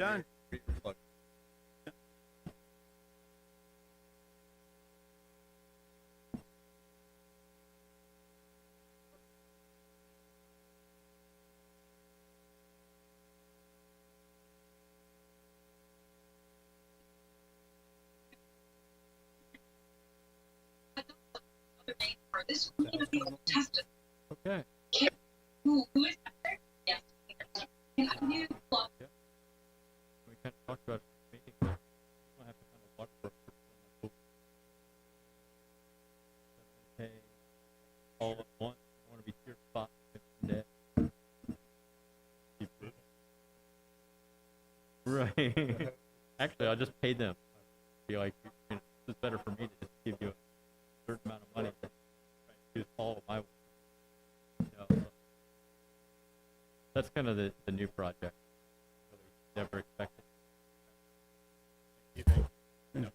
done. Okay. Who is that? Yes. Can you look? Yeah. We kind of talked about it in the meeting. But we'll have to kind of watch for it. Okay. All at once. I want to be here 5 minutes a day. Right. Actually, I'll just pay them. Be like, it's better for me to just give you a certain amount of money to use all of my work. You know, that's kind of the new project. Never expected. You think? No.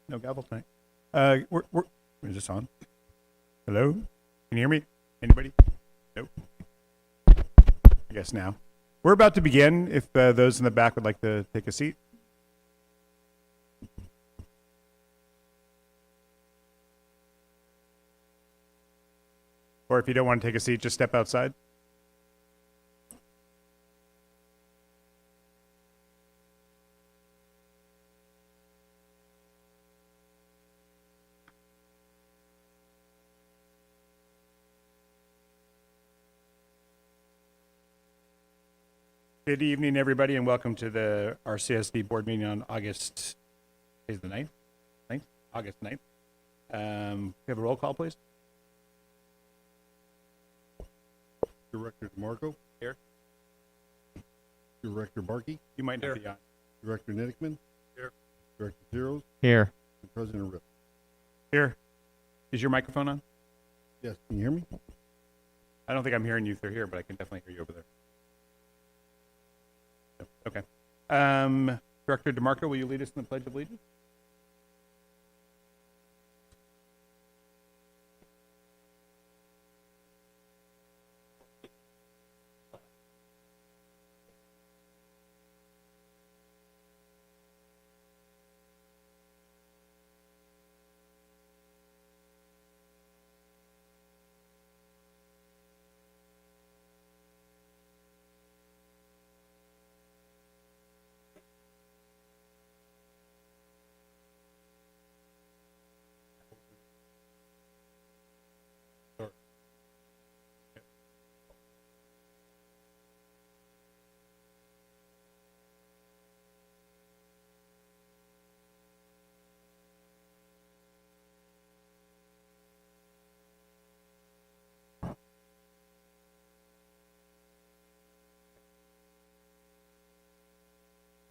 No gavel tonight. Is this on? Hello? Can you hear me? Anybody? Nope. I guess now. We're about to begin. If those in the back would like to take a seat. Or if you don't want to take a seat, just step outside. Good evening, everybody, and welcome to the RCSD board meeting on August, is the 9th? August 9th. We have a roll call, please. Director DeMarco. Here. Director Barkey. You might not be on. Director Nidickman. Here. Director Zeros. Here. And President Rip. Here. Is your microphone on? Yes, can you hear me? I don't think I'm hearing you through here, but I can definitely hear you over there. Okay. Director DeMarco, will you lead us in the Pledge of Allegiance?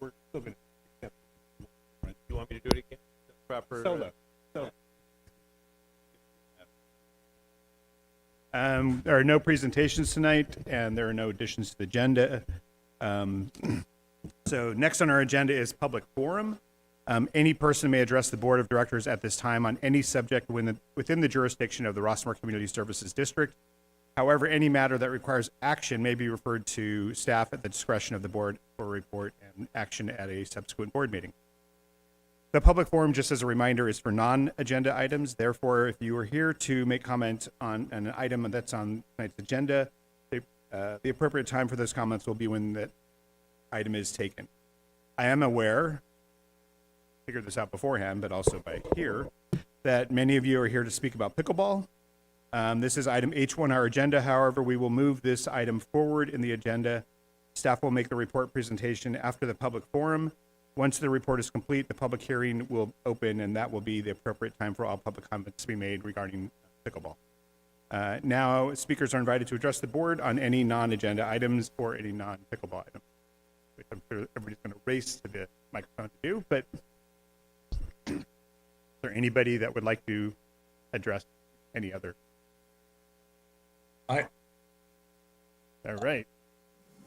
We're still going to accept. You want me to do it again? Proper. Solo. There are no presentations tonight, and there are no additions to the agenda. So next on our agenda is public forum. Any person may address the board of directors at this time on any subject within the jurisdiction of the Rossmoor Community Services District. However, any matter that requires action may be referred to staff at the discretion of the board for report and action at a subsequent board meeting. The public forum, just as a reminder, is for non-agenda items. Therefore, if you are here to make comment on an item that's on tonight's agenda, the appropriate time for those comments will be when that item is taken. I am aware, figured this out beforehand, but also by here, that many of you are here to speak about pickleball. This is item H1 on our agenda. However, we will move this item forward in the agenda. Staff will make the report presentation after the public forum. Once the report is complete, the public hearing will open, and that will be the appropriate time for all public comments to be made regarding pickleball. Now, speakers are invited to address the board on any non-agenda items or any non-pickleball items, which I'm sure everybody's going to race to the microphone to do, but is there anybody that would like to address any other? I All right.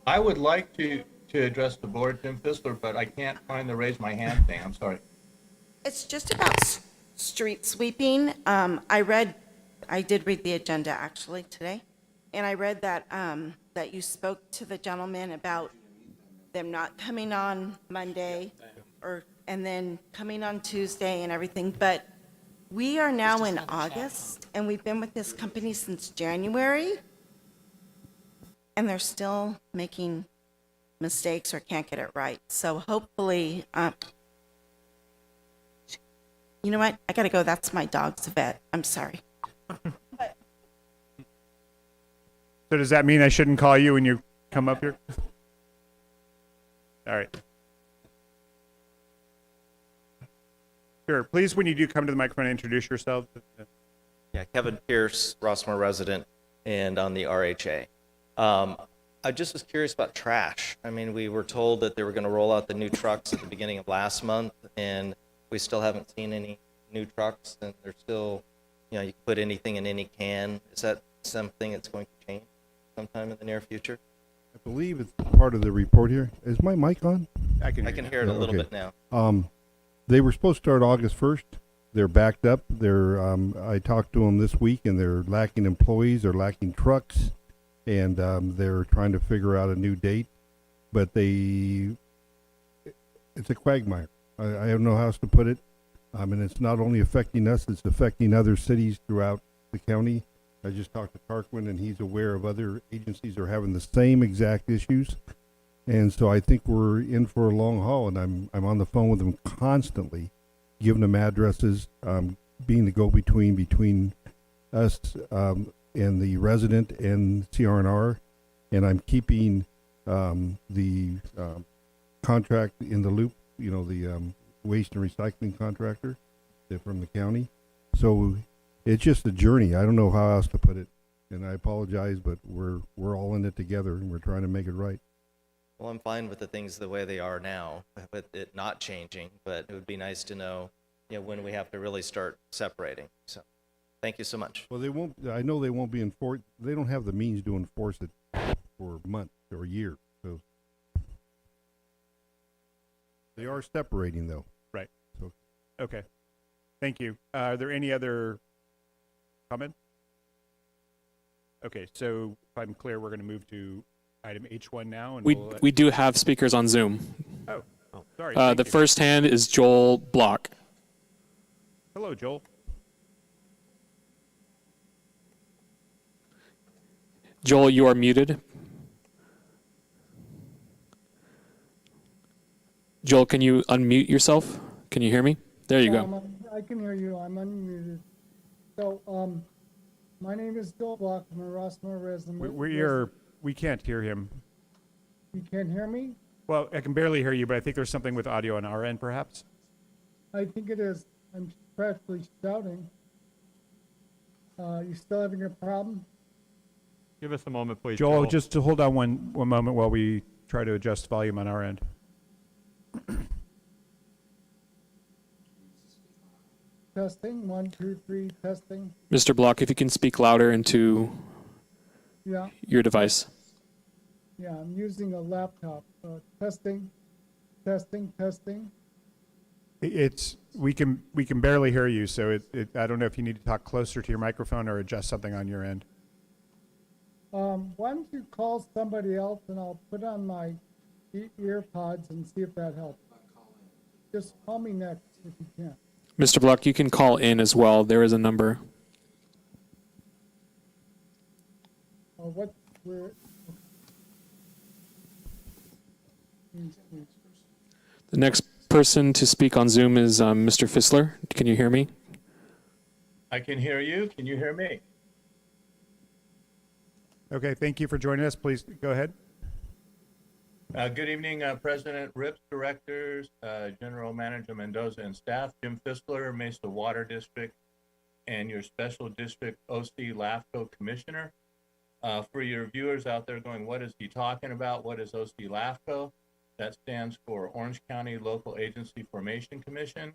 I would like to address the board, Jim Fissler, but I can't find the raise my hand thing. I'm sorry. It's just about street sweeping. I did read the agenda actually today, and I read that, that you spoke to the gentleman about them not coming on Monday and then coming on Tuesday and everything, but we are now in August, and we've been with this company since January, and they're still making mistakes or can't get it right. So hopefully, you know what? I gotta go. That's my dog's vet. I'm sorry. So does that mean I shouldn't call you when you come up here? All right. Sure. Please, when you do come to the microphone, introduce yourself. Yeah, Kevin Pierce, Rossmoor resident, and on the RHA. I just was curious about trash. I mean, we were told that they were going to roll out the new trucks at the beginning of last month, and we still haven't seen any new trucks, and they're still, you know, you can put anything in any can. Is that something that's going to change sometime in the near future? I believe it's part of the report here. Is my mic on? I can hear it a little Okay. bit now. They were supposed to start August 1st. They're backed up. I talked to them this week, and they're lacking employees. They're lacking trucks, and they're trying to figure out a new date. But it's a quagmire. I don't know how else to put it. And it's not only affecting us, it's affecting other cities throughout the county. I just talked to Tarquin, and he's aware of other agencies are having the same exact issues. And so I think we're in for a long haul, and I'm on the phone with them constantly, giving them addresses, being the go-between between us and the resident and CRNR, and I'm keeping the contract in the loop, you know, the waste and recycling contractor from the county. So it's just a journey. I don't know how else to put it, and I apologize, but we're all in it together, and we're trying to make it right. Well, I'm fine with the things the way they are now, with it not changing, but it would be nice to know, you know, when we have to really start separating. So, thank you so much. Well, they won't. I know they won't be enforced. They don't have the means to enforce it for months or years. So they are separating, though. Right. So Okay. Thank you. Are there any other comments? Okay, so if I'm clear, we're going to move to item H1 now. And we'll, We do have speakers on Zoom. Oh, sorry. The thank you. first hand is Joel Block. Hello, Joel. Joel, you are muted. Joel, can you unmute yourself? Can you hear me? There you go. I can hear you. I'm unmuted. So, my name is Joel Block. I'm a Rossmoor resident. We can't hear him. You can't hear me? Well, I can barely hear you, but I think there's something with audio on our end, perhaps. I think it is. I'm practically shouting. You still having a problem? Give us a moment, please. Joel, just to hold on one moment while we try to adjust volume on our end. Testing. 1, 2, 3. Testing. Mr. Block, if you can speak louder into Yeah. your device. Yeah. I'm using a laptop. Testing. Testing. Testing. We can barely hear you, so I don't know if you need to talk closer to your microphone or adjust something on your end. Why don't you call somebody else and I'll put on my ear pods and see if that helps. Just call me next if you can. Mr. Block, you can call in as well. There is a number. The next person to speak on Zoom is Mr. Fissler. Can you hear me? I can hear you. Can you hear me? Okay, thank you for joining us. Please go ahead. Good evening, President Rips, directors, General Manager Mendoza and staff. Jim Fissler, Mesa Water District. and your Special District OC LAFCO Commissioner. For your viewers out there going, what is he talking about? What is OC LAFCO? That stands for Orange County Local Agency Formation Commission.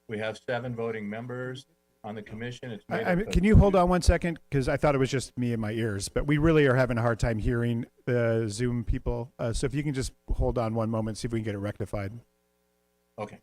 We have 7 voting members on the commission. It's made up of Can you hold on one second? Because I thought it was just me and my ears, but we really are having a hard time hearing the Zoom people. So if you can just hold on one moment, see if we can get it rectified. Okay.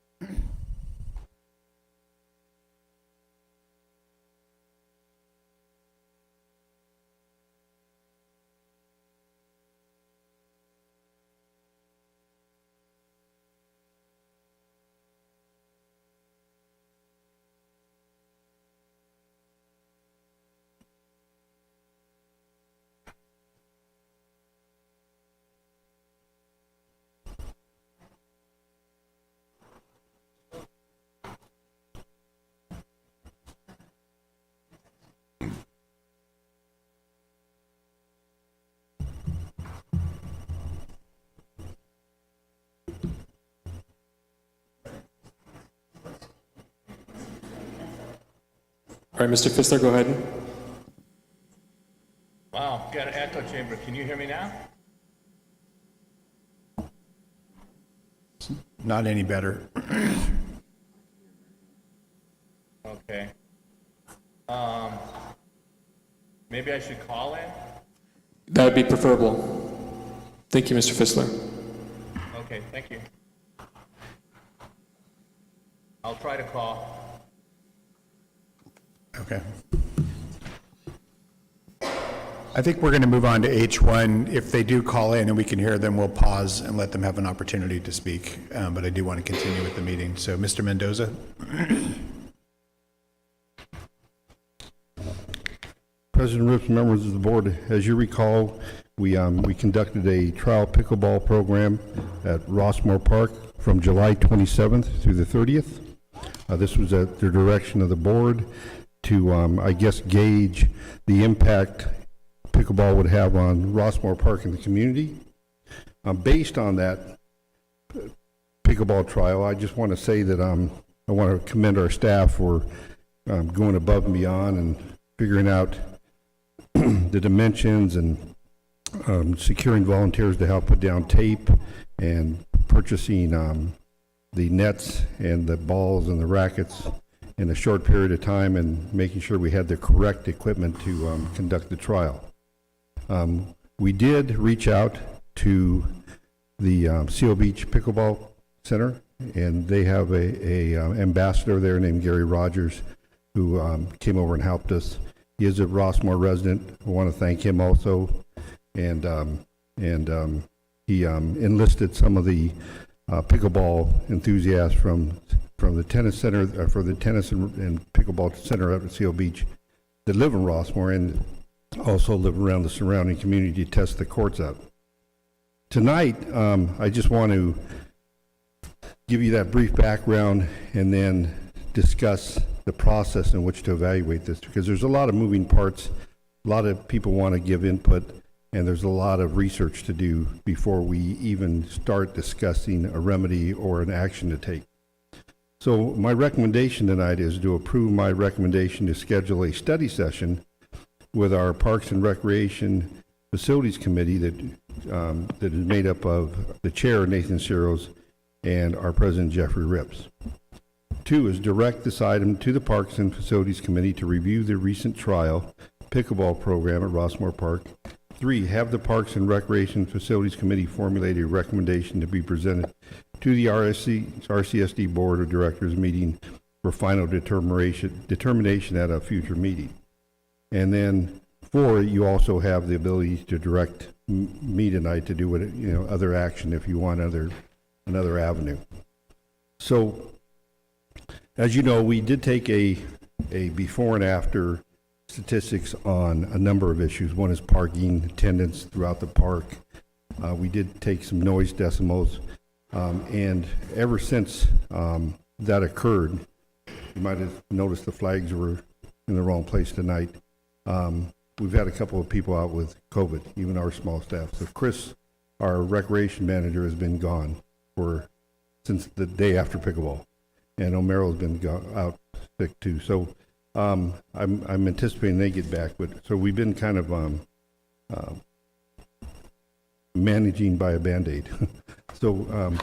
All right, Mr. Fissler, go ahead. Wow, got an echo chamber. Can you hear me now? Not any better. Okay. Maybe I should call in? That would be preferable. Thank you, Mr. Fissler. Okay, thank you. I'll try to call. Okay. I think we're going to move on to H1. If they do call in and we can hear them, we'll pause and let them have an opportunity to speak. But I do want to continue with the meeting. So, Mr. Mendoza. President Rips, members of the board, as you recall, we conducted a trial pickleball program at Rossmoor Park from July 27th through the 30th. This was at the direction of the board to, I guess, gauge the impact pickleball would have on Rossmoor Park and the community. Based on that pickleball trial, I just want to say that I want to commend our staff for going above and beyond and figuring out the dimensions and securing volunteers to help put down tape and purchasing the nets and the balls and the rackets in a short period of time and making sure we had the correct equipment to conduct the trial. We did reach out to the Seal Beach Pickleball Center, and they have a ambassador there named Gary Rogers who came over and helped us. He is a Rossmoor resident. I want to thank him also, and he enlisted some of the pickleball enthusiasts from the tennis center, for the tennis and pickleball center up at Seal Beach that live in Rossmoor and also live around the surrounding community to test the courts out. Tonight, I just want to give you that brief background and then discuss the process in which to evaluate this, because there's a lot of moving parts, a lot of people want to give input, and there's a lot of research to do before we even start discussing a remedy or an action to take. So my recommendation tonight is to approve my recommendation to schedule a study session with our Parks and Recreation Facilities Committee that is made up of the chair, Nathan Ciros, and our president, Jeffrey Rips. 2 is direct this item to the Parks and Facilities Committee to review the recent trial pickleball program at Rossmoor Park. 3, have the Parks and Recreation Facilities Committee formulate a recommendation to be presented to the RCSD Board of Directors meeting for final determination at a future meeting. And then 4, you also have the ability to direct me tonight to do what, other action if you want another avenue. So, as you know, we did take a before and after statistics on a number of issues. One is parking, attendance throughout the park. We did take some noise decimals, and ever since that occurred, you might have noticed the flags were in the wrong place tonight. We've had a couple of people out with COVID, even our small staff. So Chris, our recreation manager, has been gone since the day after pickleball, and Omero's been out sick too. So I'm anticipating they get back, but, so we've been kind of, managing by a Band-Aid. So,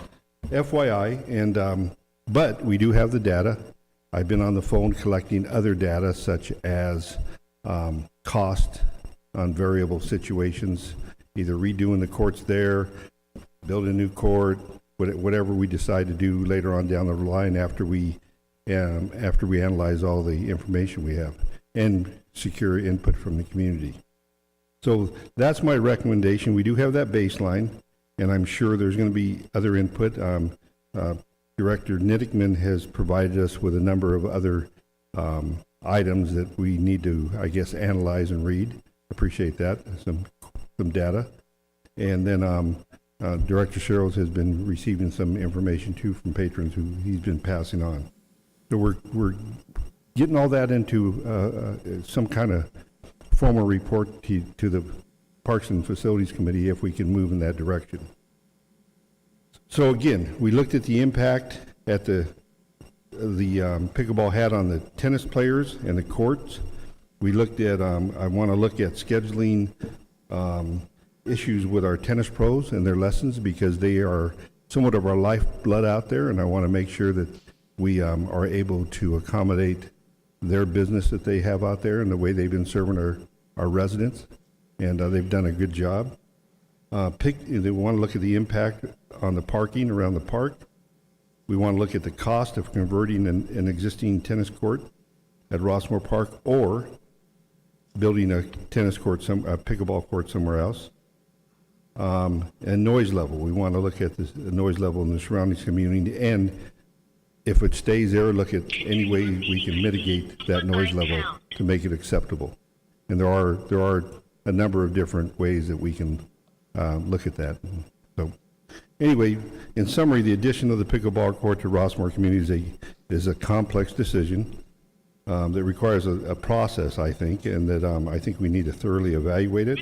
FYI, and, but we do have the data. I've been on the phone collecting other data such as, cost on variable situations, either redoing the courts there, building a new court, whatever we decide to do later on down the line after we analyze all the information we have and secure input from the community. So that's my recommendation. We do have that baseline, and I'm sure there's going to be other input. Director Nittickman has provided us with a number of other items that we need to, I guess, analyze and read. Appreciate that, some data. And then Director Sherrills has been receiving some information too from patrons who he's been passing on. So we're getting all that into some kind of formal report to the Parks and Facilities Committee if we can move in that direction. So again, we looked at the impact at the pickleball had on the tennis players and the courts. We looked at, I want to look at scheduling issues with our tennis pros and their lessons because they are somewhat of our lifeblood out there, and I want to make sure that we are able to accommodate their business that they have out there and the way they've been serving our residents, and they've done a good job. They want to look at the impact on the parking around the park. We want to look at the cost of converting an existing tennis court at Rossmoor Park or building a tennis court, a pickleball court somewhere else. And noise level. We want to look at the noise level in the surrounding community, and if it stays there, look at any way we can mitigate that noise level to make it acceptable. And there are a number of different ways that we can look at that. So anyway, in summary, the addition of the pickleball court to Rossmoor community is a complex decision that requires a process, I think, and that I think we need to thoroughly evaluate it.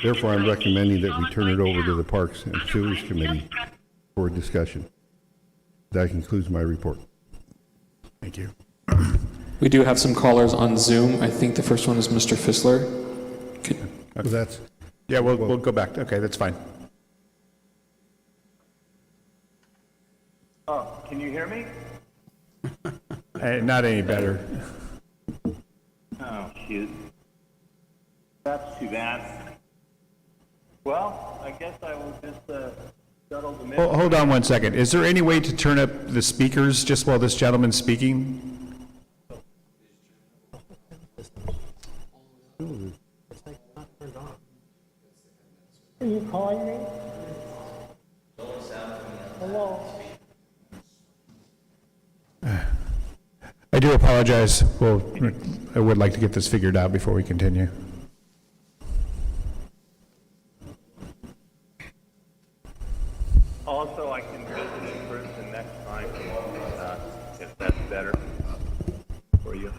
Therefore, I'm recommending that we turn it over to the Parks and Facilities Committee for discussion. That concludes my report. Thank you. We do have some callers on Zoom. I think the first one is Mr. Fissler. So that's, Yeah, we'll go back. Okay, that's fine. Oh, can you hear me? Not any better. Oh, shoot. That's too bad. Well, I guess I will just settle the middle. Hold on one second. Is there any way to turn up the speakers just while this gentleman's speaking? Are you calling me? Hello? I do apologize. Well, I would like to get this figured out before we continue. Also, I can visit in person next time, if that's better for you.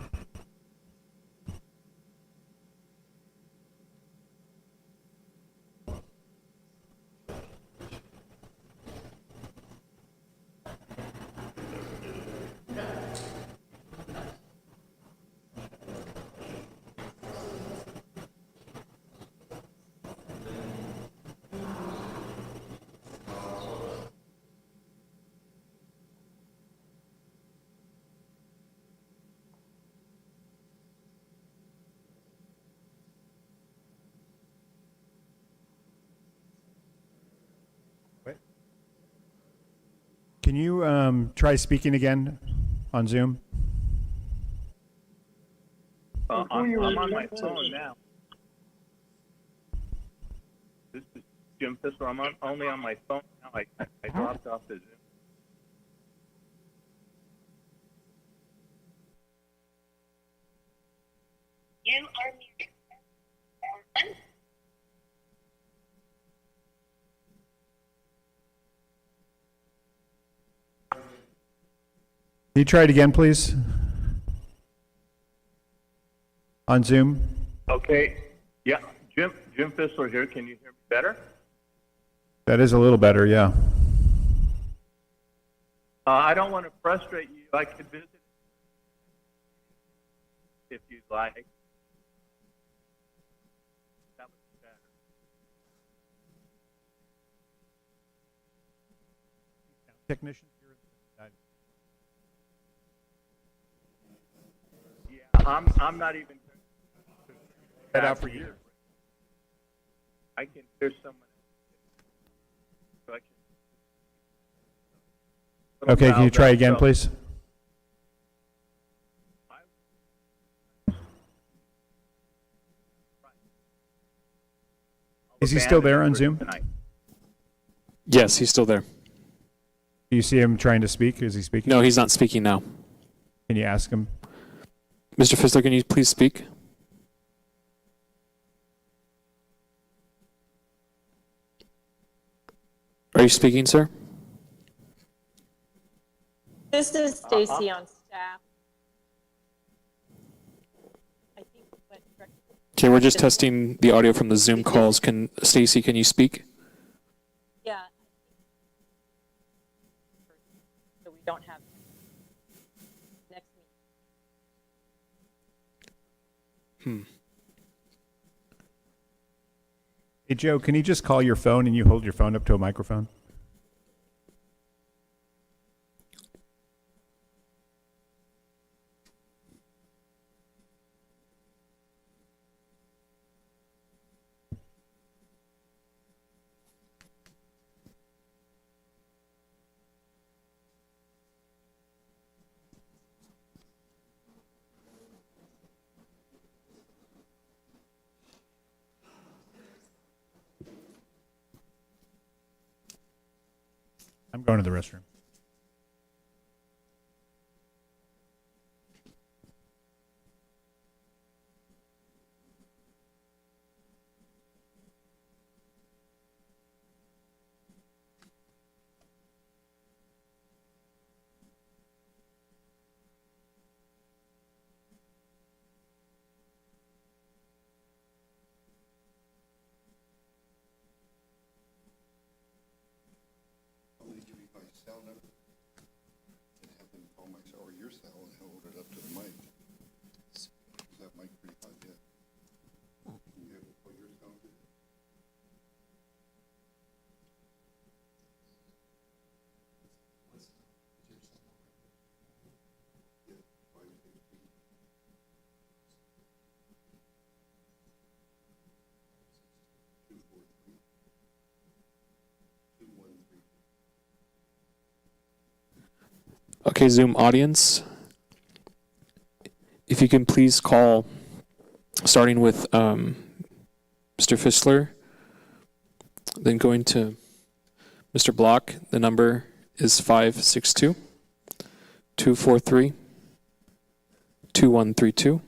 Can you try speaking again on Zoom? I'm on my phone now. This is Jim Fissler. I'm only on my phone now. I dropped off the Zoom. You are muted. Can you try it again, please? On Zoom? Okay. Yeah, Jim Fissler here. Can you hear me better? That is a little better, yeah. I don't want to frustrate you. I could visit. if you'd like. That would be better. Technician here. Yeah, I'm not even. Head out for years. I can hear someone. So I can- Okay, can you try again, So- please? Is he still there on Zoom? Tonight. Yes, he's still there. Do you see him trying to speak? Is he speaking? No, he's not speaking now. Can you ask him? Mr. Fissler, can you please speak? Are you speaking, sir? This is Stacy on staff. I think what Okay, we're just testing the audio from the Zoom calls. Stacy, can you speak? yeah. So we don't have next meeting. Hey, Joe, can you just call your phone and you hold your phone up to a microphone? I'm going to the restroom. Okay, Zoom audience, if you can please call, starting with Mr. Fissler, then going to Mr. Block. The number is 562-243-2132.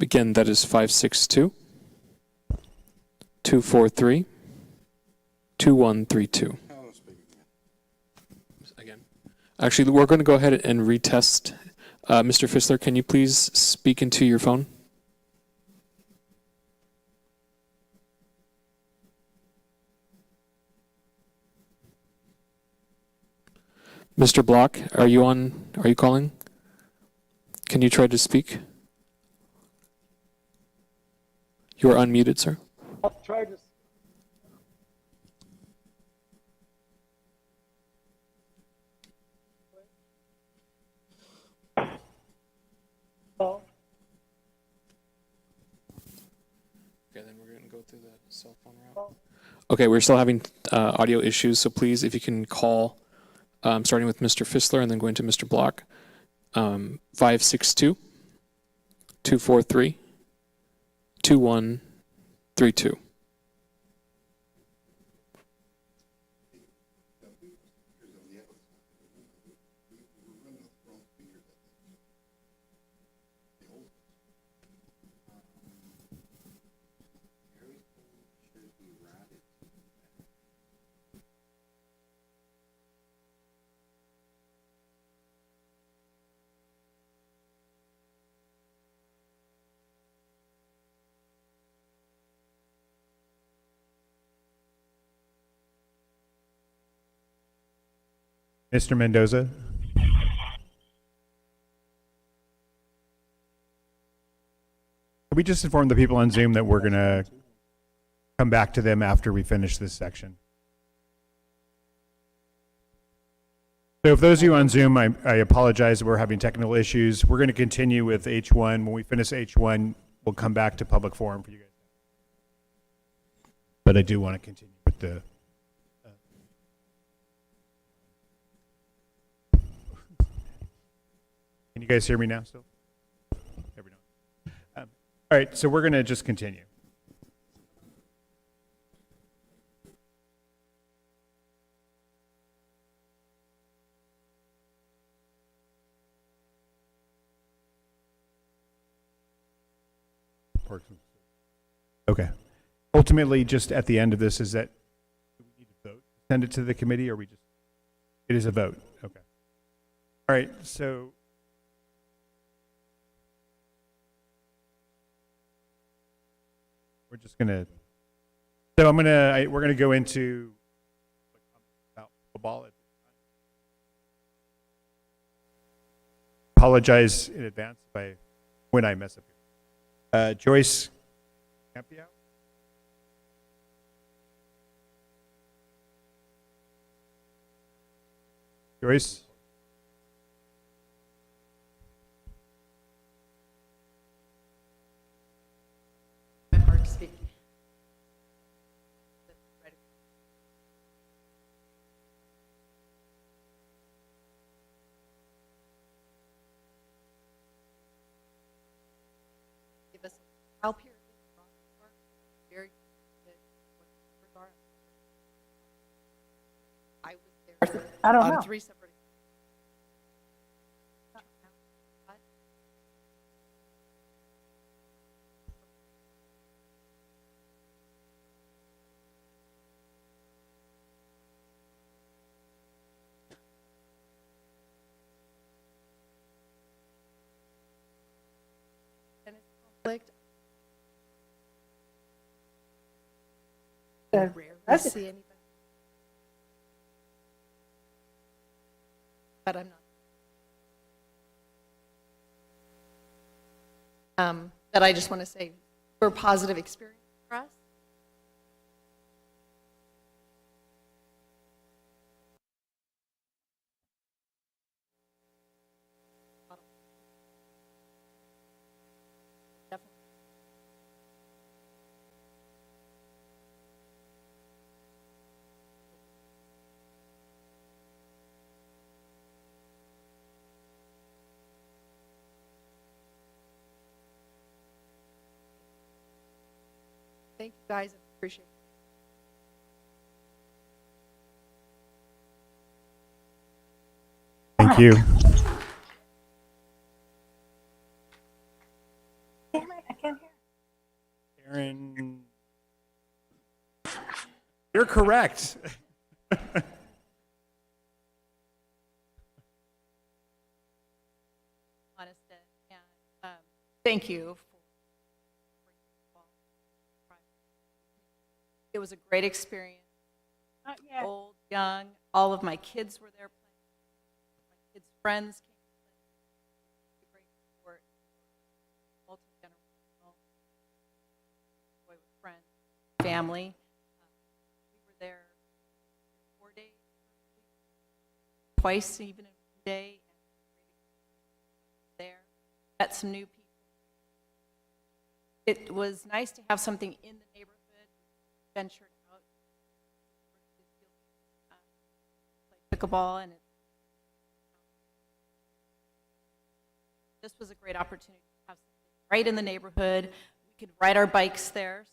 Again, that is 562-243-2132. Again. Actually, we're going to go ahead and retest. Mr. Fissler, can you please speak into your phone? Mr. Block, are you on? Are you calling? Can you try to speak? You are unmuted, sir. I'll try to. Okay, then we're going to go through the cell phone route. Okay, we're still having audio issues, so please, if you can call, starting with Mr. Fissler and then going to Mr. Block, 562-243-2132. Mr. Mendoza? we just informed the people on Zoom that we're going to come back to them after we finish this section. So if those of you on Zoom, I apologize, we're having technical issues. We're going to continue with H1. When we finish H1, we'll come back to public forum for you guys. But I do want to continue with the... Can you guys hear me now still? There we go. All right, so we're going to just continue. Okay. Ultimately, just at the end of this, is that do we need to vote? Send it to the committee, or we just... It is a vote. Okay. All right, so... We're just gonna. So we're gonna go into about football. Apologize in advance when I mess up here. Joyce Campio. Joyce. Help here. Very good. I was there. I don't on know. 3 separate. And it's conflict. Rarely see anybody. But I'm not. But I just want to say, for a positive experience for us. Definitely. Thank you guys, I appreciate it. Thank you. Damn it, I can't hear. Aaron. You're correct. Honest and thank you for it was a great experience. Not yet. Old, young, all of my kids were there playing. My kids' friends came to play. Great sport, multi-generational, joy with friends, family. We were there 4 days, twice even in one day, and there met some new people. It was nice to have something in the neighborhood. Ventured out, played pickleball, and this was a great opportunity to have something right in the neighborhood. We could ride our bikes there.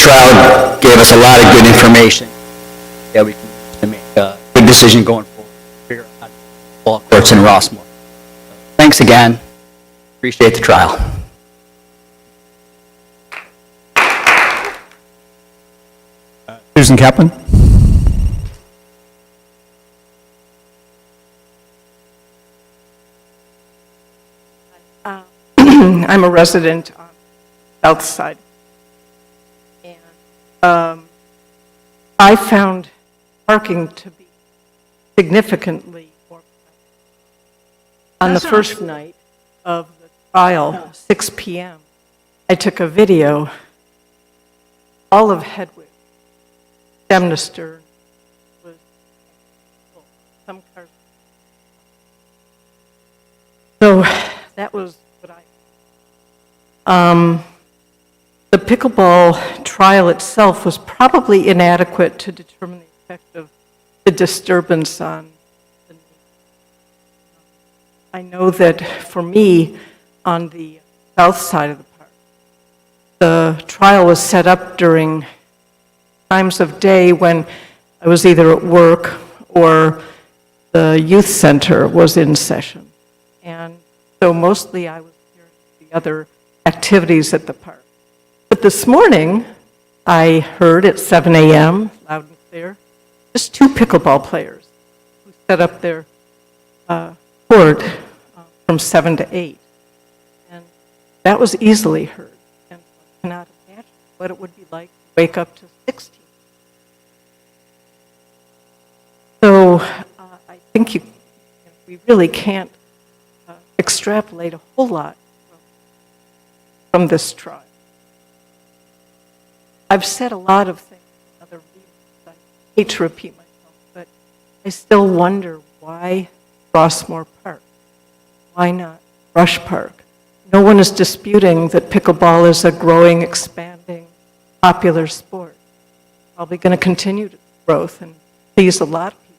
trial gave us a lot of good information that we can make a good decision going forward. Figure out how to ball courts in Rossmoor. Thanks again. Appreciate the trial. Susan Kaplan? I'm a resident on the south side. And I found parking to be significantly more on the first night of the trial, 6 p.m. I took a video. All of Hedwig, stem to stern, was full. Some cars. So that was what the pickleball trial itself was probably inadequate to determine the effect of the disturbance on the neighborhood. I know that for me, on the south side of the park, the trial was set up during times of day when I was either at work or the youth center was in session. And so mostly I was hearing the other activities at the park. But this morning, I heard at 7 a.m., loud and clear, just 2 pickleball players who set up their court from 7 to 8. And that was easily heard. And I cannot imagine what it would be like to wake up to 16. So I think we really can't extrapolate a whole lot from this trial. I've said a lot of things in other meetings. I hate to repeat myself, but I still wonder why Rossmoor Park? Why not Rush Park? No one is disputing that pickleball is a growing, expanding, popular sport. Probably going to continue to growth and please a lot of people.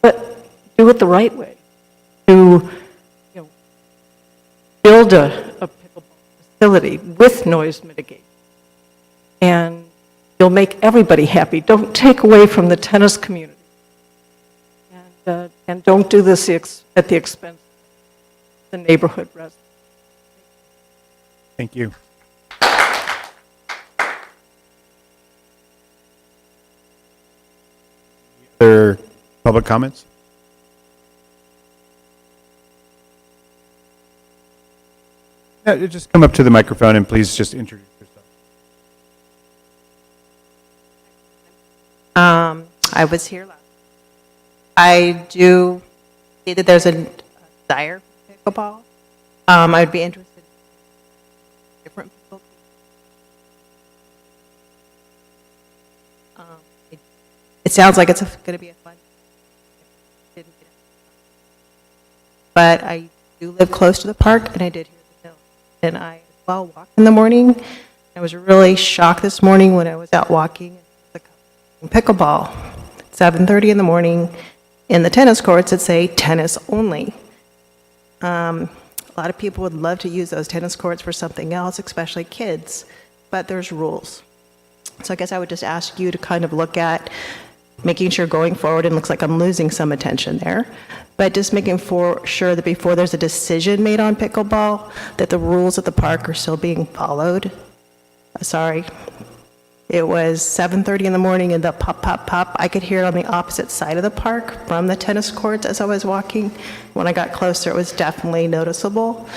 But do it the right way. Build a pickleball facility with noise mitigation. And you'll make everybody happy. Don't take away from the tennis community. And don't do this at the expense of the neighborhood residents. Thank you. Other public comments? Yeah, just come up to the microphone and please just introduce yourself. I was here last. I do see that there's a desire for pickleball. I would be interested in different people. It sounds like it's going to be a fun. But I do live close to the park, and I did hear the bill. And I walk in the morning. I was really shocked this morning when I was out walking pickleball. 7:30 in the morning in the tennis courts that say tennis only. A lot of people would love to use those tennis courts for something else, especially kids, but there's rules. So I guess I would just ask you to kind of look at making sure going forward, and it looks like I'm losing some attention there, but just making sure that before there's a decision made on pickleball, that the rules at the park are still being followed. Sorry. It was 7:30 in the morning and the pop, pop, pop. I could hear it on the opposite side of the park from the tennis courts as I was walking. When I got closer, it was definitely noticeable.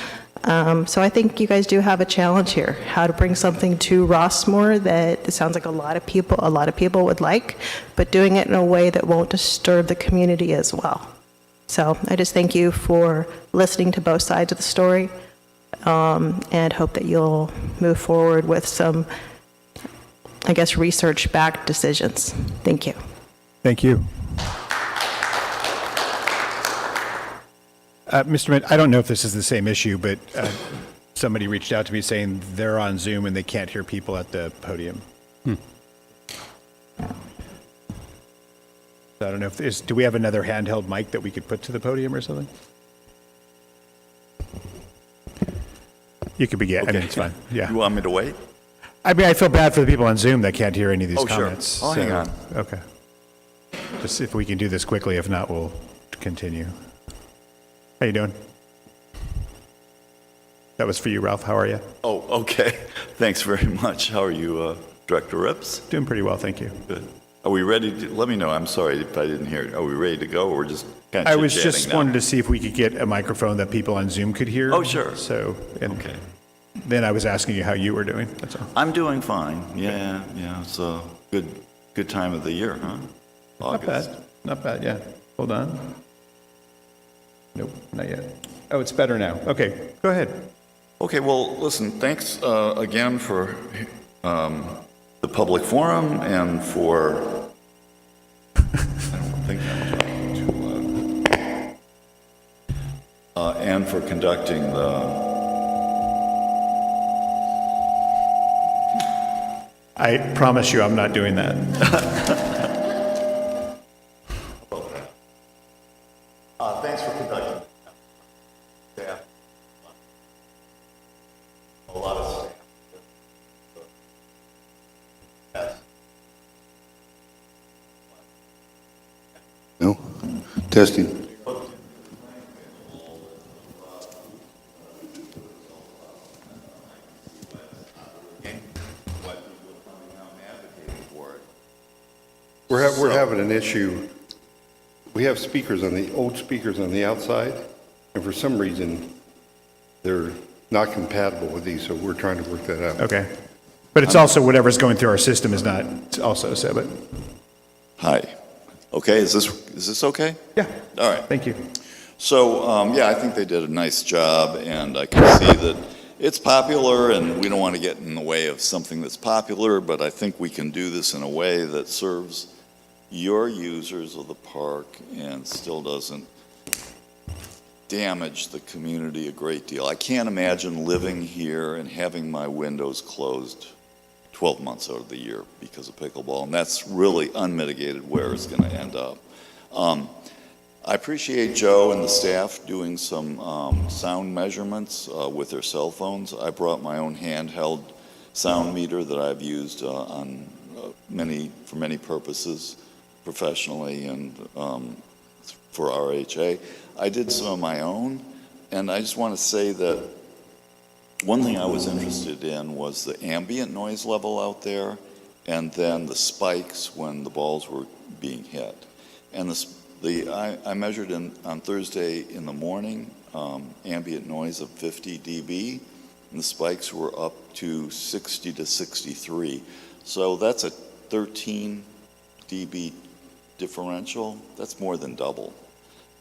So I think you guys do have a challenge here, how to bring something to Rossmoor that it sounds like a lot of people would like, but doing it in a way that won't disturb the community as well. So I just thank you for listening to both sides of the story, and hope that you'll move forward with some, I guess, research-backed decisions. Thank you. Thank you. Mr. Mint, I don't know if this is the same issue, but somebody reached out to me saying they're on Zoom and they can't hear people at the podium. So I don't know if do we have another handheld mic that we could put to the podium or something? You could begin. Okay. I mean, it's fine. Yeah. You want me to wait? I mean, I feel bad for the people on Zoom that can't hear any of these Oh, sure. comments. I'll hang so- on. Okay. Just if we can do this quickly, if not, we'll continue. How you doing? That was for you, Ralph. How are you? Oh, okay. Thanks very much. How are you, Director Rips? Doing pretty well, thank you. Good. Are we ready to, let me know, I'm sorry if I didn't hear it. Are we ready to go, or we're just kind of I was chit-chatting just now? wanted to see if we could get a microphone that people on Zoom could hear. Oh, sure. So, and Okay. then I was asking you how you were doing, that's all. I'm doing fine. Yeah, it's a good time of the year, huh? August. Not bad, yeah. Hold on. Nope, not yet. Oh, it's better now. Okay, go ahead. Okay, well, listen, thanks again for the public forum and for, I don't think I'm talking too loud, and for conducting I promise you I'm not doing that. thanks for conducting. Yeah. A lot of staff. Yes. No? Testing. We're having an issue. We have speakers on the, old speakers on the outside, and for some reason, they're not compatible with these, so we're trying to work that out. Okay. But it's also whatever's going through our system is not also, so, but, Hi. Okay, is this okay? yeah, All right. thank you. So, yeah, I think they did a nice job, and I can see that it's popular, and we don't want to get in the way of something that's popular, but I think we can do this in a way that serves your users of the park and still doesn't damage the community a great deal. I can't imagine living here and having my windows closed 12 months out of the year because of pickleball, and that's really unmitigated where it's going to end up. I appreciate Joe and the staff doing some sound measurements with their cell phones. I brought my own handheld sound meter that I've used for many purposes, professionally and for RHA. I did some of my own, and I just want to say that one thing I was interested in was the ambient noise level out there, and then the spikes when the balls were being hit. And I measured on Thursday in the morning ambient noise of 50 dB, and the spikes were up to 60 to 63. So that's a 13 dB differential. That's more than double.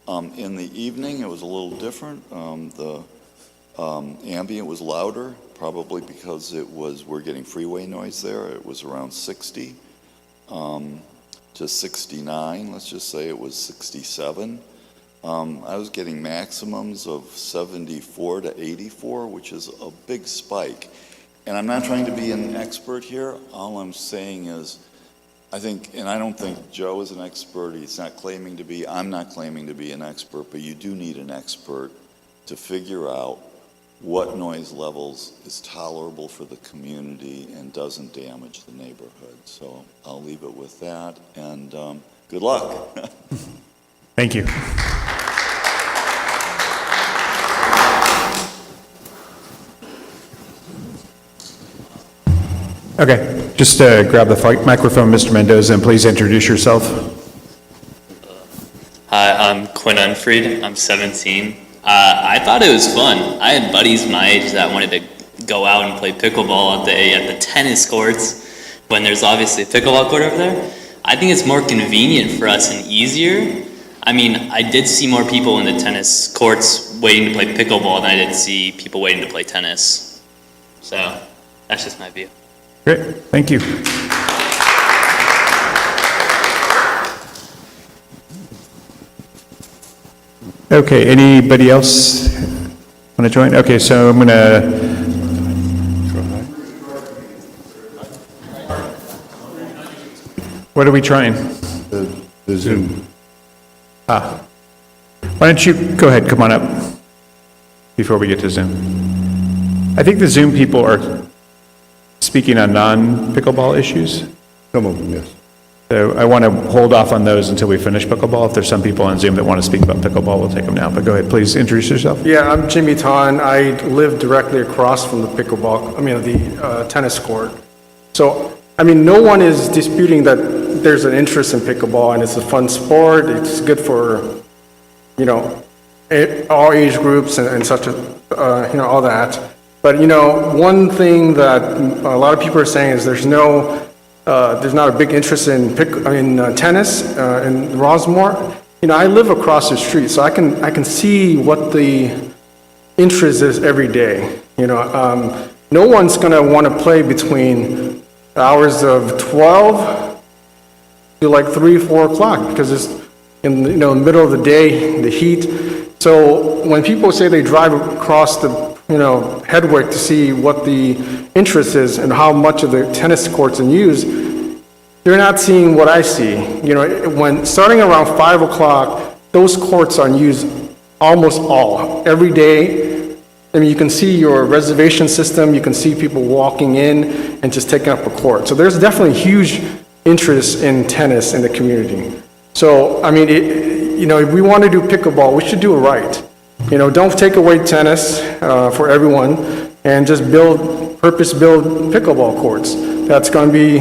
In the evening, it was a little different. The ambient was louder, probably because we're getting freeway noise there. It was around 60 to 69. Let's just say it was 67. I was getting maximums of 74 to 84, which is a big spike. And I'm not trying to be an expert here. All I'm saying is, I think, and I don't think Joe is an expert, he's not claiming to be, I'm not claiming to be an expert, but you do need an expert to figure out what noise levels is tolerable for the community and doesn't damage the neighborhood. So I'll leave it with that, and good luck. Thank you. Okay, just grab the microphone, Mr. Mendoza, and please introduce yourself. Hi, I'm Quinn Unfried. I'm 17. I thought it was fun. I had buddies my age that wanted to go out and play pickleball all day at the tennis courts when there's obviously a pickleball court over there. I think it's more convenient for us and easier. I mean, I did see more people in the tennis courts waiting to play pickleball than I did see people waiting to play tennis. So that's just my view. Great, thank you. Okay, anybody else want to join? Okay, so I'm going to... What are we trying? The Zoom. Why don't you go ahead, come on up before we get to Zoom. I think the Zoom people are speaking on non-pickleball issues? Some of them, yes. So I want to hold off on those until we finish pickleball. If there's some people on Zoom that want to speak about pickleball, we'll take them now. But go ahead, please introduce yourself. Yeah, I'm Jimmy Tan. I live directly across from the the tennis court. So, I mean, no one is disputing that there's an interest in pickleball and it's a fun sport. It's good for, you know, all age groups and such, all that. But, you know, one thing that a lot of people are saying is there's not a big interest in tennis in Rossmoor. You know, I live across the street, so I can see what the interest is every day. You know, no one's going to want to play between hours of 12 to like 3, 4 o'clock because it's in the middle of the day, the heat. So when people say they drive across the Hedwick to see what the interest is and how much of the tennis courts are used, they're not seeing what I see. You know, when starting around 5 o'clock, those courts are used almost all, every day. I mean, you can see your reservation system, you can see people walking in and just taking up a court. So there's definitely huge interest in tennis in the community. So, I mean, if we want to do pickleball, we should do it right. You know, don't take away tennis for everyone and just purpose-build pickleball courts. That's going to be,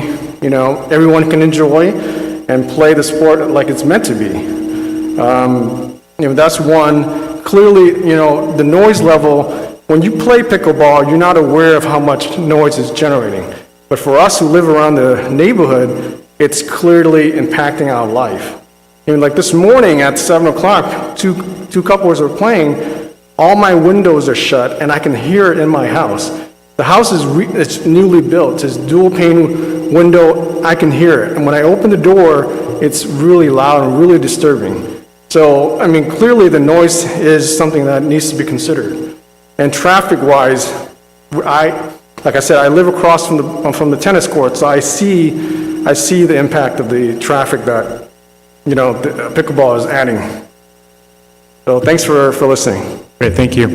everyone can enjoy and play the sport like it's meant to be. That's one. Clearly, the noise level, when you play pickleball, you're not aware of how much noise it's generating. But for us who live around the neighborhood, it's clearly impacting our life. Like this morning at 7 o'clock, two couples were playing, all my windows are shut and I can hear it in my house. The house it's newly built, it's dual pane window, I can hear it. And when I open the door, it's really loud and really disturbing. So, I mean, clearly the noise is something that needs to be considered. And traffic-wise, like I said, I live across from the tennis court, so I see the impact of the traffic that, the pickleball is adding. So thanks for listening. Great, thank you.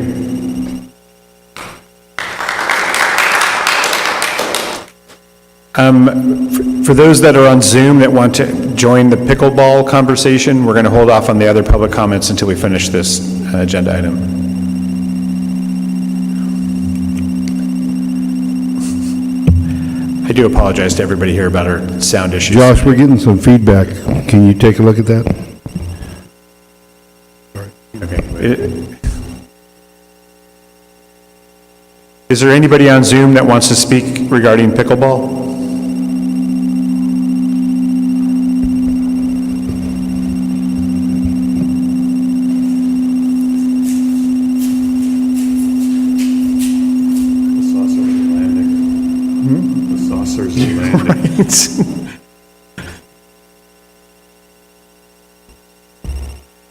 For those that are on Zoom that want to join the pickleball conversation, we're going to hold off on the other public comments until we finish this agenda item. I do apologize to everybody here about our sound issues. Josh, we're getting some feedback. Can you take a look at that? Okay. Is there anybody on Zoom that wants to speak regarding pickleball?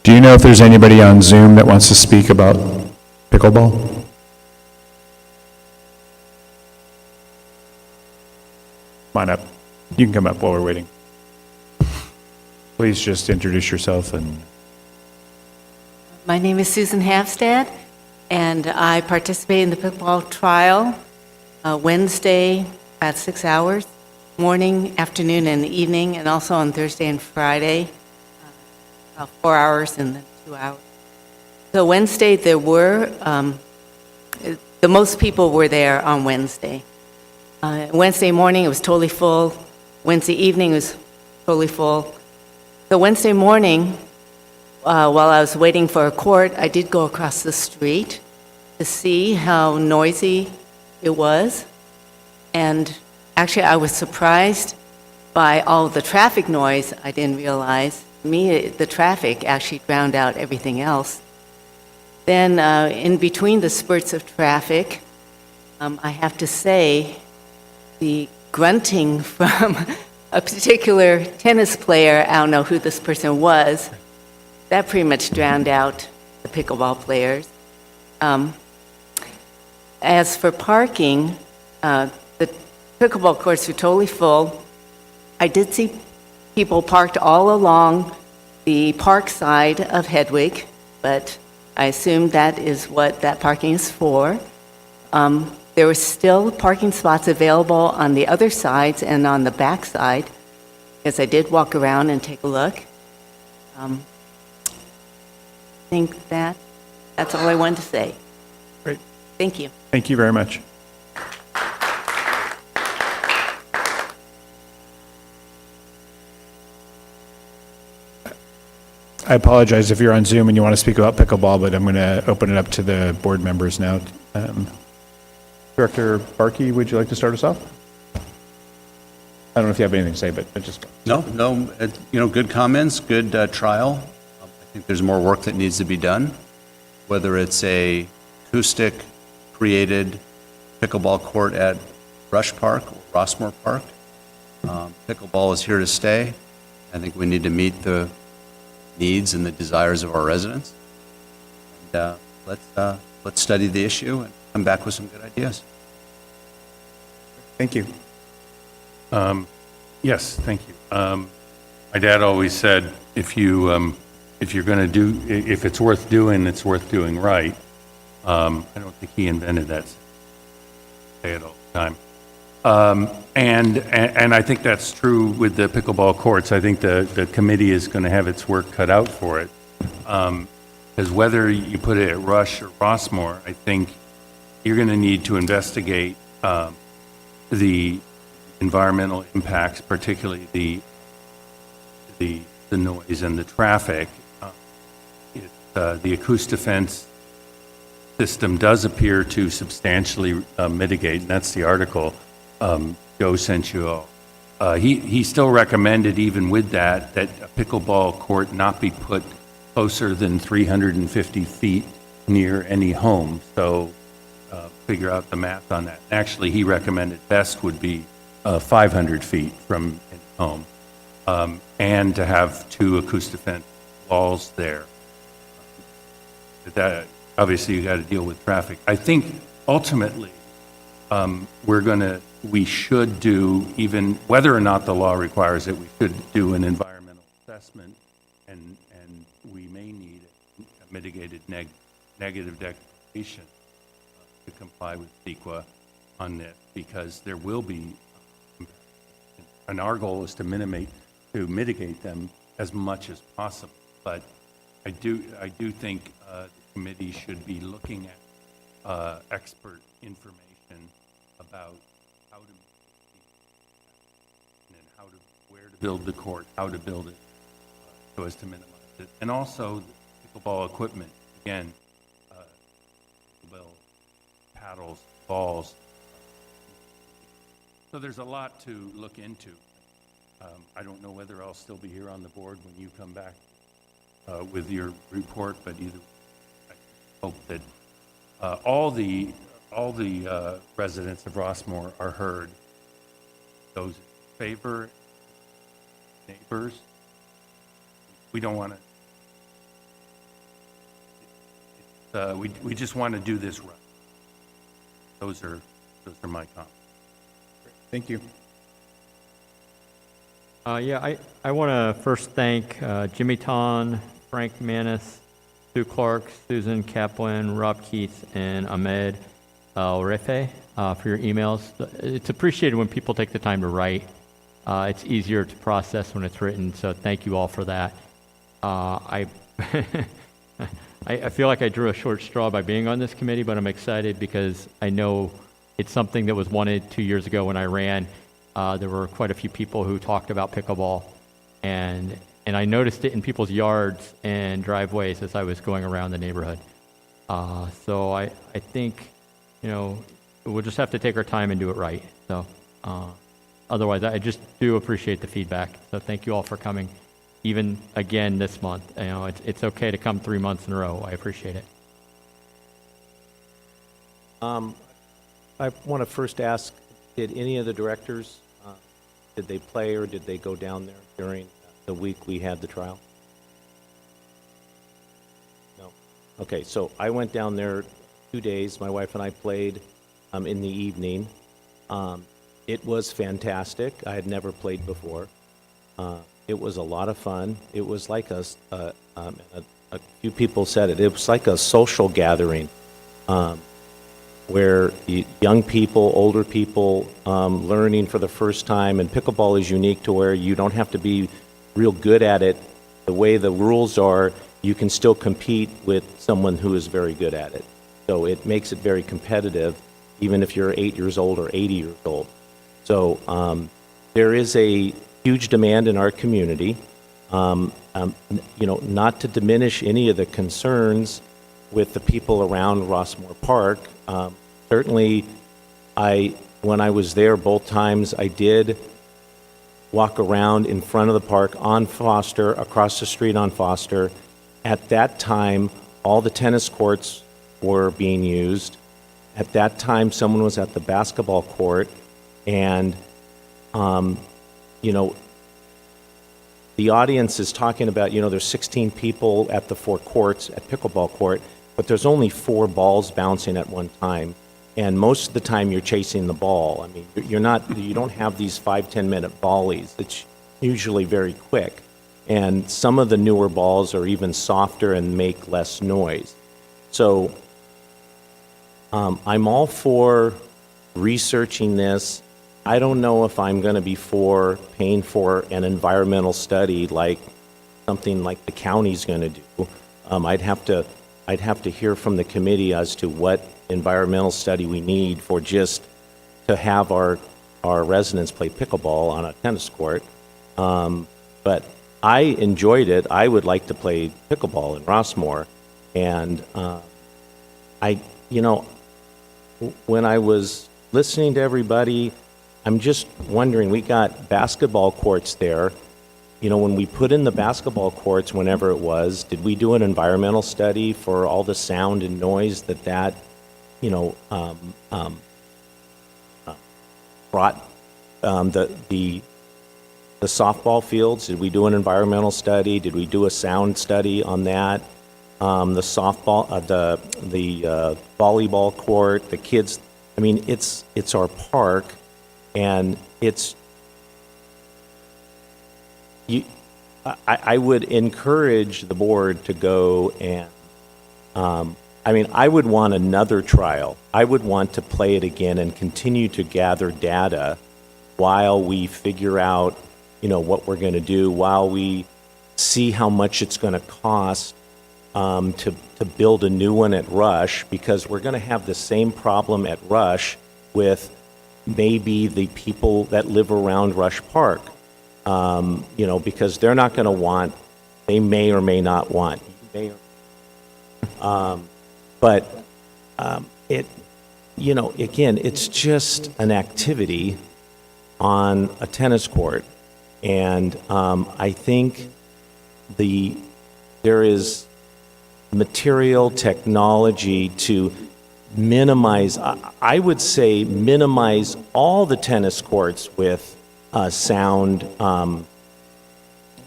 Do you know if there's anybody on Zoom that wants to speak about pickleball? Come on up. You can come up while we're waiting. Please just introduce yourself and... My name is Susan Halfstad, and I participate in the pickleball trial Wednesday at 6 hours, morning, afternoon, and evening, and also on Thursday and Friday, about 4 hours and then 2 hours. So Wednesday there were, the most people were there on Wednesday. Wednesday morning it was totally full. Wednesday evening was totally full. So Wednesday morning, while I was waiting for a court, I did go across the street to see how noisy it was. And actually, I was surprised by all the traffic noise. I didn't realize. To me, the traffic actually drowned out everything else. Then, in between the spurts of traffic, I have to say, the grunting from a particular tennis player, I don't know who this person was, that pretty much drowned out the pickleball players. As for parking, the pickleball courts were totally full. I did see people parked all along the park side of Hedwig, but I assume that is what that parking is for. there were still parking spots available on the other sides and on the back side, because I did walk around and take a look. I think that's all I wanted to say. Great. Thank you. Thank you very much. I apologize if you're on Zoom and you want to speak about pickleball, but I'm going to open it up to the board members now. Director Barkey, would you like to start us off? I don't know if you have anything to say, but just... No, good comments, good trial. I think there's more work that needs to be done, whether it's a acoustic created pickleball court at Rush Park or Rossmoor Park. Pickleball is here to stay. I think we need to meet the needs and the desires of our residents. And let's study the issue and come back with some good ideas. Thank you. Yes, thank you. My dad always said, if you're going to do, if it's worth doing, it's worth doing right. I don't think he invented that. Say it all the time. And I think that's true with the pickleball courts. I think the committee is going to have its work cut out for it. Because whether you put it at Rush or Rossmoor, I think you're going to need to investigate the environmental impacts, particularly the noise and the traffic. The acoustic fence system does appear to substantially mitigate, and that's the article Joe sent you all. He still recommended, even with that a pickleball court not be put closer than 350 feet near any home. So figure out the math on that. Actually, he recommended best would be 500 feet from any home, and to have 2 acoustic fence walls there. That obviously you got to deal with traffic. I think ultimately we should do, even whether or not the law requires it, we should do an environmental assessment, and we may need a mitigated negative declaration to comply with CEQA on this, because there will be, and our goal is to mitigate them as much as possible. But I do think the committee should be looking at expert information about how to where to build the court, how to build it, so as to minimize it, and also the pickleball equipment. Again, pickleball paddles, balls. So there's a lot to look into. I don't know whether I'll still be here on the board when you come back with your report, but either I hope that all the residents of Rossmoor are heard. Those in favor, neighbors. We don't want to. We just want to do this right. Those are my comments. Thank you. Yeah, I want to first thank Jimmy Ton, Frank Manis, Sue Clark, Susan Kaplan, Rob Keats, and Ahmed Refe for your emails. It's appreciated when people take the time to write. It's easier to process when it's written, so thank you all for that. I feel like I drew a short straw by being on this committee, but I'm excited because I know it's something that was wanted 2 years ago when I ran. There were quite a few people who talked about pickleball, and I noticed it in people's yards and driveways as I was going around the neighborhood. So I think, we'll just have to take our time and do it right. So otherwise, I just do appreciate the feedback. So thank you all for coming, even again this month. It's okay to come 3 months in a row. I appreciate it. I want to first ask, did any of the directors, did they play or did they go down there during the week we had the trial? No. Okay, so I went down there 2 days. My wife and I played in the evening. It was fantastic. I had never played before. It was a lot of fun. It was like a few people said it, it was like a social gathering. where young people, older people, learning for the first time, and pickleball is unique to where you don't have to be real good at it. The way the rules are, you can still compete with someone who is very good at it. So it makes it very competitive, even if you're 8 years old or 80 years old. So there is a huge demand in our community. Not to diminish any of the concerns with the people around Rossmoor Park. Certainly, when I was there both times, I did walk around in front of the park on Foster, across the street on Foster. At that time, all the tennis courts were being used. At that time, someone was at the basketball court, and, the audience is talking about, there's 16 people at the 4 courts at pickleball court, but there's only 4 balls bouncing at one time. And most of the time you're chasing the ball. I mean, you don't have these 5-10 minute volleys. It's usually very quick. And some of the newer balls are even softer and make less noise. So I'm all for researching this. I don't know if I'm going to be for paying for an environmental study like something like the county's going to do. I'd have to hear from the committee as to what environmental study we need for just to have our residents play pickleball on a tennis court. But I enjoyed it. I would like to play pickleball in Rossmoor. And when I was listening to everybody, I'm just wondering, we got basketball courts there. When we put in the basketball courts, whenever it was, did we do an environmental study for all the sound and noise that brought the softball fields? Did we do an environmental study? Did we do a sound study on that? The softball, the volleyball court, the kids. I mean, it's our park, and I would encourage the board to go and, I would want another trial. I would want to play it again and continue to gather data while we figure out, what we're going to do, while we see how much it's going to cost to build a new one at Rush, because we're going to have the same problem at Rush with maybe the people that live around Rush Park. Because they're not going to want, they may or may not want. Again, it's just an activity on a tennis court. And I think there is material technology to minimize, I would say minimize all the tennis courts with sound,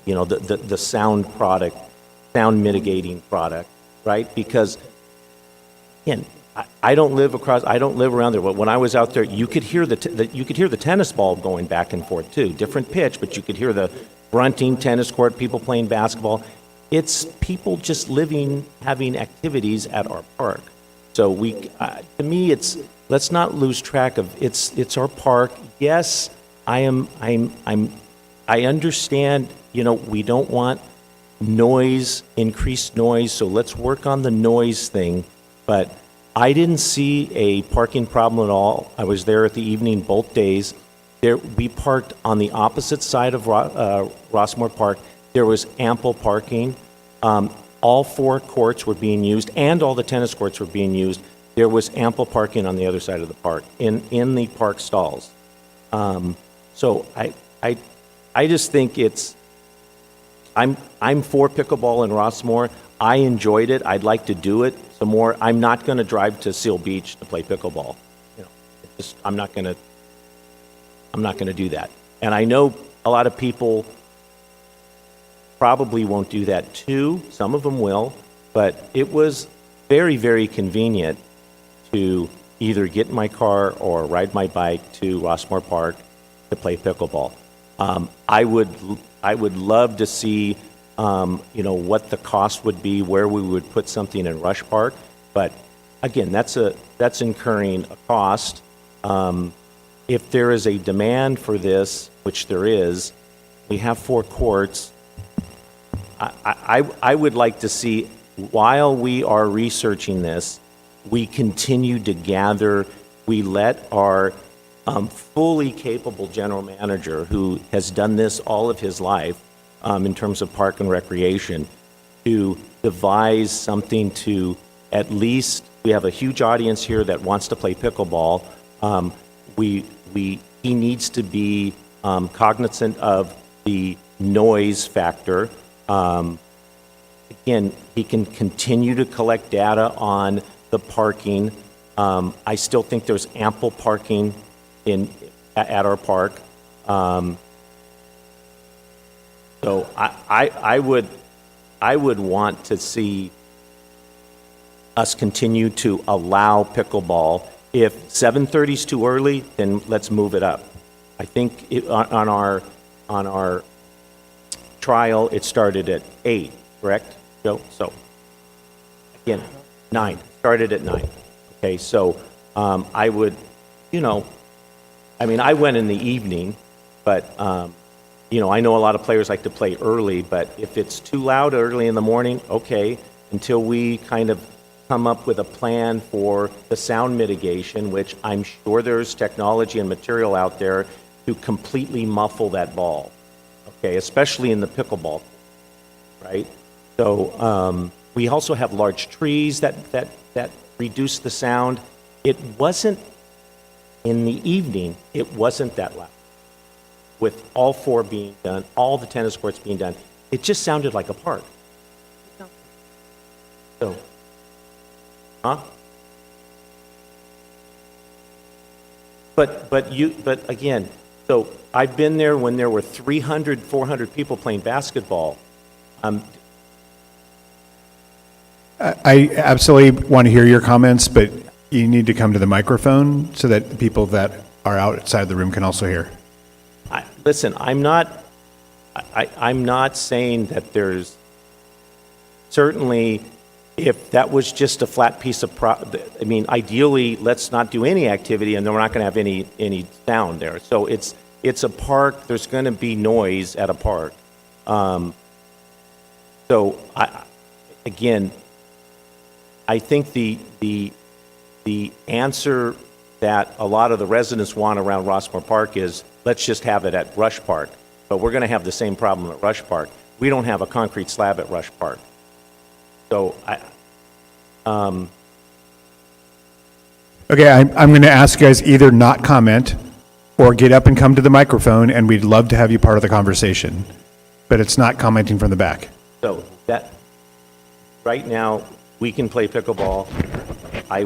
the sound product, sound mitigating product, right? Because, again, I don't live around there, but when I was out there, you could hear the tennis ball going back and forth too. Different pitch, but you could hear the grunting tennis court, people playing basketball. It's people just living, having activities at our park. So to me, let's not lose track of it's our park. Yes, I understand, we don't want increased noise, so let's work on the noise thing. But I didn't see a parking problem at all. I was there at the evening both days. We parked on the opposite side of Rossmoor Park. There was ample parking. All 4 courts were being used, and all the tennis courts were being used. There was ample parking on the other side of the park, in the park stalls. So I just think I'm for pickleball in Rossmoor. I enjoyed it. I'd like to do it some more. I'm not going to drive to Seal Beach to play pickleball. I'm not going to do that. And I know a lot of people probably won't do that too. Some of them will, but it was very, very convenient to either get in my car or ride my bike to Rossmoor Park to play pickleball. I would love to see, what the cost would be, where we would put something in Rush Park, but again, that's incurring a cost. If there is a demand for this, which there is, we have 4 courts. I would like to see, while we are researching this, we continue to gather, we let our fully capable general manager, who has done this all of his life in terms of park and recreation, to devise something to at least, we have a huge audience here that wants to play pickleball. He needs to be cognizant of the noise factor. Again, he can continue to collect data on the parking. I still think there's ample parking at our park. So I would want to see us continue to allow pickleball. If 7:30 is too early, then let's move it up. I think on our trial, it started at 8, correct, Joe? So, again, 9, started at 9. Okay, so I would, I mean, I went in the evening, but, I know a lot of players like to play early, but if it's too loud early in the morning, okay, until we kind of come up with a plan for the sound mitigation, which I'm sure there's technology and material out there to completely muffle that ball, okay, especially in the pickleball, right? So we also have large trees that reduce the sound. It wasn't, in the evening, it wasn't that loud. With all 4 being done, all the tennis courts being done, it just sounded like a park. So, But again, so I've been there when there were 300, 400 people playing basketball. I absolutely want to hear your comments, but you need to come to the microphone so that the people that are outside the room can also hear. Listen, I'm not saying that there's, certainly, if that was just a flat piece of I mean, ideally, let's not do any activity, and then we're not going to have any sound there. So it's a park. There's going to be noise at a park. So again, I think the answer that a lot of the residents want around Rossmoor Park is, let's just have it at Rush Park. But we're going to have the same problem at Rush Park. We don't have a concrete slab at Rush Park. So Okay, I'm going to ask you guys either not comment or get up and come to the microphone, and we'd love to have you part of the conversation. But it's not commenting from the back. So that, right now, we can play pickleball. I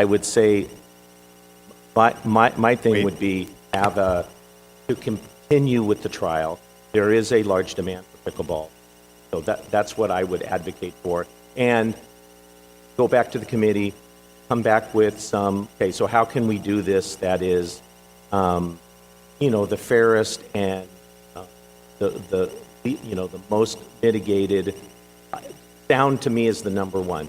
would say my thing would be to continue with the trial. There is a large demand for pickleball. So that's what I would advocate for. And go back to the committee, come back with some, okay, so how can we do this that is, the fairest and the most mitigated. Sound to me is the number one.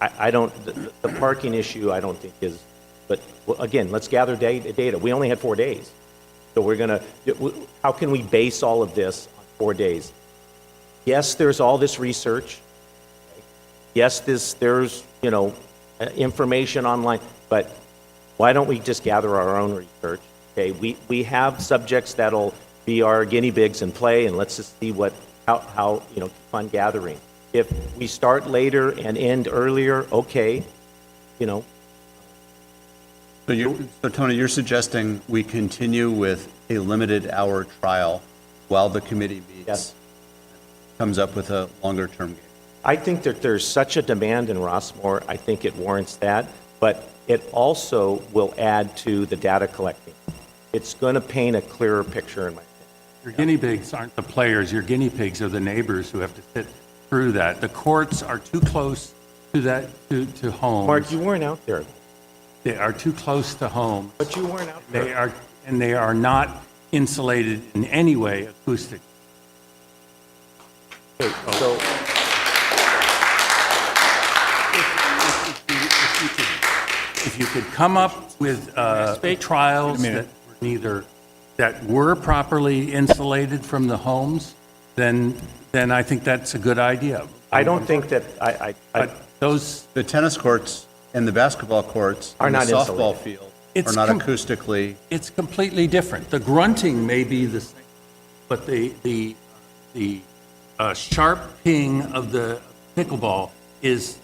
I don't, the parking issue I don't think is, but again, let's gather data. We only had 4 days. So how can we base all of this on 4 days? Yes, there's all this research. Yes, there's information online, but why don't we just gather our own research? Okay, we have subjects that'll be our guinea pigs and play, and let's just see how keep on gathering. If we start later and end earlier, okay, So Tony, you're suggesting we continue with a limited hour trial while the committee meets? Yes. Comes up with a longer term game. I think that there's such a demand in Rossmoor, I think it warrants that, but it also will add to the data collecting. It's going to paint a clearer picture in my opinion. Your guinea pigs aren't the players, your guinea pigs are the neighbors who have to sit through that. The courts are too close to that, to homes. Mark, you weren't out there. They are too close to home. But you weren't out there. They are not insulated in any way acoustic. Okay, so If if you could come up with trials that were that were properly insulated from the homes, then I think that's a good idea. I don't think that, The tennis courts and the basketball courts Are and the not softball insulated. field It's are not com- acoustically. It's completely different. The grunting may be the same, but the sharp ping of the pickleball is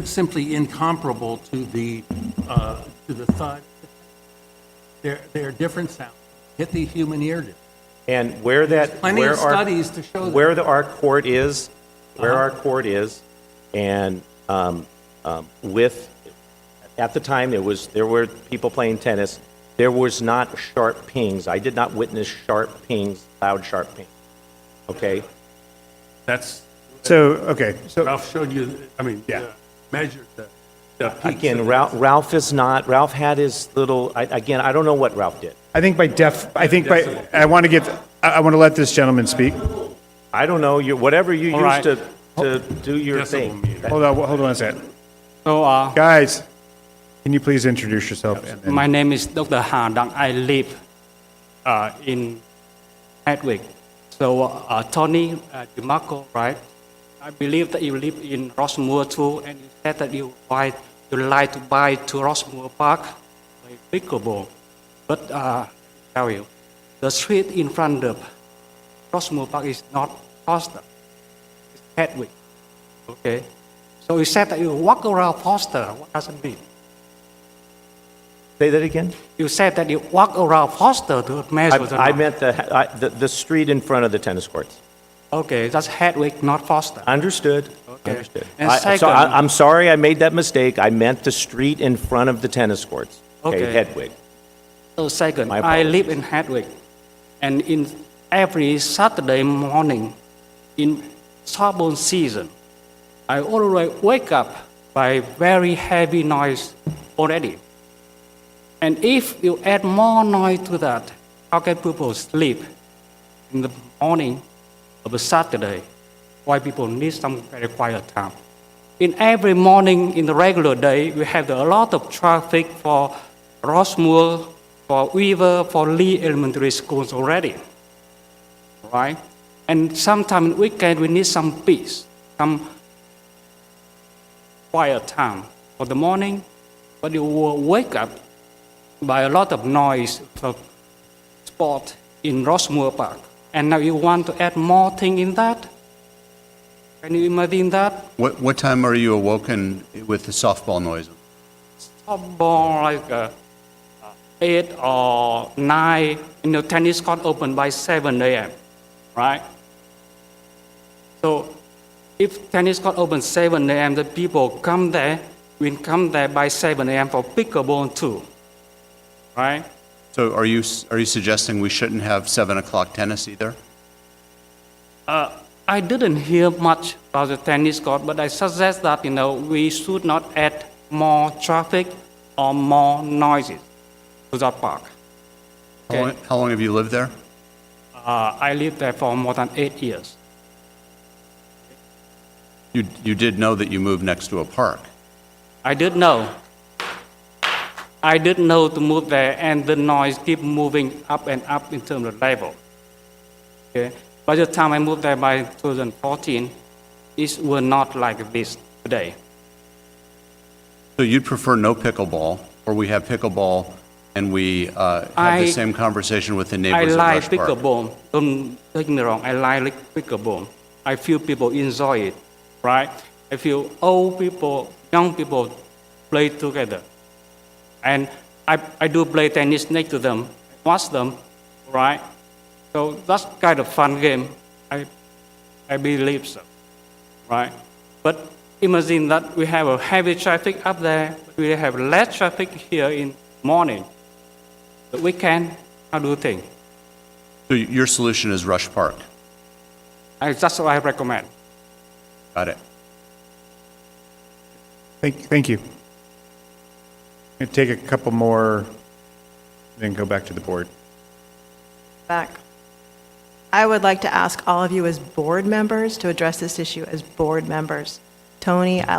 simply incomparable to the thud. They're different sounds. Hit the human ear. And where that, Plenty where of our, studies to show that. where our court is, and with, at the time, there were people playing tennis. There was not sharp pings. I did not witness sharp pings, loud sharp pings. Okay? So Ralph showed you, measured the peaks. Again, of Ralph had his little, again, I don't know what Ralph did. I want to let this gentleman speak. I don't know, whatever you All use right. to do your thing. Hold on a second. So, Guys, can you please introduce yourself? And then- my name is Dr. Ha Dang. I live in Hedwig. So, Tony DeMarco, right? I believe that you live in Rossmoor too, and you said that you like to buy to Rossmoor Park a pickleball. But tell you, the street in front of Rossmoor Park is not Foster. It's Hedwig. Okay. So you said that you walk around Foster. What does it mean? Say that again? You said that you walk around Foster to measure the I meant the street in front of the tennis courts. Okay, that's Hedwig, not Foster. Understood. Okay. Understood. And So second- I'm sorry I made that mistake. I meant the street in front of the tennis courts. Okay. Hedwig. So second, My I apologies. live in Hedwig, and in every Saturday morning in softball season, I already wake up by very heavy noise already. And if you add more noise to that, how can people sleep in the morning of a Saturday? Why people need some very quiet time. In every morning in the regular day, we have a lot of traffic for Rossmoor, for Weaver, for Lee Elementary Schools already, right? And sometime weekend we need some peace, some quiet time for the morning, but you will wake up by a lot of noise for sport in Rossmoor Park. And now you want to add more thing in that? Can you imagine that? What time are you awoken with the softball noise? Softball like 8 or 9, tennis court open by 7 a.m., right? So if tennis court open 7 a.m., the people come there, will come there by 7 a.m. for pickleball too, right? So are you suggesting we shouldn't have 7 o'clock tennis either? I didn't hear much about the tennis court, but I suggest that, we should not add more traffic or more noises to that park. Okay. How long have you lived there? I lived there for more than 8 years. You did know that you moved next to a park. I did know. I didn't know to move there, and the noise keep moving up and up in terms of level. Okay. By the time I moved there by 2014, it was not like this today. So you'd prefer no pickleball, or we have pickleball and we have the same conversation with the I neighbors at like Rush Park? pickleball. Don't take me wrong. I like pickleball. I feel people enjoy it, right? I feel old people, young people play together. And I do play tennis next to them, watch them, right? So that's kind of fun game. I believe so, right? But imagine that we have a heavy traffic up there, but we have less traffic here in morning. The weekend, how do you think? So your solution is Rush Park? That's what I recommend. Got it. Thank you. I'm going to take a couple more, then go back to the board. Back. I would like to ask all of you as board members to address this issue as board members, Tony, I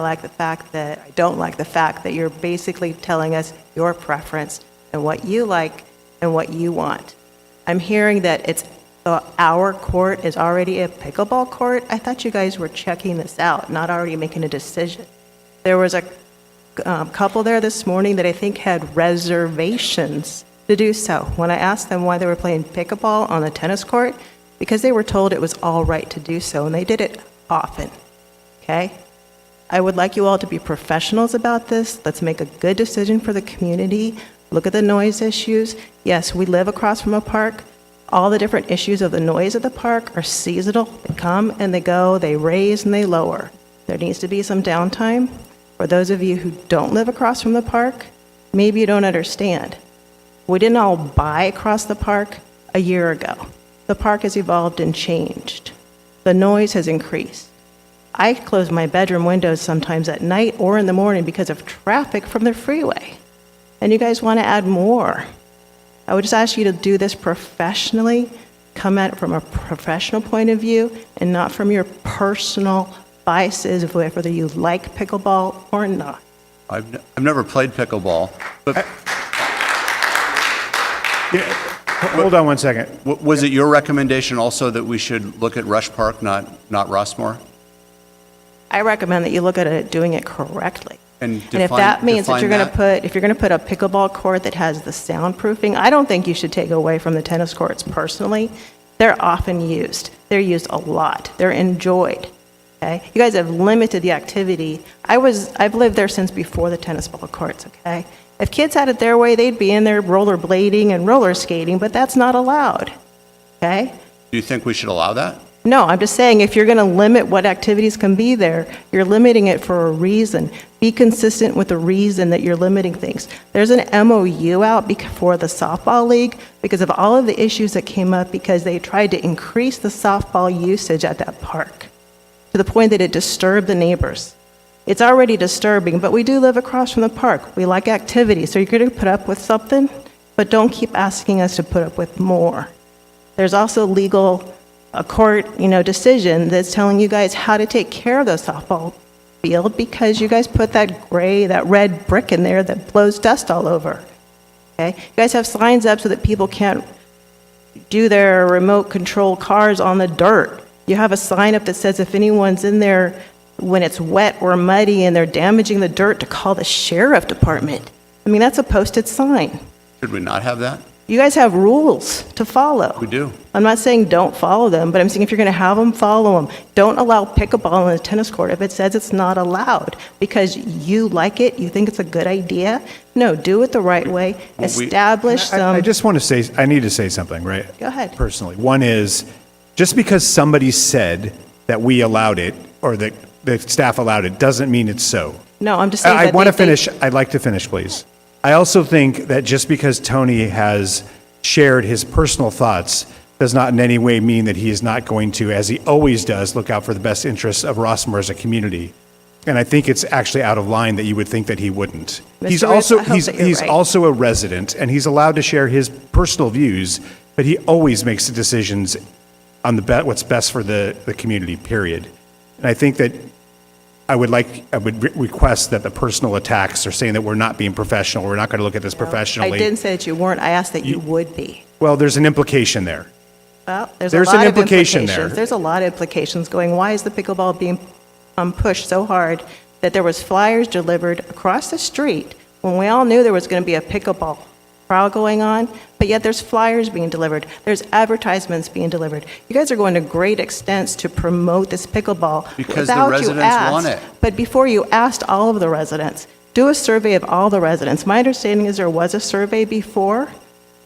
don't like the fact that you're basically telling us your preference and what you like and what you want. I'm hearing that our court is already a pickleball court. I thought you guys were checking this out, not already making a decision. There was a couple there this morning that I think had reservations to do so. When I asked them why they were playing pickleball on the tennis court, because they were told it was all right to do so, and they did it often, okay? I would like you all to be professionals about this. Let's make a good decision for the community. Look at the noise issues. Yes, we live across from a park. All the different issues of the noise at the park are seasonal. They come and they go, they raise and they lower. There needs to be some downtime. For those of you who don't live across from the park, maybe you don't understand. We didn't all buy across the park a year ago. The park has evolved and changed. The noise has increased. I close my bedroom windows sometimes at night or in the morning because of traffic from the freeway. And you guys want to add more. I would just ask you to do this professionally, come at it from a professional point of view, and not from your personal biases of whether you like pickleball or not. I've never played pickleball, but Hold on one second. Was it your recommendation also that we should look at Rush Park, not Rossmoor? I recommend that you look at it doing it correctly. And if that means that you're going to put a pickleball court that has the soundproofing, I don't think you should take away from the tennis courts personally. They're often used. They're used a lot. They're enjoyed. Okay? You guys have limited the activity. I've lived there since before the tennis ball courts, okay? If kids had it their way, they'd be in there rollerblading and roller skating, but that's not allowed. Okay? Do you think we should allow that? No, I'm just saying if you're going to limit what activities can be there, you're limiting it for a reason. Be consistent with the reason that you're limiting things. There's an MOU out for the softball league because of all of the issues that came up because they tried to increase the softball usage at that park to the point that it disturbed the neighbors. It's already disturbing, but we do live across from the park. We like activity, so you're going to put up with something, but don't keep asking us to put up with more. There's also a court, decision that's telling you guys how to take care of the softball field because you guys put that red brick in there that blows dust all over. Okay? You guys have signs up so that people can't do their remote control cars on the dirt. You have a sign up that says if anyone's in there when it's wet or muddy and they're damaging the dirt to call the sheriff department. I mean, that's a posted sign. Should we not have that? You guys have rules to follow. We do. I'm not saying don't follow them, but I'm saying if you're going to have them, follow them. Don't allow pickleball on the tennis court if it says it's not allowed because you like it, you think it's a good idea. No, do it the right way. Establish some. I just want to say, I need to say something, right? Go ahead. Personally. One is, just because somebody said that we allowed it or that the staff allowed it doesn't mean it's so. No, I'm just saying I want to finish. I'd like to finish, please. I also think that just because Tony has shared his personal thoughts does not in any way mean that he is not going to, as he always does, look out for the best interests of Rossmoor as a community. And I think it's actually out of line that you would think that he wouldn't. He's also a resident, and he's allowed to share his personal views, but he always makes the decisions on what's best for the community, period. And I think that I would request that the personal attacks are saying that we're not being professional, we're not going to look at this professionally. I didn't say that you weren't. I asked that you would be. Well, there's an implication there. Well, there's an a lot of implication implications. there. There's a lot of implications going. Why is the pickleball being pushed so hard that there was flyers delivered across the street when we all knew there was going to be a pickleball trial going on, but yet there's flyers being delivered. There's advertisements being delivered. You guys are going to great extents to promote this pickleball because the without residents you asked. want it. But before you asked all of the residents, do a survey of all the residents. My understanding is there was a survey before,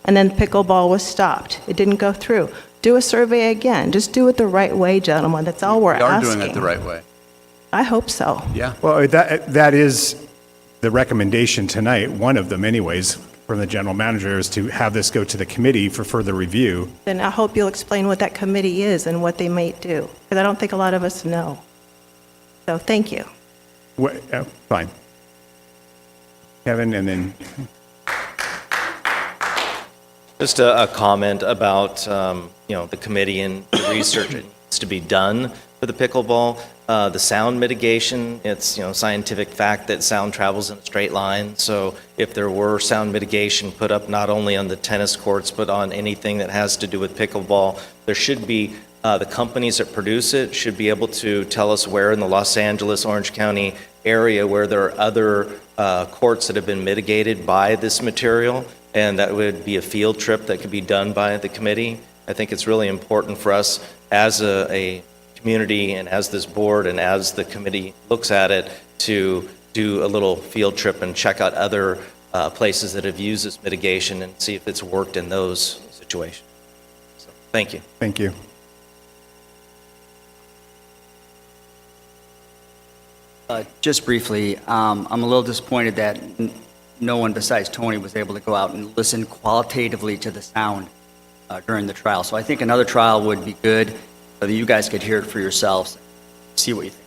and then pickleball was stopped. It didn't go through. Do a survey again. Just do it the right way, gentlemen. That's all we're asking. We are doing it the right way. I hope so. Yeah. Well, that is the recommendation tonight, one of them anyways, from the general manager, is to have this go to the committee for further review. Then I hope you'll explain what that committee is and what they might do, because I don't think a lot of us know. So thank you. Fine. Kevin, and then. Just a comment about, the committee and the research that needs to be done. for the pickleball. The sound mitigation, it's, scientific fact that sound travels in a straight line. So if there were sound mitigation put up not only on the tennis courts, but on anything that has to do with pickleball, there should be, the companies that produce it should be able to tell us where in the Los Angeles, Orange County area where there are other courts that have been mitigated by this material, and that would be a field trip that could be done by the committee. I think it's really important for us as a community and as this board and as the committee looks at it to do a little field trip and check out other places that have used this mitigation and see if it's worked in those situations. So, thank you. Thank you. Just briefly, I'm a little disappointed that no one besides Tony was able to go out and listen qualitatively to the sound during the trial. So I think another trial would be good, so that you guys could hear it for yourselves, see what you think.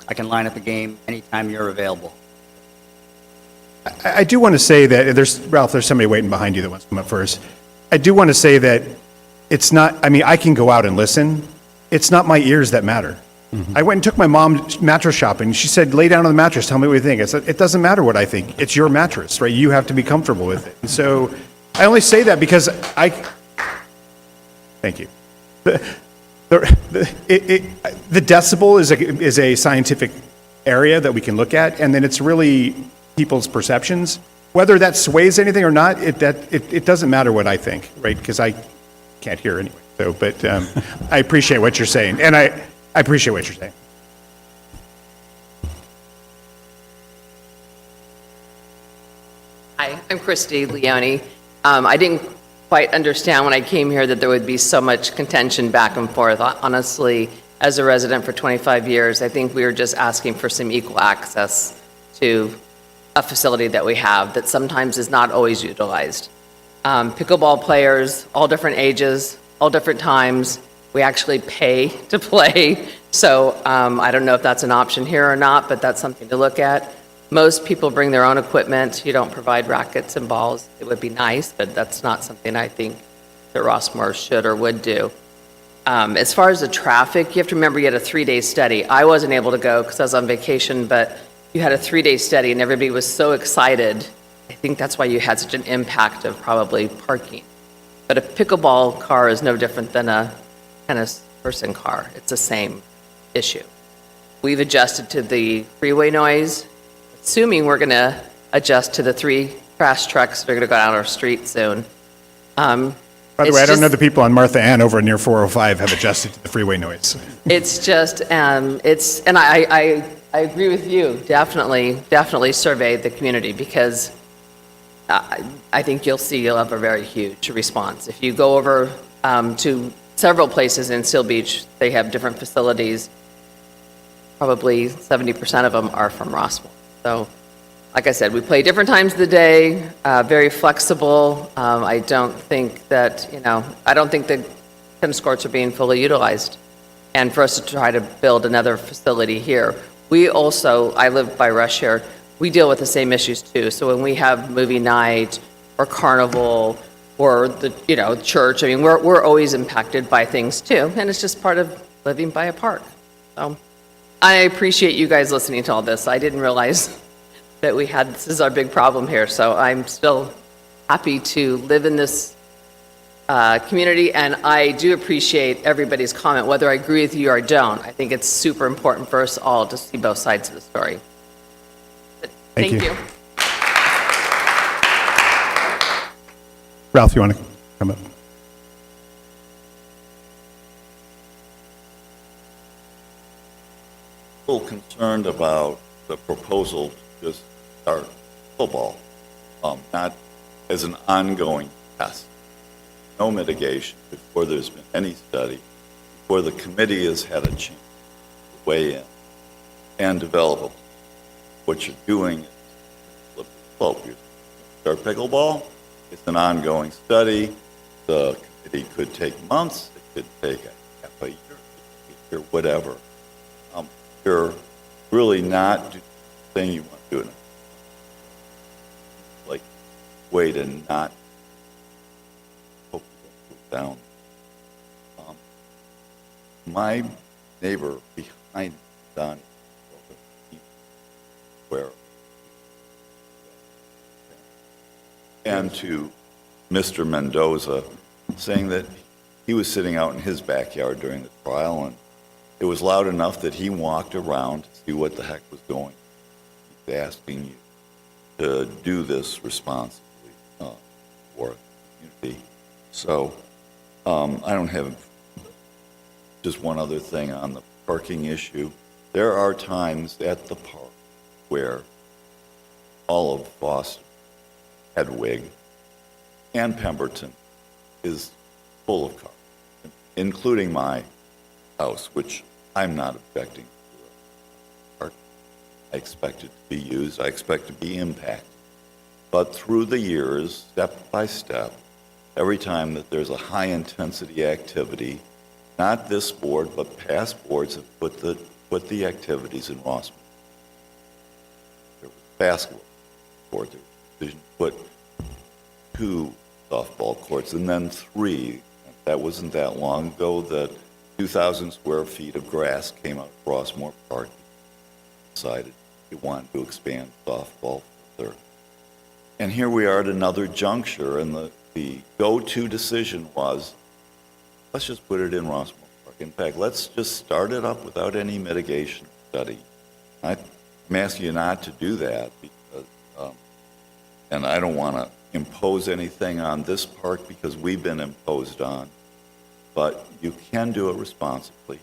I can line up a game anytime you're available. I do want to say that Ralph, there's somebody waiting behind you that wants to come up first. I do want to say that it's not, I can go out and listen. It's not my ears that matter. I went and took my mom mattress shopping. She said, lay down on the mattress, tell me what you think. I said, it doesn't matter what I think. It's your mattress, right? You have to be comfortable with it. And so I only say that because thank you. The decibel is a scientific area that we can look at, and then it's really people's perceptions. Whether that sways anything or not, it doesn't matter what I think, right? Because I can't hear anyway. So, but I appreciate what you're saying, and I appreciate what you're saying. Hi, I'm Christy Leone. I didn't quite understand when I came here that there would be so much contention back and forth. Honestly, as a resident for 25 years, I think we were just asking for some equal access to a facility that we have that sometimes is not always utilized. Pickleball players, all different ages, all different times. We actually pay to play, so I don't know if that's an option here or not, but that's something to look at. Most people bring their own equipment. You don't provide rackets and balls. It would be nice, but that's not something I think that Rossmoor should or would do. As far as the traffic, you have to remember you had a 3-day study. I wasn't able to go because I was on vacation, but you had a 3-day study and everybody was so excited. I think that's why you had such an impact of probably parking. But a pickleball car is no different than a tennis person car. It's the same issue. We've adjusted to the freeway noise, assuming we're going to adjust to the 3 crash trucks that are going to go down our street soon. By the way, I don't know the people on Martha Ann over near 405 have adjusted to the freeway noise. It's just, and I agree with you. Definitely survey the community, because I think you'll have a very huge response. If you go over to several places in Seal Beach, they have different facilities. Probably 70% of them are from Rossmoor. So, like I said, we play different times of the day, very flexible. I don't think that, I don't think the tennis courts are being fully utilized. And for us to try to build another facility here, I live by Rush here, we deal with the same issues too. So when we have movie night or carnival or the, church, we're always impacted by things too. And it's just part of living by a park. So I appreciate you guys listening to all this. I didn't realize that this is our big problem here. So I'm still happy to live in this community, and I do appreciate everybody's comment, whether I agree with you or don't. I think it's super important for us all to see both sides of the story. But thank you. Ralph, you want to come up? A little concerned about the proposal to just start football, not as an ongoing test. No mitigation before there's been any study, before the committee has had a chance to weigh in and develop a plan. What you're doing is flip the slope. You start pickleball, it's an ongoing study. The committee could take months, it could take half a year, whatever. You're really not doing the thing you want to do. Like, way to not hope you don't move down. my neighbor behind Donnie, where, and to Mr. Mendoza, saying that he was sitting out in his backyard during the trial, and it was loud enough that he walked around to see what the heck was going on. He's asking you to do this responsibly for the community. So I don't have just one other thing on the parking issue. There are times at the park where all of Foster, Hedwig, and Pemberton is full of cars, including my house, which I'm not objecting to. I expect it to be used. I expect to be impacted. But through the years, step by step, every time that there's a high-intensity activity, not this board, but past boards have put the activities in Rossmoor. There was a basketball court, there was a decision to put 2 softball courts, and then 3. That wasn't that long ago that 2,000 square feet of grass came out of Rossmoor Park. Decided it wanted to expand softball further. And here we are at another juncture, and the go-to decision was, let's just put it in Rossmoor Park. In fact, let's just start it up without any mitigation study. I'm asking you not to do that because, and I don't want to impose anything on this park because we've been imposed on, but you can do it responsibly.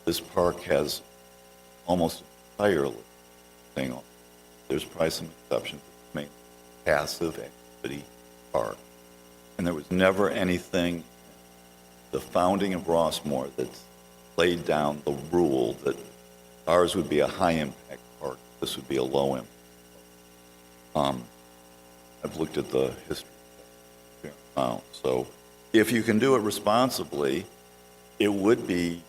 This park has almost entirely thing on. There's probably some exceptions. It's mainly passive activity park. And there was never anything, the founding of Rossmoor, that's laid down the rule that ours would be a high-impact park. This would be a low-impact park. I've looked at the history now. So if you can do it responsibly, it would be,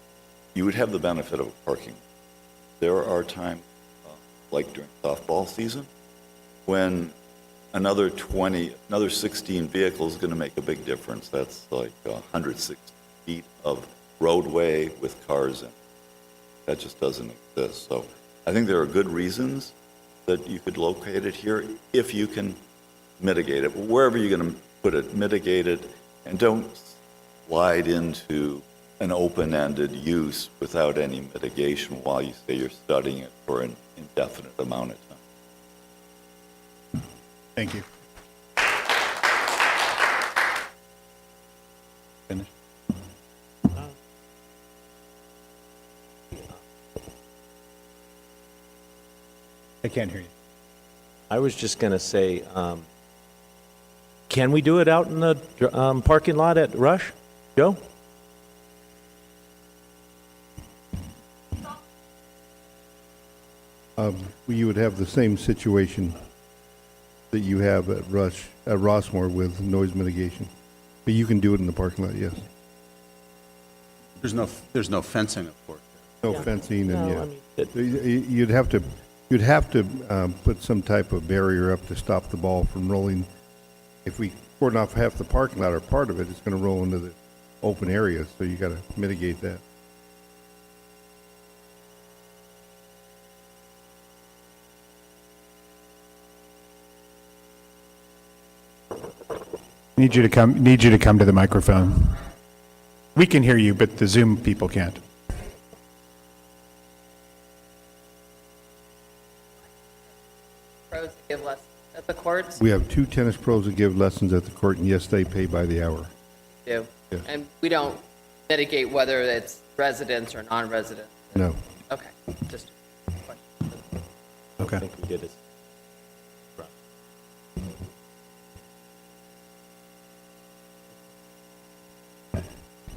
you would have the benefit of a parking. There are times, like during softball season, when another 16 vehicles is going to make a big difference. That's like 160 feet of roadway with cars in it. That just doesn't exist. So I think there are good reasons that you could locate it here if you can mitigate it. Wherever you're going to put it, mitigate it, and don't slide into an open-ended use without any mitigation while you say you're studying it for an indefinite amount of time. Thank you. Finish. I can't hear you. I was just going to say, can we do it out in the parking lot at Rush? Joe? You would have the same situation that you have at Rossmoor with noise mitigation. But you can do it in the parking lot, yes. There's no fencing, of course. No fencing, and No, yeah. You'd have to put some type of barrier up to stop the ball from rolling. If we cordon off half the parking lot or part of it, it's going to roll into the open area, so you got to mitigate that. Need you to come to the microphone. We can hear you, but the Zoom people can't. Pros that give lessons at the courts We have 2 tennis pros that give lessons at the court, and yes, they pay by the hour. do. Yeah. And we don't mitigate whether it's residents or non-residents. No. Okay, just a question. Okay. I think we did it.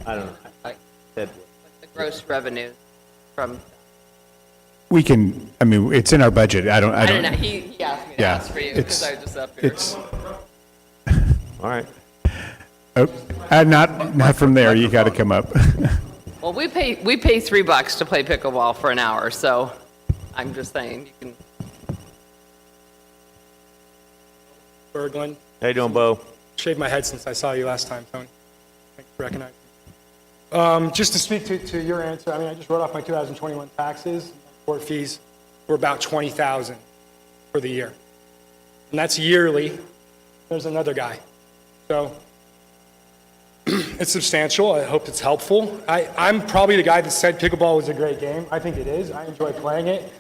I don't know. Like Said- the gross revenue from, We can, I mean, it's in our budget. I don't I don't know, he asked me to Yeah, ask for you because it's- I was just up here. It's, All right. not from there. You got to come up. Well, we pay $3 to play pickleball for an hour, so I'm just saying, you can, Berglund. How you doing, Bo? Shaved my head since I saw you last time, Tony. Thanks for recognizing me. Just to speak to your answer, I mean, I just wrote off my 2021 taxes. Court fees were about $20,000 for the year. And that's yearly. There's another guy. So it's substantial. I hope it's helpful. I'm probably the guy that said pickleball was a great game. I think it is. I enjoy playing it.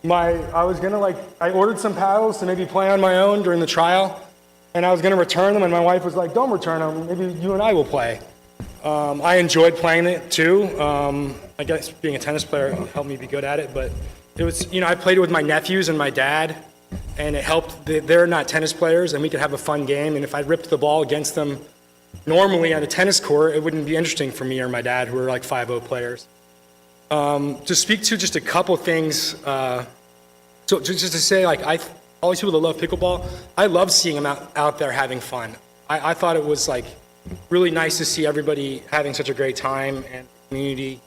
I ordered some paddles to maybe play on my own during the trial, and I was going to return them, and my wife was like, don't return them. Maybe you and I will play. I enjoyed playing it too. I guess being a tennis player helped me be good at it, but it was, I played it with my nephews and my dad, and it helped. They're not tennis players, and we could have a fun game, and if I ripped the ball against them normally on a tennis court, it wouldn't be interesting for me or my dad, who are like 5-0 players. To speak to just a couple things, so just to say, like, all these people that love pickleball, I love seeing them out there having fun. I thought it was like really nice to see everybody having such a great time and the community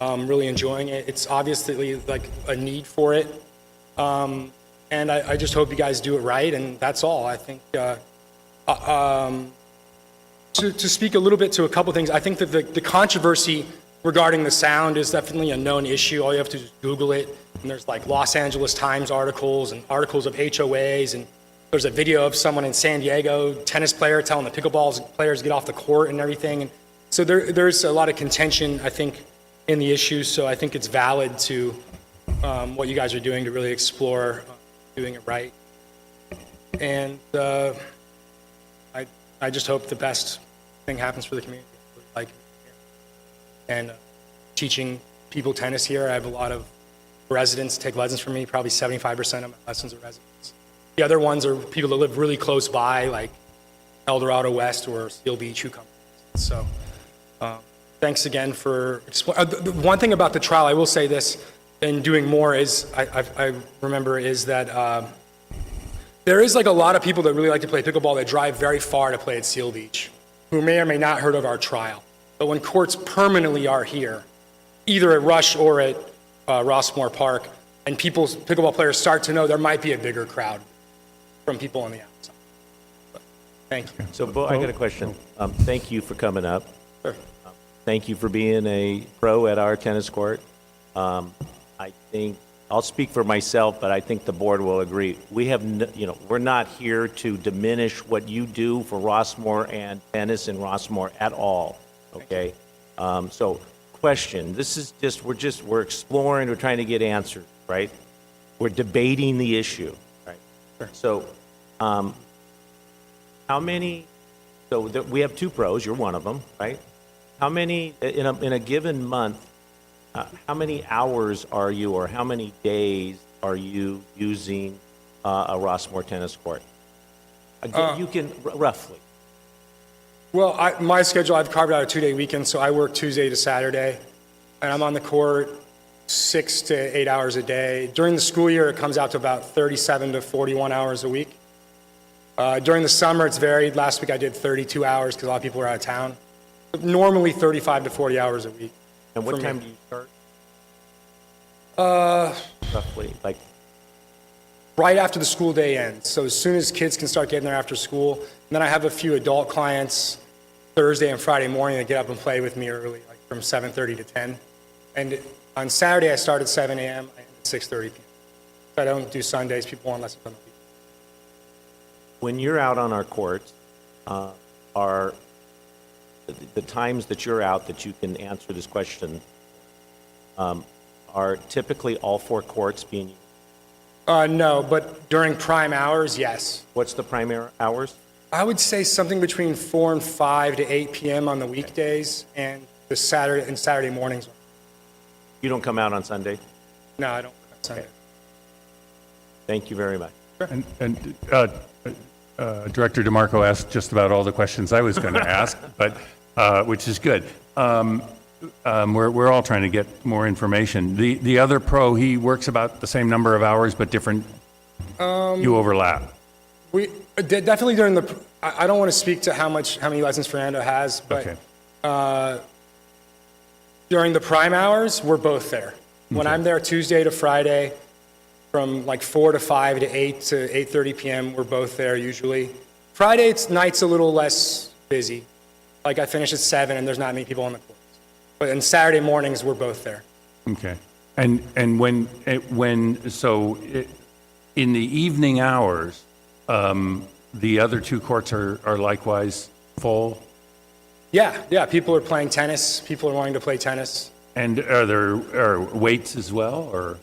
really enjoying it. It's obviously like a need for it. And I just hope you guys do it right, and that's all. I think to speak a little bit to a couple things, I think that the controversy regarding the sound is definitely a known issue. All you have to do is Google it, and there's like Los Angeles Times articles and articles of HOAs, and there's a video of someone in San Diego, tennis player, telling the pickleball players to get off the court and everything. And so there's a lot of contention, I think, in the issue. So I think it's valid to what you guys are doing to really explore doing it right. And I just hope the best thing happens for the community. And teaching people tennis here, I have a lot of residents take lessons from me. Probably 75% of my lessons are residents. The other ones are people that live really close by, like El Dorado West or Steel Beach, who come. So thanks again for one thing about the trial, I will say this, and doing more is, I remember is that there is like a lot of people that really like to play pickleball that drive very far to play at Seal Beach, who may or may not heard of our trial. But when courts permanently are here, either at Rush or at Rossmoor Park, and pickleball players start to know there might be a bigger crowd from people on the outside. But thank you. So, Bo, I got a question. Thank you for coming up. Sure. Thank you for being a pro at our tennis court. I think, I'll speak for myself, but I think the board will agree. We have, we're not here to diminish what you do for Rossmoor and tennis in Rossmoor at all. Okay, so question, this is just, we're exploring, we're trying to get answers, right? We're debating the issue, right? Sure. So, how many, we have 2 pros, you're one of them, right? How many, in a given month, how many hours are you, or how many days are you using a Rossmoor tennis court? Again, you can, roughly. Well, my schedule, I've carved out a 2-day weekend, so I work Tuesday to Saturday, and I'm on the court 6 to 8 hours a day. During the school year, it comes out to about 37 to 41 hours a week. During the summer, it's varied. Last week I did 32 hours because a lot of people were out of town. But normally 35 to 40 hours a week. And what time do you start? Roughly, like? Right after the school day ends. So as soon as kids can start getting there after school. And then I have a few adult clients Thursday and Friday morning that get up and play with me early, like from 7:30 to 10. And on Saturday, I start at 7 a.m. and at 6:30 p.m. So I don't do Sundays. People want less on the weekend. When you're out on our courts, are the times that you're out that you can answer this question, are typically all 4 courts being used? No, but during prime hours, yes. What's the prime hours? I would say something between 4 and 5 to 8 p.m. on the weekdays and Saturday mornings. You don't come out on Sunday? No, I don't come out Sunday. Okay. Thank you very much. And Director DeMarco asked just about all the questions I was going to ask, but which is good. We're all trying to get more information. The other pro, he works about the same number of hours, but different. You overlap. We definitely during the. I don't want to speak to how many lessons Fernando has, but okay. During the prime hours, we're both there. When I'm there Tuesday to Friday, from like 4 to 5 to 8 to 8:30 p.m., we're both there usually. Friday night's a little less busy. Like I finish at 7 and there's not many people on the courts. But on Saturday mornings, we're both there. Okay. And in the evening hours, the other two courts are likewise full? Yeah, people are playing tennis. People are wanting to play tennis. And are waits as well, or?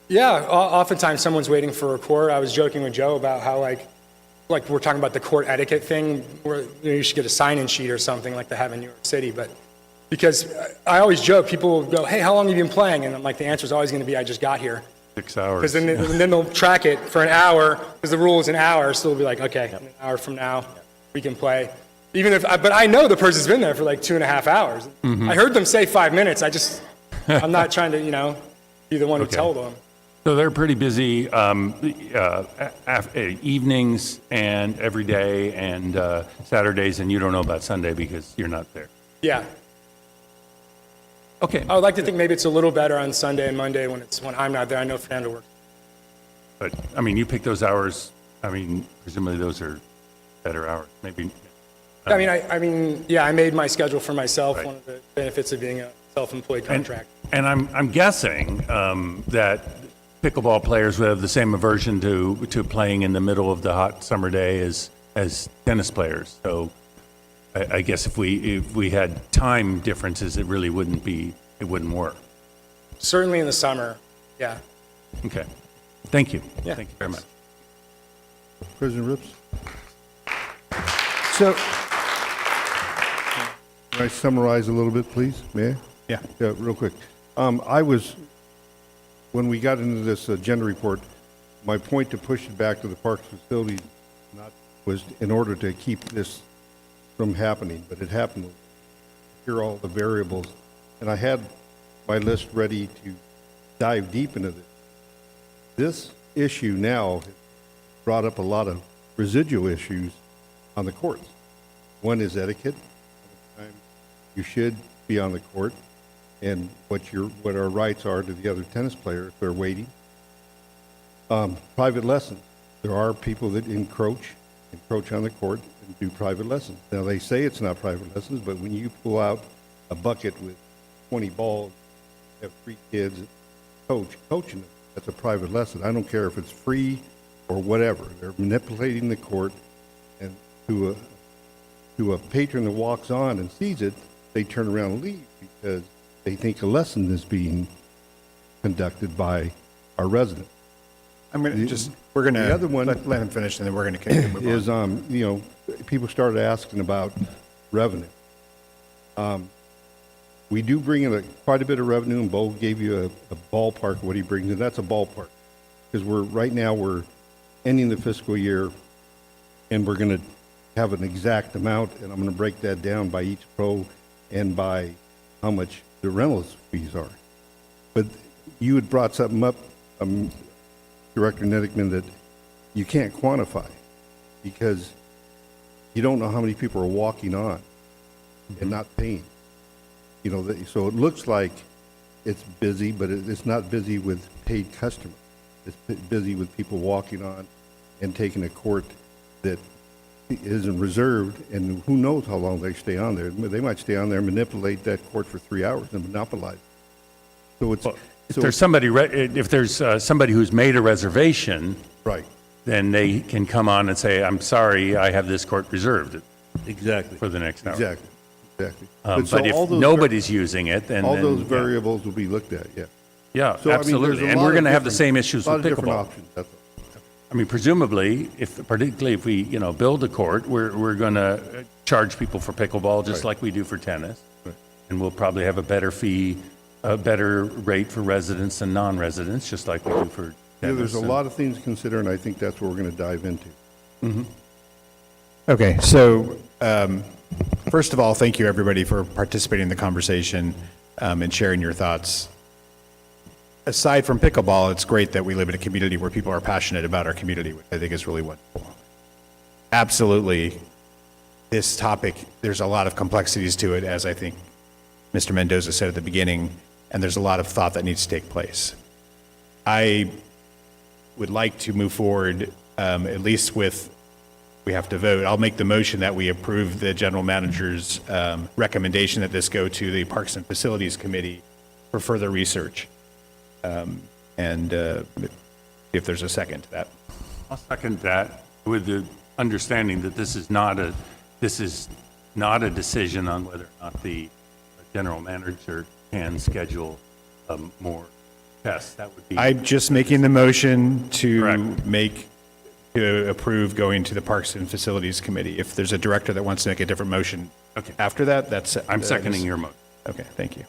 Yeah, oftentimes someone's waiting for a court. I was joking with Joe about how like we're talking about the court etiquette thing, where you should get a sign-in sheet or something like they have in New York City. But because I always joke, people will go, "Hey, how long have you been playing?" And I'm like, the answer is always going to be, "I just got here." 6 hours. Because then they'll track it for an hour, because the rule is an hour, so they'll be like, okay, an hour from now, we can play. But I know the person's been there for like 2.5 hours. Mhm. I heard them say 5 minutes. I'm not trying to, be the one who Okay. tell them. So they're pretty busy evenings and every day and Saturdays, and you don't know about Sunday because you're not there. Yeah. Okay. I would like to think maybe it's a little better on Sunday and Monday when I'm not there. I know Fernando works. But, I mean, you pick those hours, I mean, presumably those are better hours, maybe. I made my schedule for myself, one of the benefits of being a self-employed contractor. And I'm guessing that pickleball players would have the same aversion to playing in the middle of the hot summer day as tennis players. So I guess if we had time differences, it really wouldn't work. Certainly in the summer, yeah. Okay. Thank you. Yeah. Thank you very much. President Rips? So, can I summarize a little bit, please? May I? Yeah. Real quick. When we got into this agenda report, my point to push it back to the parks facility was in order to keep this from happening, but it happened. Here are all the variables, and I had my list ready to dive deep into this. This issue now has brought up a lot of residual issues on the courts. One is etiquette. You should be on the court, and what our rights are to the other tennis players if they're waiting. Private lessons. There are people that encroach on the court and do private lessons. Now, they say it's not private lessons, but when you pull out a bucket with 20 balls, have 3 kids, coaching them, that's a private lesson. I don't care if it's free or whatever. They're manipulating the court, and to a patron that walks on and sees it, they turn around and leave because they think a lesson is being conducted by our resident. The other one, let him finish, and then we're going to move on. is, people started asking about revenue. We do bring in quite a bit of revenue, and Bo gave you a ballpark of what he brings in. That's a ballpark, because right now we're ending the fiscal year, and we're going to have an exact amount, and I'm going to break that down by each pro and by how much the rentals fees are. But you had brought something up, Director Nettickman, that you can't quantify because you don't know how many people are walking on and not paying. So it looks like it's busy, but it's not busy with paid customers. It's busy with people walking on and taking a court that isn't reserved, and who knows how long they stay on there. They might stay on there and manipulate that court for 3 hours and monopolize. If there's somebody who's made a reservation, right, then they can come on and say, "I'm sorry, I have this court reserved." Exactly. For the next hour. Exactly. But if nobody's using it, then all those variables will be looked at. Yeah. Yeah, So, absolutely. And we're going to have the same issues with different pickleball. options. That's all. I mean, presumably, particularly if we, build a court, we're going to charge people for pickleball just like we do for tennis. Right. And we'll probably have a better rate for residents and non-residents, just like we do for tennis. Yeah, there's a lot of things to consider, and I think that's what we're going to dive into. Mm-hmm. Okay, so first of all, thank you everybody for participating in the conversation and sharing your thoughts. Aside from pickleball, it's great that we live in a community where people are passionate about our community, which I think is really wonderful. Absolutely, this topic, there's a lot of complexities to it, as I think Mr. Mendoza said at the beginning, and there's a lot of thought that needs to take place. I would like to move forward at least with we have to vote. I'll make the motion that we approve the general manager's recommendation that this go to the Parks and Facilities Committee for further research. And if there's a second to that. I'll second that with the understanding that this is not a decision on whether or not the general manager can schedule more tests. That would be. I'm just making the motion to Correct. to approve going to the Parks and Facilities Committee. If there's a director that wants to make a different motion after that, I'm seconding your motion. Okay, thank you.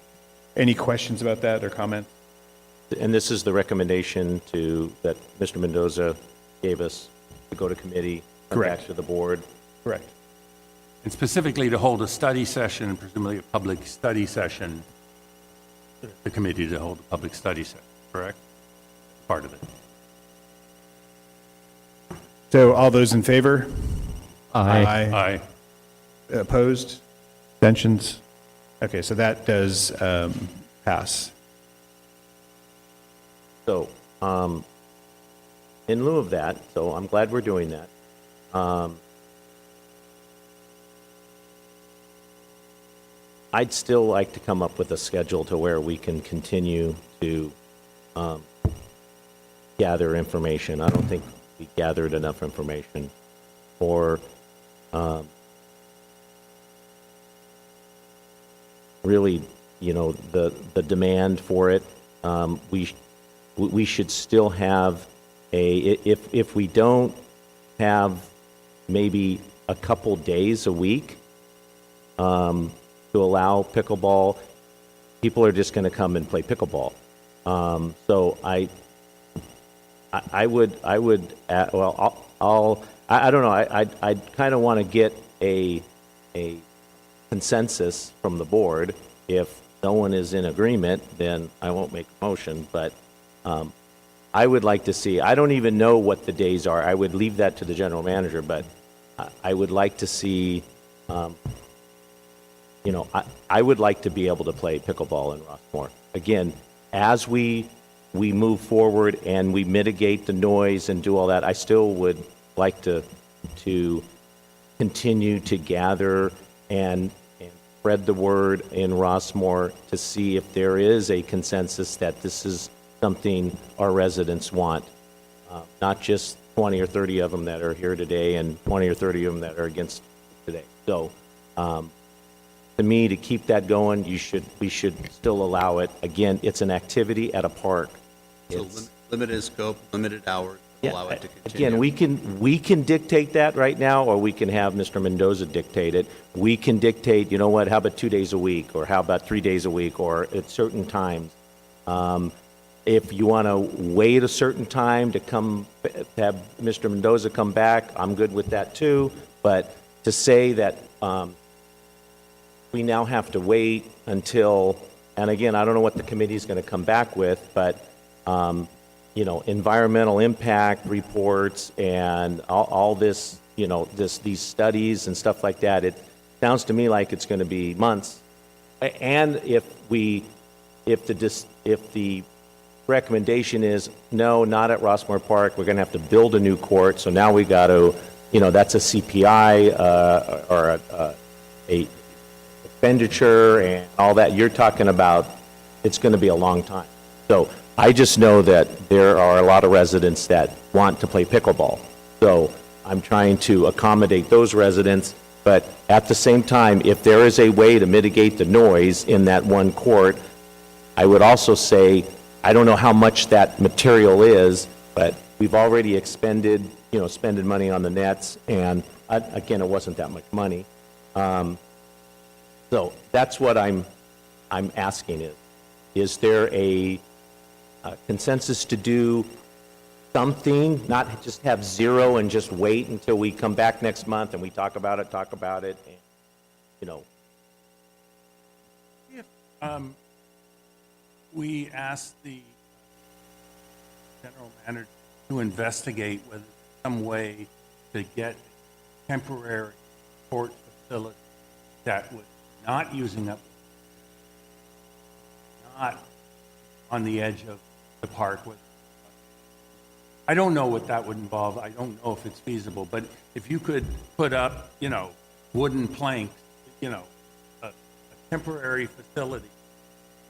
Any questions about that or comments? And this is the recommendation that Mr. Mendoza gave us to go to committee, come back Correct. to the board. Correct. And specifically to hold a study session, and presumably a public study session, the committee to hold a public study session, correct? Part of it. So all those in favor? Aye. Opposed? Abstentions? Okay, so that does pass. So, in lieu of that, so I'm glad we're doing that. I'd still like to come up with a schedule to where we can continue to gather information. I don't think we gathered enough information for really, the demand for it. We should still have if we don't have maybe a couple days a week to allow pickleball, people are just going to come and play pickleball. So I would, I don't know, I kind of want to get a consensus from the board. If no one is in agreement, then I won't make a motion, but I would like to see, I don't even know what the days are. I would leave that to the general manager, but I would like to see, I would like to be able to play pickleball in Rossmoor. Again, as we move forward and we mitigate the noise and do all that, I still would like to continue to gather and spread the word in Rossmoor to see if there is a consensus that this is something our residents want, not just 20 or 30 of them that are here today and 20 or 30 of them that are against today. So, to me, to keep that going, we should still allow it. Again, it's an activity at a park. So limited scope, limited hours, allow it to continue. Again, we can dictate that right now, or we can have Mr. Mendoza dictate it. We can dictate, you know what, how about 2 days a week, or how about 3 days a week, or at certain times. If you want to wait a certain time to have Mr. Mendoza come back, I'm good with that too. But to say that we now have to wait until, and again, I don't know what the committee is going to come back with, but environmental impact reports and all this, these studies and stuff like that, it sounds to me like it's going to be months. And if the recommendation is no, not at Rossmoor Park, we're going to have to build a new court, so now we got to, that's a CPI or a expenditure and all that. You're talking about it's going to be a long time. So I just know that there are a lot of residents that want to play pickleball. So I'm trying to accommodate those residents, but at the same time, if there is a way to mitigate the noise in that one court, I would also say, I don't know how much that material is, but we've already expended money on the nets, and again, it wasn't that much money. So that's what I'm asking is there a consensus to do something, not just have zero and just wait until we come back next month and we talk about it, and, We asked the general manager to investigate whether there's some way to get temporary court facility that was not using up, not on the edge of the park, I don't know what that would involve. I don't know if it's feasible, but if you could put up, wooden planks, a temporary facility,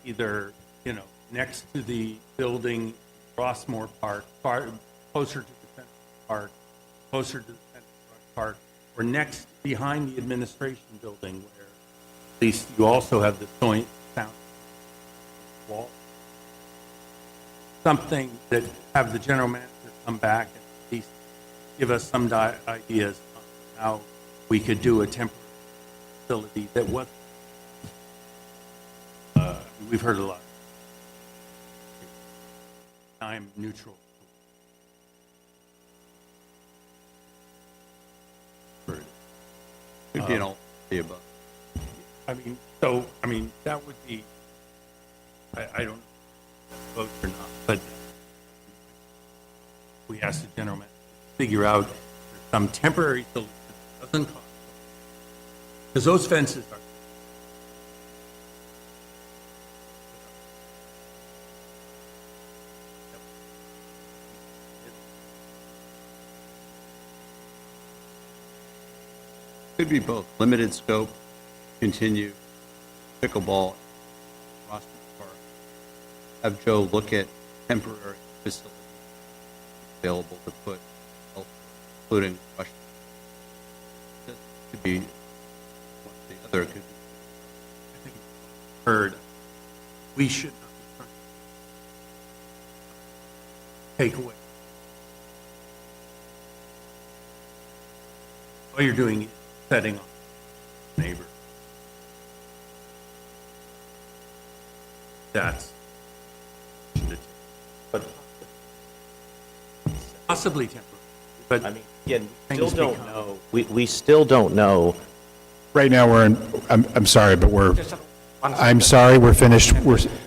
either, next to the building, Rossmoor Park, closer to the Central Park, closer to the Central Park, or next behind the administration building, where at least you also have the sound wall. Something that have the general manager come back and at least give us some ideas on how we could do a temporary facility that was. We've heard a lot. Time neutral. Could be all the above. That would be, I don't know if vote or not, but we asked the general manager to figure out some temporary solution that doesn't cost. Because those fences are. Could be both. Limited scope, continue pickleball, Rossmoor Park. Have Joe look at temporary facilities available to put, including Russian. This could be one or the other. Could be. I think heard. We should not take away. All you're doing is setting off neighbor. That's But possibly temporary. But again, we things still don't become- know. We still don't know. Right now, I'm sorry, but I'm sorry, we're finished,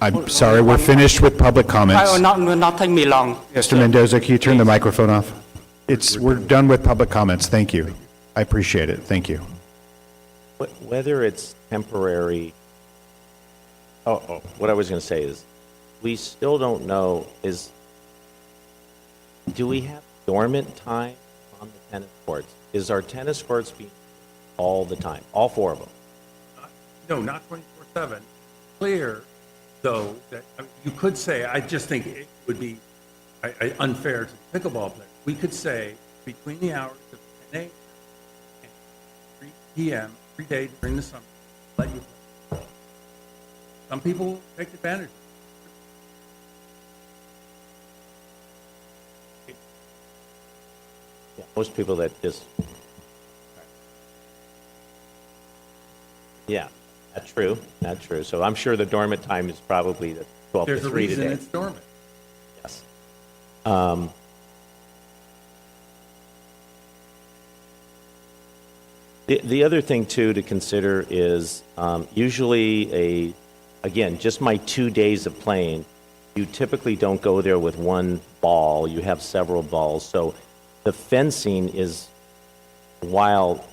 I'm sorry, we're finished with public comments. Will not take me long. Mr. Mendoza, can you turn the microphone off? We're done with public comments, thank you. I appreciate it, thank you. Whether it's temporary, what I was going to say is, we still don't know do we have dormant time on the tennis courts? Is our tennis courts being all the time, all four of them? No, not 24/7. Clear, though, that you could say, I just think it would be unfair to the pickleball players. We could say between the hours of 10 a.m. and 3 p.m. every day during the summer, let you play. Some people take advantage. Yeah, most people that just. Yeah, that's true. That's true. So I'm sure the dormant time is probably the 12 There's to a 3 reason today. it's dormant. Yes. The other thing too to consider is usually again, just my 2 days of playing, you typically don't go there with one ball. You have several balls. So the fencing is, while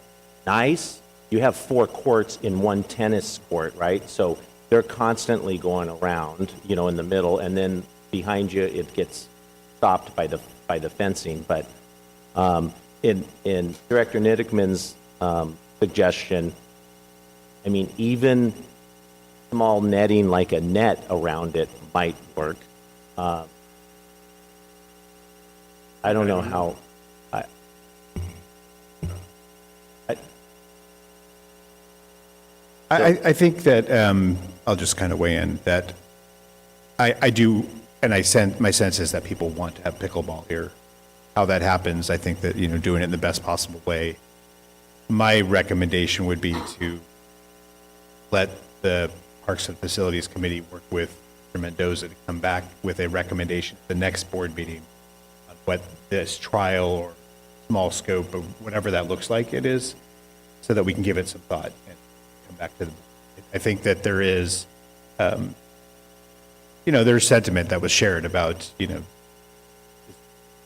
nice, you have 4 courts in one tennis court, right? So they're constantly going around, in the middle, and then behind you it gets stopped by the fencing. But in Director Nidickman's suggestion, even small netting like a net around it might work. I don't know how. I think that, I'll just kind of weigh in, that I do, and my sense is that people want to have pickleball here. How that happens, I think that, doing it in the best possible way. My recommendation would be to let the Parks and Facilities Committee work with Mr. Mendoza to come back with a recommendation at the next board meeting on what this trial or small scope or whatever that looks like it is, so that we can give it some thought and come back to the. I think that there is, there's sentiment that was shared about,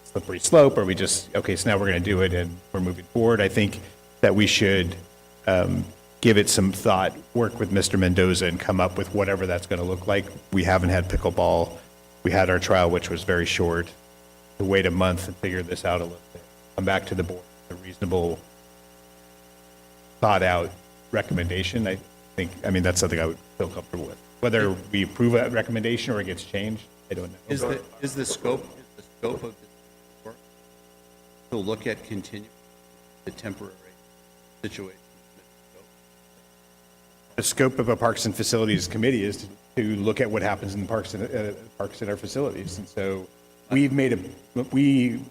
slippery slope, or we just, okay, so now we're going to do it and we're moving forward. I think that we should give it some thought, work with Mr. Mendoza and come up with whatever that's going to look like. We haven't had pickleball. We had our trial, which was very short. to wait a month and figure this out a little bit. Come back to the board with a reasonable, thought-out recommendation. I think, I mean, that's something I would feel comfortable with. Whether we approve that recommendation or it gets changed, I don't know. Is the scope of the work to look at continuing the temporary situation? The scope of a Parks and Facilities Committee is to look at what happens in the parks and our facilities. And so we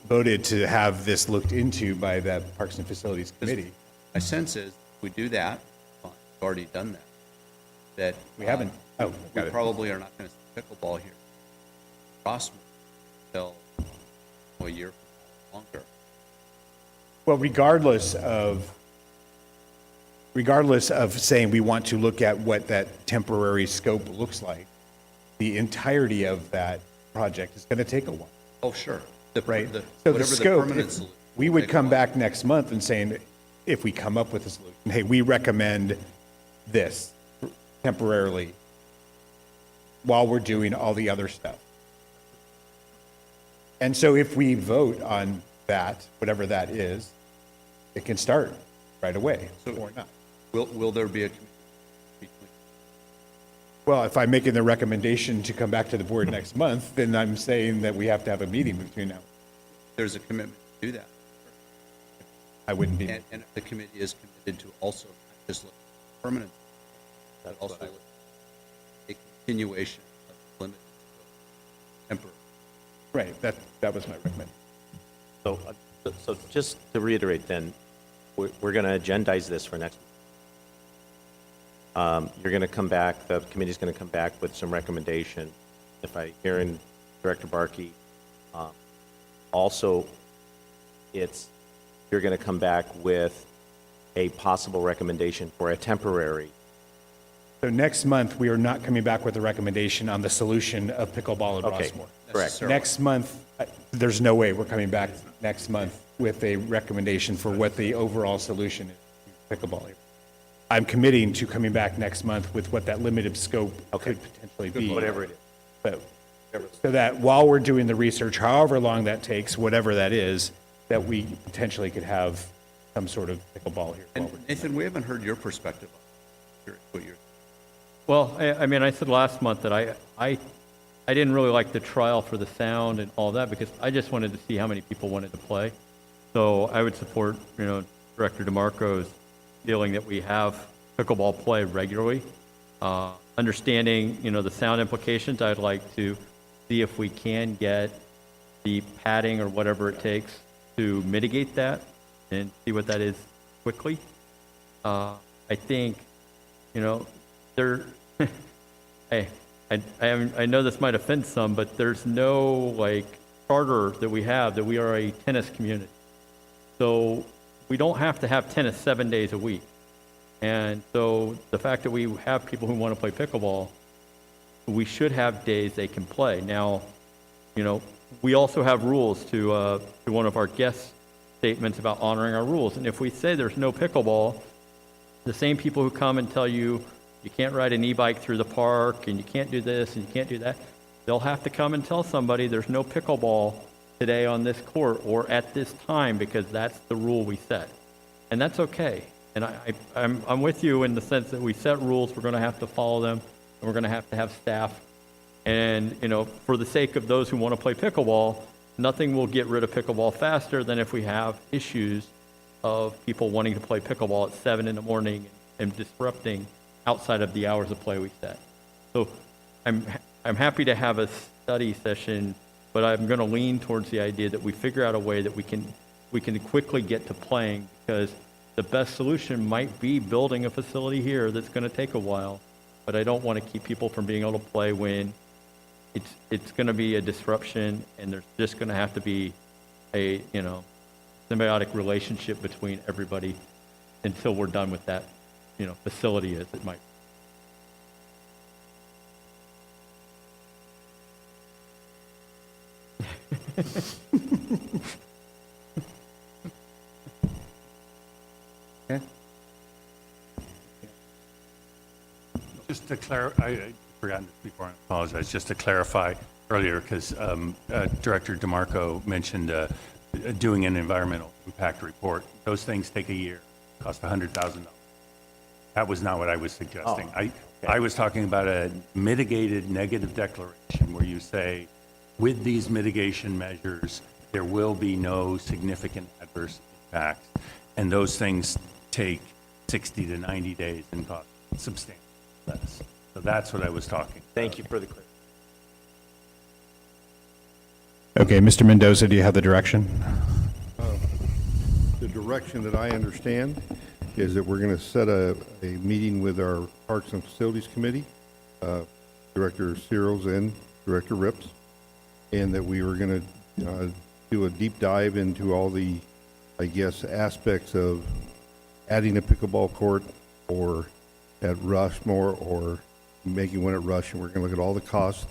voted to have this looked into by that Parks and Facilities Committee. My sense is, if we do that, fine, we've already done that, that we haven't. Oh, we got it. probably are not going to see pickleball here Rossmoor until a year from now, longer. Well, regardless of saying we want to look at what that temporary scope looks like, the entirety of that project is going to take a while. Oh, sure. Right? So So whatever the scope, permanent solution we would come back next month and saying, if we come up with a solution, hey, we recommend this temporarily while we're doing all the other stuff. And so if we vote on that, whatever that is, it can start right away or not. Will there be a committee between? Well, if I'm making the recommendation to come back to the board next month, then I'm saying that we have to have a meeting between now. There's a commitment to do that. I wouldn't be. And the committee is committed to also not just look at permanent, but also look at a continuation of limited temporary. Right, that was my recommendation. So just to reiterate then, we're going to agendize this for next month. You're going to come back, the committee's going to come back with some recommendation. If I hear in Director Barkey, also you're going to come back with a possible recommendation for a temporary. So next month, we are not coming back with a recommendation on the solution of pickleball at Okay, Rossmoor. correct. Next month, there's no way we're coming back next month with a recommendation for what the overall solution is to pickleball. I'm committing to coming back next month with what that limited scope could potentially be. Whatever it is. But, so that while we're doing the research, however long that takes, whatever that is, that we potentially could have some sort of pickleball here. And Nathan, we haven't heard your perspective on what you're. Well, I mean, I said last month that I didn't really like the trial for the sound and all that because I just wanted to see how many people wanted to play. So I would support, Director DeMarco's feeling that we have pickleball play regularly. Understanding, the sound implications, I'd like to see if we can get the padding or whatever it takes to mitigate that and see what that is quickly. I think, there, I know this might offend some, but there's no charter that we have that we are a tennis community. So we don't have to have tennis 7 days a week. And so the fact that we have people who want to play pickleball, we should have days they can play. Now, we also have rules to one of our guest statements about honoring our rules. And if we say there's no pickleball, the same people who come and tell you you can't ride an e-bike through the park and you can't do this and you can't do that, they'll have to come and tell somebody there's no pickleball today on this court or at this time because that's the rule we set. And that's okay. And I'm with you in the sense that we set rules, we're going to have to follow them, and we're going to have staff. And, for the sake of those who want to play pickleball, nothing will get rid of pickleball faster than if we have issues of people wanting to play pickleball at 7 in the morning and disrupting outside of the hours of play we set. So I'm happy to have a study session, but I'm going to lean towards the idea that we figure out a way that we can quickly get to playing, because the best solution might be building a facility here that's going to take a while, but I don't want to keep people from being able to play when it's going to be a disruption, and there's just going to have to be a symbiotic relationship between everybody until we're done with that facility as it might. Okay. Just to clarify, I forgot this before, I apologize. Just to clarify, earlier because Director DeMarco mentioned doing an environmental impact report. Those things take a year, cost $100,000. That was not what I was suggesting. I was talking about a mitigated negative declaration where you say, with these mitigation measures, there will be no significant adverse impacts. And those things take 60 to 90 days and cost substantially less. So that's what I was talking about. Thank you for the clarity. Okay, Mr. Mendoza, do you have the direction? The direction that I understand is that we're going to set a meeting with our Parks and Facilities Committee, Director Searles and Director Rips, and that we were going to do a deep dive into all the, I guess, aspects of adding a pickleball court or at Rossmoor or making one at Rush, and we're going to look at all the costs.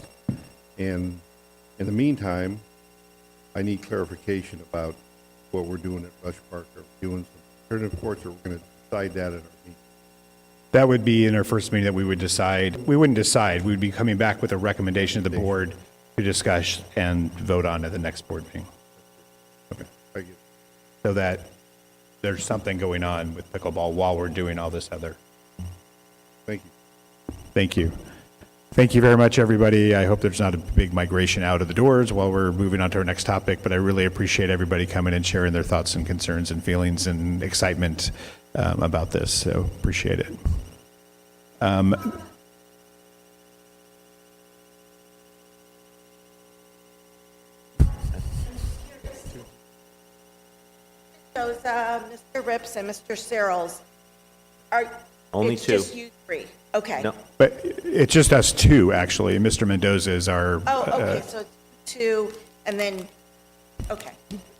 And in the meantime, I need clarification about what we're doing at Rush Park. Are we doing some alternative courts, or we're going to decide that at our meeting? That would be in our first meeting that we would decide. We wouldn't decide. We would be coming back with a recommendation to the board to discuss and vote on at the next board meeting. Okay, I get it. So that there's something going on with pickleball while we're doing all this other. Thank you. Thank you. Thank you very much, everybody. I hope there's not a big migration out of the doors while we're moving on to our next topic, but I really appreciate everybody coming and sharing their thoughts and concerns and feelings and excitement about this, so appreciate it. Those, Mr. Rips and Mr. Searles, are Only it's two. just you three? Okay. No. But it's just us two, actually. Mr. Mendoza is our... Oh, okay, so it's two, and then, okay.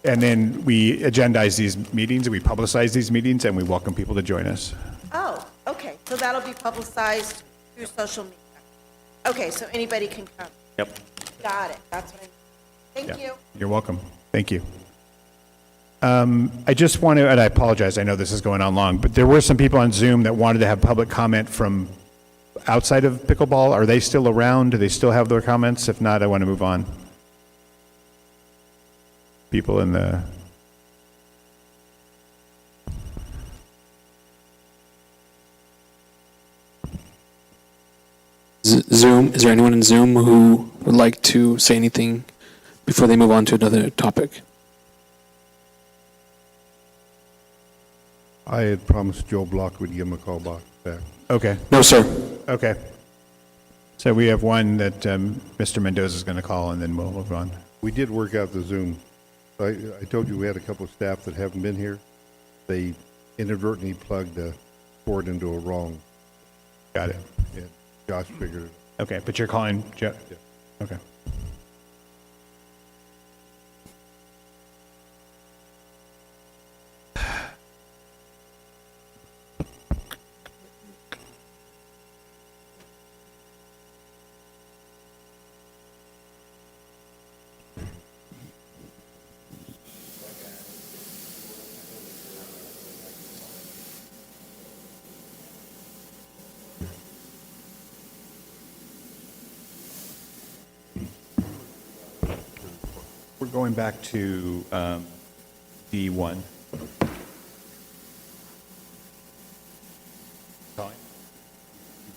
And then we agendize these meetings, and we publicize these meetings, and we welcome people to join us. Oh, okay, so that'll be publicized through social media. Okay, so anybody can come. Yep. Got it, that's what Thank Yeah. you. You're welcome. Thank you. I just want to, and I apologize, I know this is going on long, but there were some people on Zoom that wanted to have public comment from outside of pickleball. Are they still around? Do they still have their comments? If not, I want to move on. People in the... Zoom, is there anyone in Zoom who would like to say anything before they move on to another topic? I had promised Joe Block we'd give him a call back. Okay. No, sir. Okay. So we have one that Mr. Mendoza is going to call, and then we'll move on. We did work out the Zoom. I told you we had a couple of staff that haven't been here. They inadvertently plugged a cord into a wrong. Got it. And Josh figured it out. Okay, but you're calling Joe? Yeah. Okay. We're going back to D1. He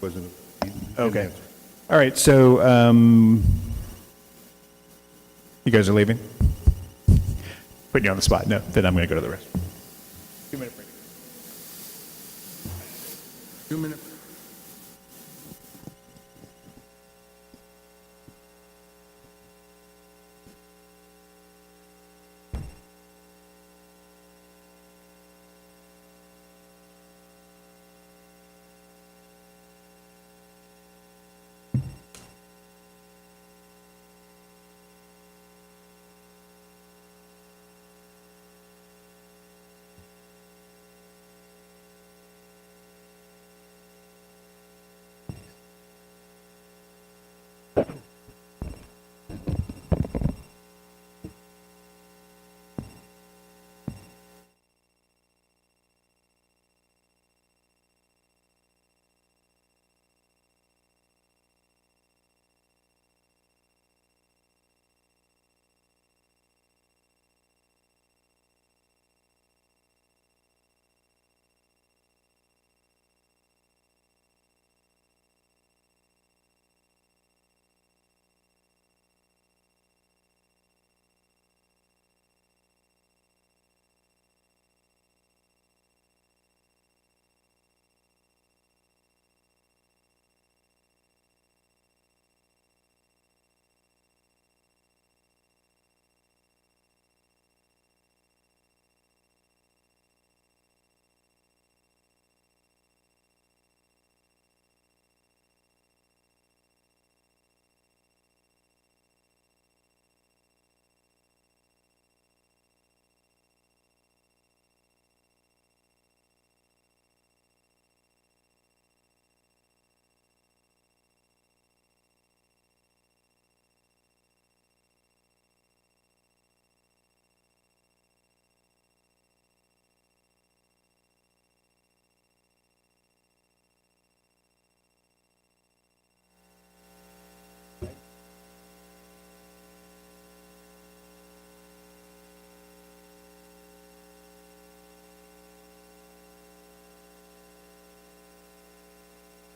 wasn't. He didn't Okay. answer. All right, so you guys are leaving? Putting you on the spot. No, then I'm going to go to the restroom. 2-minute break. 2-minute.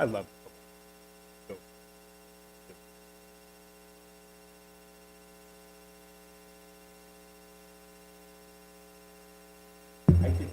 I love it. Thank you.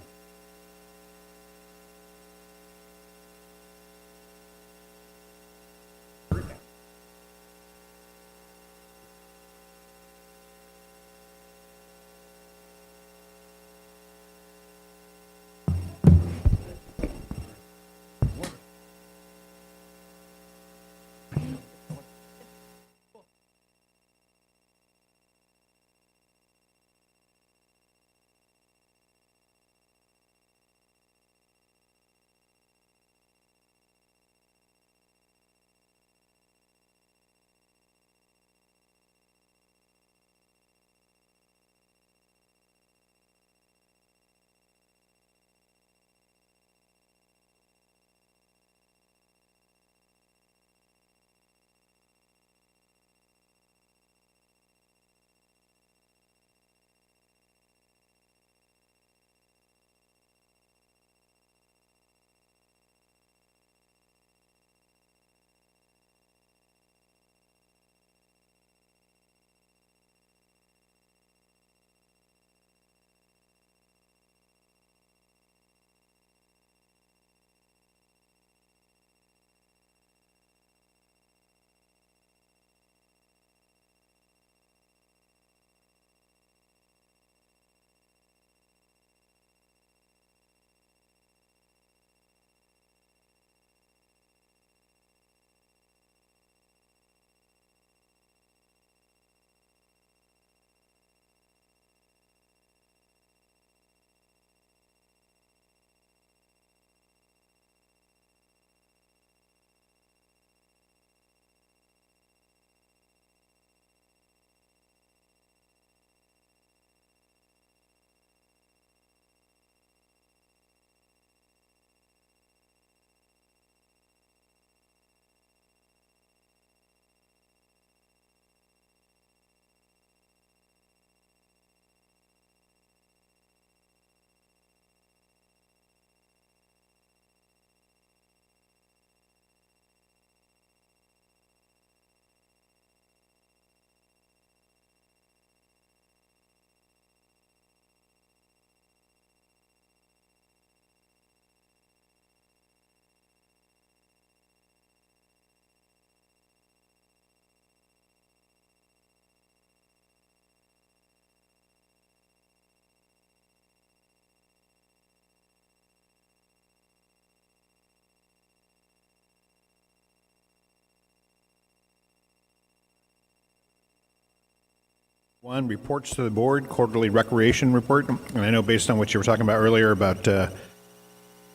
One, reports to the board, quarterly recreation report. And I know based on what you were talking about earlier about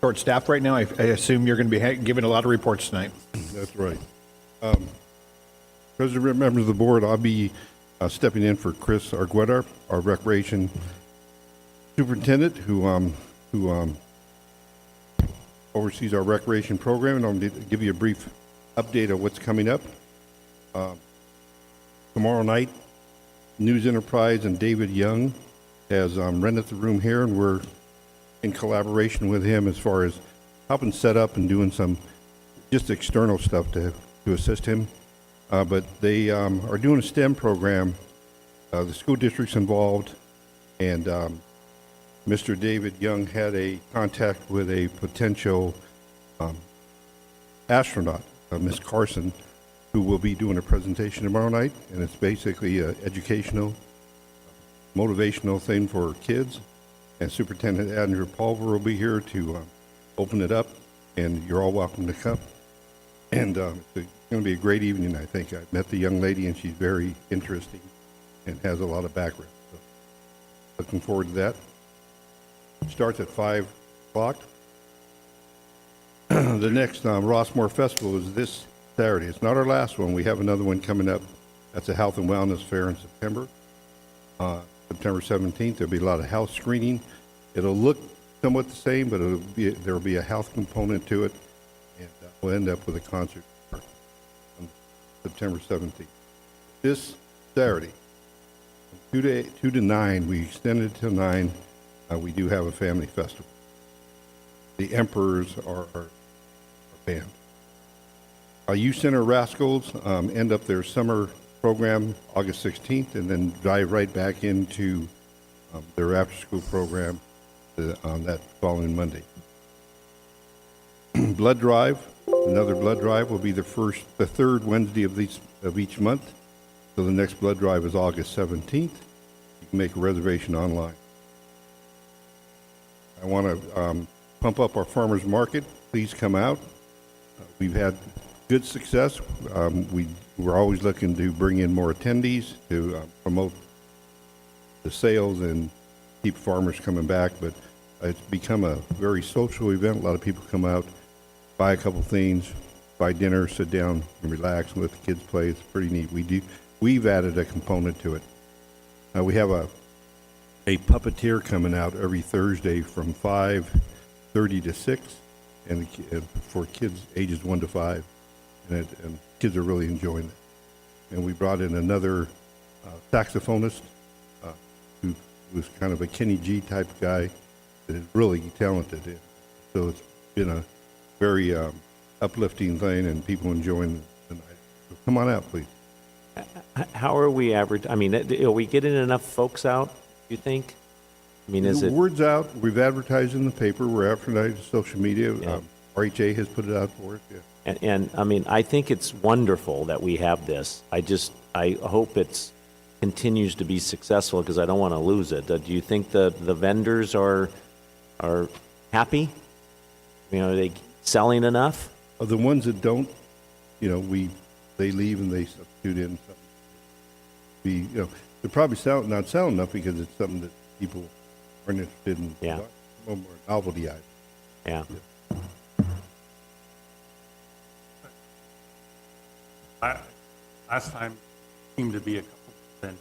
short-staffed right now, I assume you're going to be giving a lot of reports tonight. That's right. President, members of the board, I'll be stepping in for Chris Argueta, our recreation superintendent, who oversees our recreation program, and I'm going to give you a brief update of what's coming up. Tomorrow night, News Enterprise and David Young has rented the room here, and we're in collaboration with him as far as helping set up and doing some just external stuff to assist him. But they are doing a STEM program. The school district's involved, and Mr. David Young had a contact with a potential astronaut, Miss Carson, who will be doing a presentation tomorrow night, and it's basically an educational, motivational thing for kids. And Superintendent Andrew Pulver will be here to open it up, and you're all welcome to come. And it's going to be a great evening, I think. I met the young lady, and she's very interesting and has a lot of background. So looking forward to that. Starts at 5 o'clock. The next Rossmoor Festival is this Saturday. It's not our last one. We have another one coming up. That's a health and wellness fair in September. September 17th, there'll be a lot of health screening. It'll look somewhat the same, but there'll be a health component to it, and we'll end up with a concert on September 17th. This Saturday, from 2 to 9, we extended it to 9. We do have a family festival. The Emperors are our band. Youth Center Rascals end up their summer program August 16th and then dive right back into their after-school program on that following Monday. Blood drive, another blood drive will be the third Wednesday of each month. So the next blood drive is August 17th. You can make a reservation online. I want to pump up our farmers market. Please come out. We've had good success. We're always looking to bring in more attendees to promote the sales and keep farmers coming back, but it's become a very social event. A lot of people come out, buy a couple things, buy dinner, sit down and relax and let the kids play. It's pretty neat. We've added a component to it. We have a puppeteer coming out every Thursday from 5:30 to 6, and for kids ages 1 to 5. And kids are really enjoying it. And we brought in another saxophonist who was kind of a Kenny G type guy that is really talented. So it's been a very uplifting thing, and people enjoying the night. So come on out, please. How are we are we getting enough folks out, you think? I mean, is The it? word's out. We've advertised in the paper. We're advertising social media. Yeah. RHA has put it out for us. Yeah. And I mean, I think it's wonderful that we have this. I hope it's continues to be successful because I don't want to lose it. Do you think the vendors are happy? Are they selling enough? The ones that don't, they leave and they substitute in something. They're probably not selling enough because it's something that people aren't interested in. Yeah. More novelty item. Yeah. Last time seemed to be a couple percent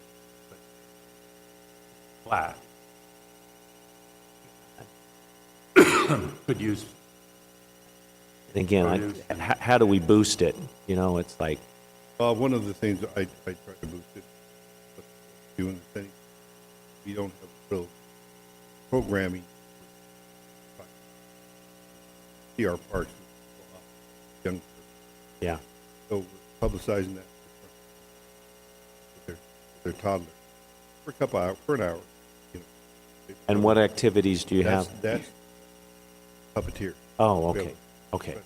flat. Could use. Again, how do we boost it? It's like. One of the things I try to boost it, but doing the thing, we don't have real programming. See our parks, young. Yeah. So we're publicizing that their toddlers for a couple hours, for an hour. And what activities do you have? That's puppeteer. Oh, okay. Okay.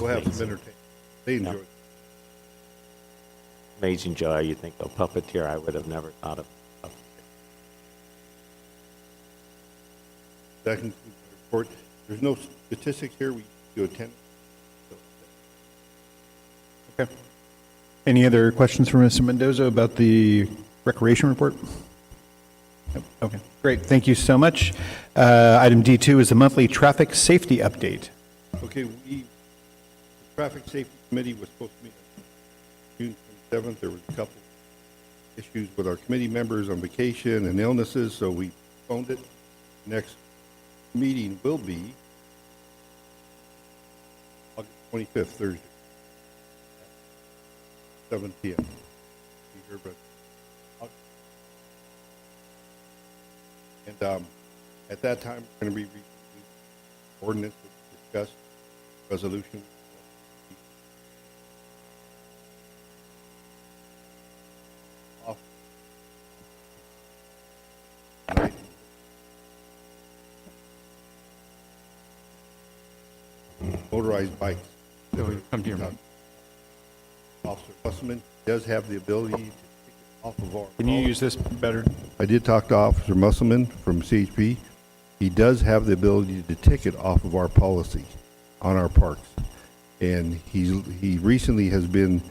We'll have some entertainment. They enjoy it. Amazing, Joe. You think of puppeteer? I would have never thought of. That concludes my report. There's no statistics here. We do attend. Okay. Any other questions for Mr. Mendoza about the recreation report? Nope. Okay, great. Thank you so much. Item D2 is the monthly traffic safety update. Okay, the Traffic Safety Committee was supposed to meet on June 27th. There was a couple issues with our committee members on vacation and illnesses, so we phoned it. Next meeting will be August 25th, Thursday, 7 p.m. Be here, but and at that time, we're going to be reviewing ordinance to discuss resolution. Motorized bikes. Come to your mic. Officer Musselman does have the ability to take it off of our. Can you use this better? I did talk to Officer Musselman from CHP. He does have the ability to ticket off of our policy on our parks. And he recently has been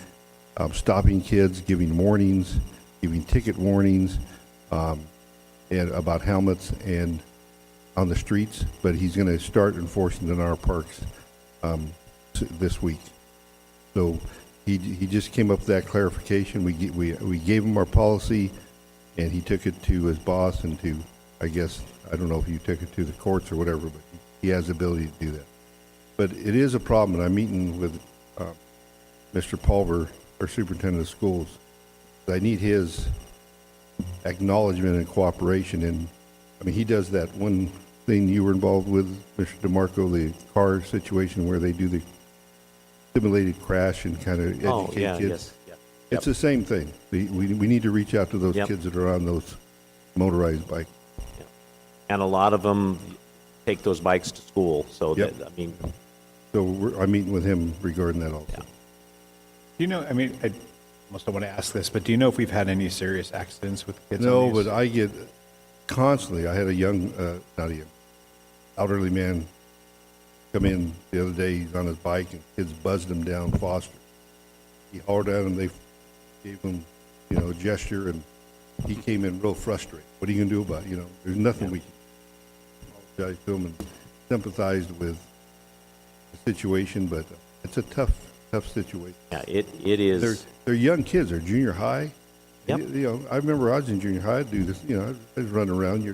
stopping kids, giving warnings, giving ticket warnings, and about helmets and on the streets, but he's going to start enforcing it in our parks this week. So he just came up with that clarification. We gave him our policy, and he took it to his boss and to, I guess, I don't know if you took it to the courts or whatever, but he has the ability to do that. But it is a problem, and I'm meeting with Mr. Pulver, our superintendent of schools. I need his acknowledgement and cooperation. And I mean, he does that one thing you were involved with, Mr. DeMarco, the car situation where they do the simulated crash and kind of Oh, educate yeah, kids. yes, yeah. It's the same thing. We need to reach out to those Yep. kids that are on those motorized bikes. And a lot of them take those bikes to school, so Yep. that, I mean, So I'm meeting with him regarding that also. Yeah. Do you know, I mean, I almost don't want to ask this, but do you know if we've had any serious accidents with kids on No, these? but I get constantly, I had a young, not a young, elderly man come in the other day, he's on his bike and kids buzzed him down Foster. He hollered at him, they gave him, a gesture, and he came in real frustrated. What are you gonna do about it? There's nothing we can apologize to him and sympathize with the situation, but it's a tough situation. yeah, it is. They're young kids, they're junior high. Yep. I remember I was in junior high, I'd do this, I was running around,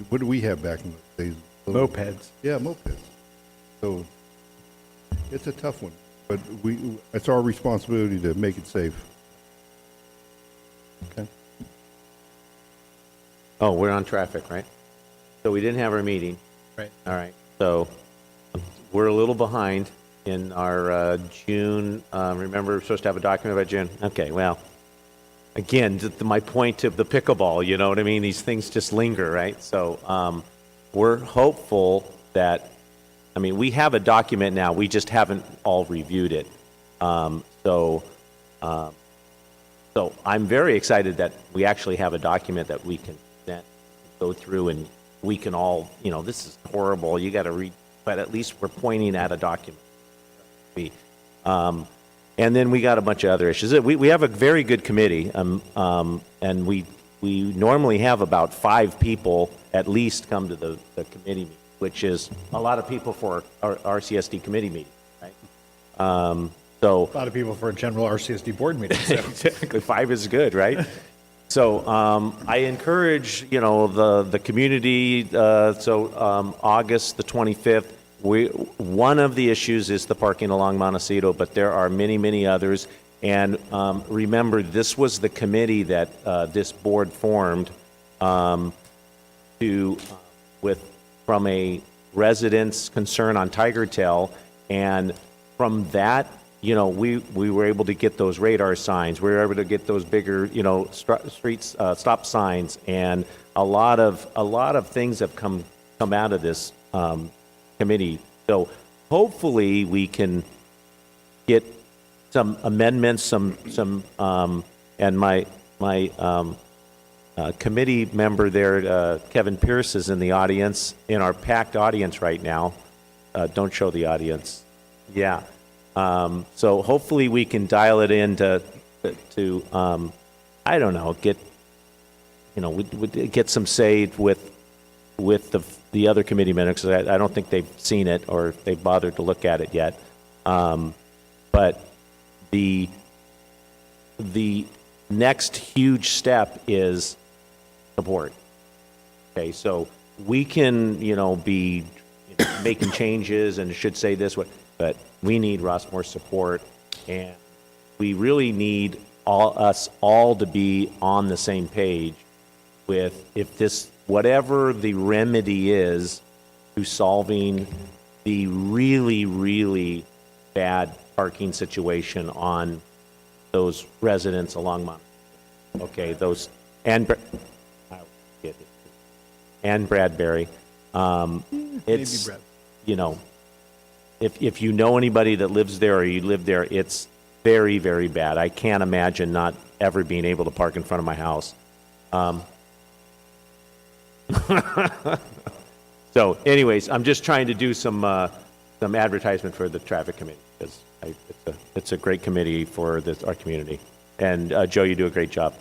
what do we have back in the days? Mopeds. Yeah, mopeds. So it's a tough one, but it's our responsibility to make it safe. Okay. Oh, we're on traffic, right? So we didn't have our meeting. Right. All right, so we're a little behind in our June, remember, we're supposed to have a document about June? Okay, well, again, my point of the pickleball, you know what I mean? These things just linger, right? So we're hopeful that, we have a document now, we just haven't all reviewed it. So I'm very excited that we actually have a document that we can then go through and we can all, this is horrible, you got to read, but at least we're pointing at a document. And then we got a bunch of other issues. We have a very good committee, and we normally have about 5 people at least come to the committee meeting, which is a lot of people for our RCSD committee meeting, right? So A lot of people for a general RCSD board meeting. So. exactly, 5 is good, right? So I encourage, the community, August the 25th, one of the issues is the parking along Montecito, but there are many, many others. And remember, this was the committee that this board formed from a resident's concern on Tiger Tail, and from that, we were able to get those radar signs. We were able to get those bigger, streets stop signs, and a lot of things have come out of this committee. So hopefully we can get some amendments, and my committee member there, Kevin Pierce, is in the audience, in our packed audience right now. Don't show the audience. Yeah. So hopefully we can dial it in to I don't know, get some say with the other committee members, because I don't think they've seen it or they've bothered to look at it yet. But the next huge step is support. Okay, so we can, be making changes and should say this, but we need Rossmoor support, and we really need us all to be on the same page with whatever the remedy is to solving the really, really bad parking situation on those residents along Mount. Okay, those, and Bradbury. It's, if you know anybody that lives there or you live there, it's very, very bad. I can't imagine not ever being able to park in front of my house. So anyways, I'm just trying to do some advertisement for the traffic committee, because it's a great committee for our community. And Joe, you do a great job.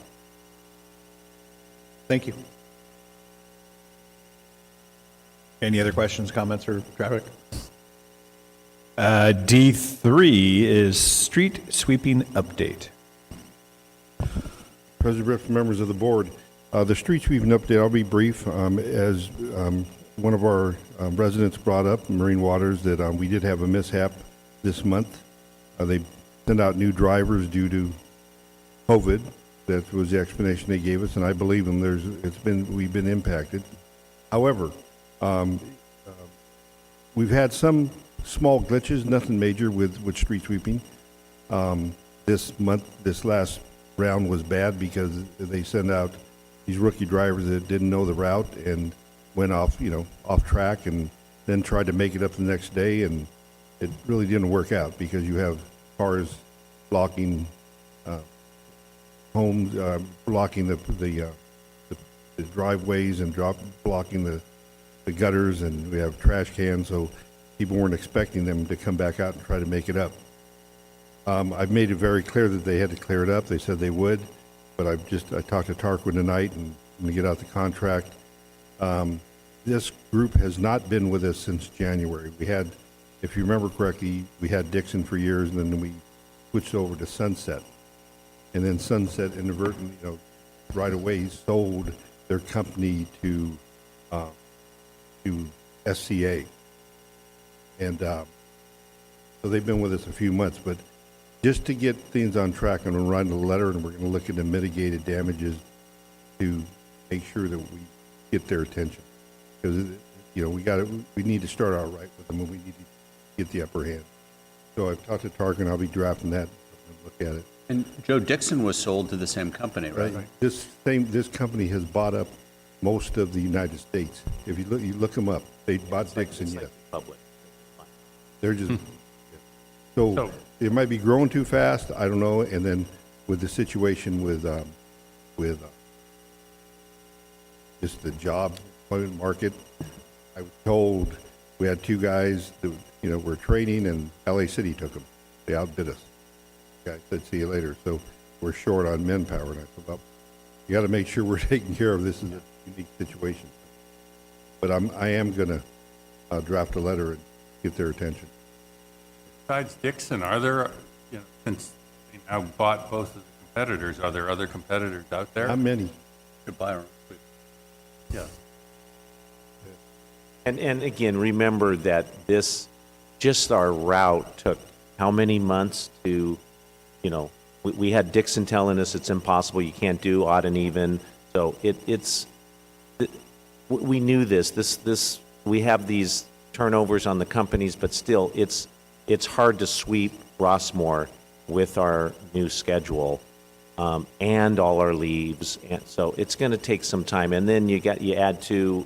Thank you. Any other questions, comments, or traffic? D3 is street sweeping update. President, members of the board, the street sweeping update, I'll be brief. As one of our residents brought up, Marine Waters, that we did have a mishap this month. They sent out new drivers due to COVID. That was the explanation they gave us, and I believe them. We've been impacted. However, we've had some small glitches, nothing major with street sweeping. This last round was bad because they sent out these rookie drivers that didn't know the route and went off track, and then tried to make it up the next day, and it really didn't work out because you have cars blocking homes, blocking the driveways and blocking the gutters, and we have trash cans, so people weren't expecting them to come back out and try to make it up. I've made it very clear that they had to clear it up. They said they would, but I talked to Tarquin tonight and I'm gonna get out the contract. This group has not been with us since January. We had, if you remember correctly, we had Dixon for years, and then we switched over to Sunset. And then Sunset inadvertently, right away sold their company to SCA. And so they've been with us a few months, but just to get things on track, I'm going to write a letter, and we're going to look at the mitigated damages to make sure that we get their attention. Because, we need to start out right with them, and we need to get the upper hand. So I've talked to Tarkin, I'll be drafting that, and look at it. And Joe, Dixon was sold to the same company, right? This company has bought up most of the United States. If you look them up, they bought Dixon, yes. Public. They're just, so it might be growing too fast, I don't know, and then with the situation with just the job employment market, I was told we had two guys that, were training, and LA City took them. They outbid us. The guy said, see you later. So we're short on manpower, and I said, well, you got to make sure we're taking care of this. Is a unique situation. But I am going to draft a letter and get their attention. Besides Dixon, are there, since they now bought both of the competitors, are there other competitors out there? Not many. Could buy our own. Yeah. And again, remember that just our route took how many months to, we had Dixon telling us it's impossible, you can't do odd and even. So we knew this, we have these turnovers on the companies, but still, it's hard to sweep Rossmoor with our new schedule, and all our leaves. And so it's going to take some time. And then you add to,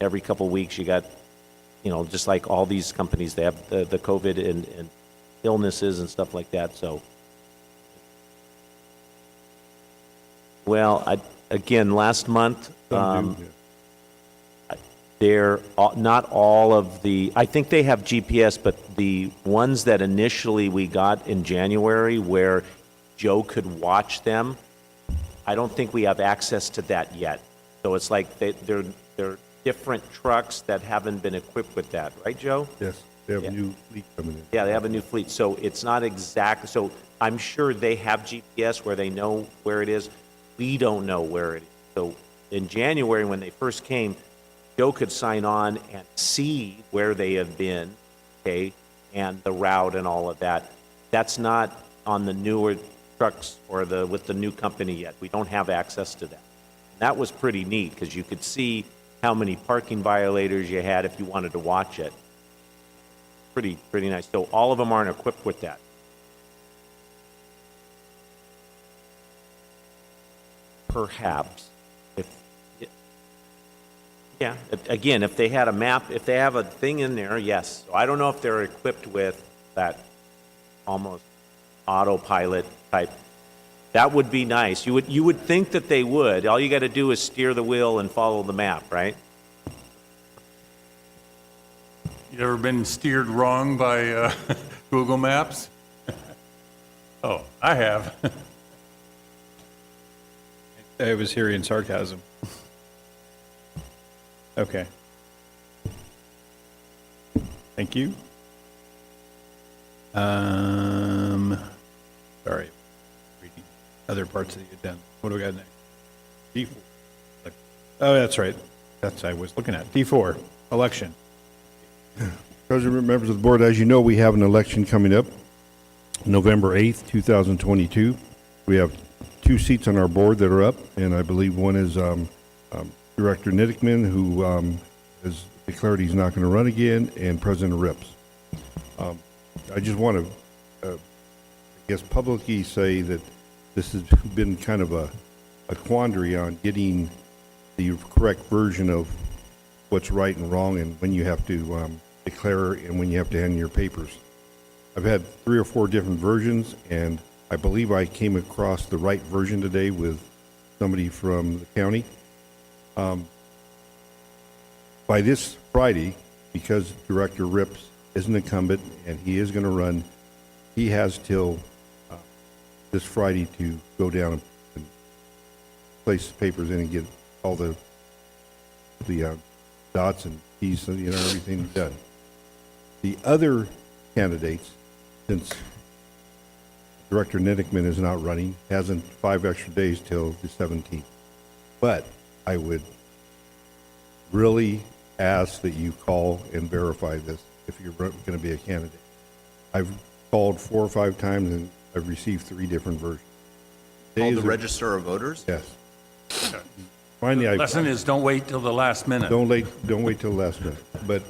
every couple of weeks you got, just like all these companies, they have the COVID and illnesses and stuff like that. So, well, again, last month, they're not all of the, I think they have GPS, but the ones that initially we got in January where Joe could watch them, I don't think we have access to that yet. So it's like they're different trucks that haven't been equipped with that, right, Joe? Yes, they have a new fleet coming in. Yeah, they have a new fleet, so it's not exact. So I'm sure they have GPS where they know where it is. We don't know where it is. So in January, when they first came, Joe could sign on and see where they have been, okay, and the route and all of that. That's not on the newer trucks or with the new company yet. We don't have access to that. And that was pretty neat because you could see how many parking violators you had if you wanted to watch it. Pretty nice. So all of them aren't equipped with that. Perhaps. Again, if they had a map, if they have a thing in there, yes. So I don't know if they're equipped with that almost autopilot type. That would be nice. You would think that they would. All you got to do is steer the wheel and follow the map, right? You ever been steered wrong by Google Maps? Oh, I have. I was hearing sarcasm. Okay. Thank you. Sorry. Reading other parts of the agenda. What do we got next? D4. Oh, that's right. I was looking at. D4, election. President, members of the board, as you know, we have an election coming up, November 8th, 2022. We have 2 seats on our board that are up, and I believe one is Director Nittickman, who has declared he's not going to run again, and President Rips. I just want to, I guess, publicly say that this has been kind of a quandary on getting the correct version of what's right and wrong and when you have to declare and when you have to hand in your papers. I've had 3 or 4 different versions, and I believe I came across the right version today with somebody from the county. By this Friday, because Director Rips is an incumbent and he is going to run, he has till this Friday to go down and place the papers in and get all the dots and T's, everything done. The other candidates, since Director Nidickman is not running, hasn't 5 extra days till the 17th. But I would really ask that you call and verify this if you're going to be a candidate. I've called 4 or 5 times and I've received 3 different versions. Call the Register of Voters? Yes. Finally, The lesson is don't wait till the last minute. Don't wait till the last minute. But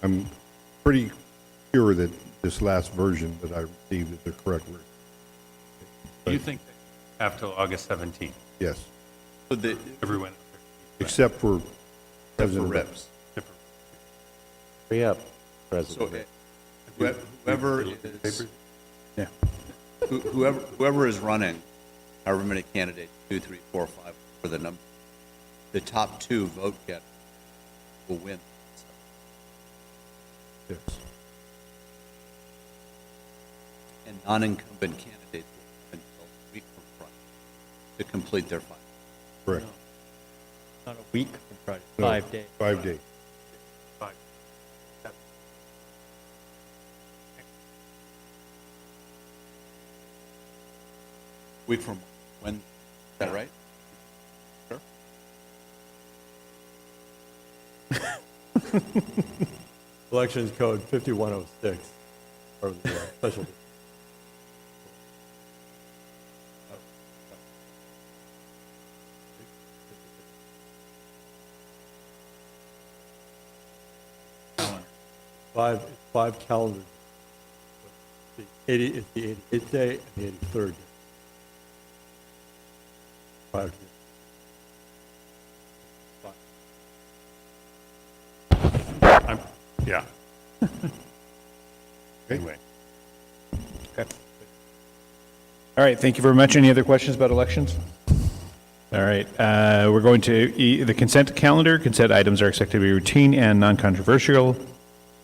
I'm pretty sure that this last version that I received is the correct version. Do you think they have till August 17th? Yes. Everyone. Except for President Rips. Hurry up, President. So whoever is, whoever is running, however many candidates, 2, 3, 4, 5, for the number, the top 2 vote getters will win. Yes. And non-incumbent candidates will win until a week from Friday to complete their 5. Correct. Not a week from Friday, No, 5 days. 5 days. Week from when? Is that right? Sure. Elections Code 5106, or the special. Five calendars. It's the 88th day and the 83rd day. Yeah. Anyway. Okay. All right, thank you very much. Any other questions about elections? All right, we're going to the consent calendar. Consent items are expected to be routine and non-controversial.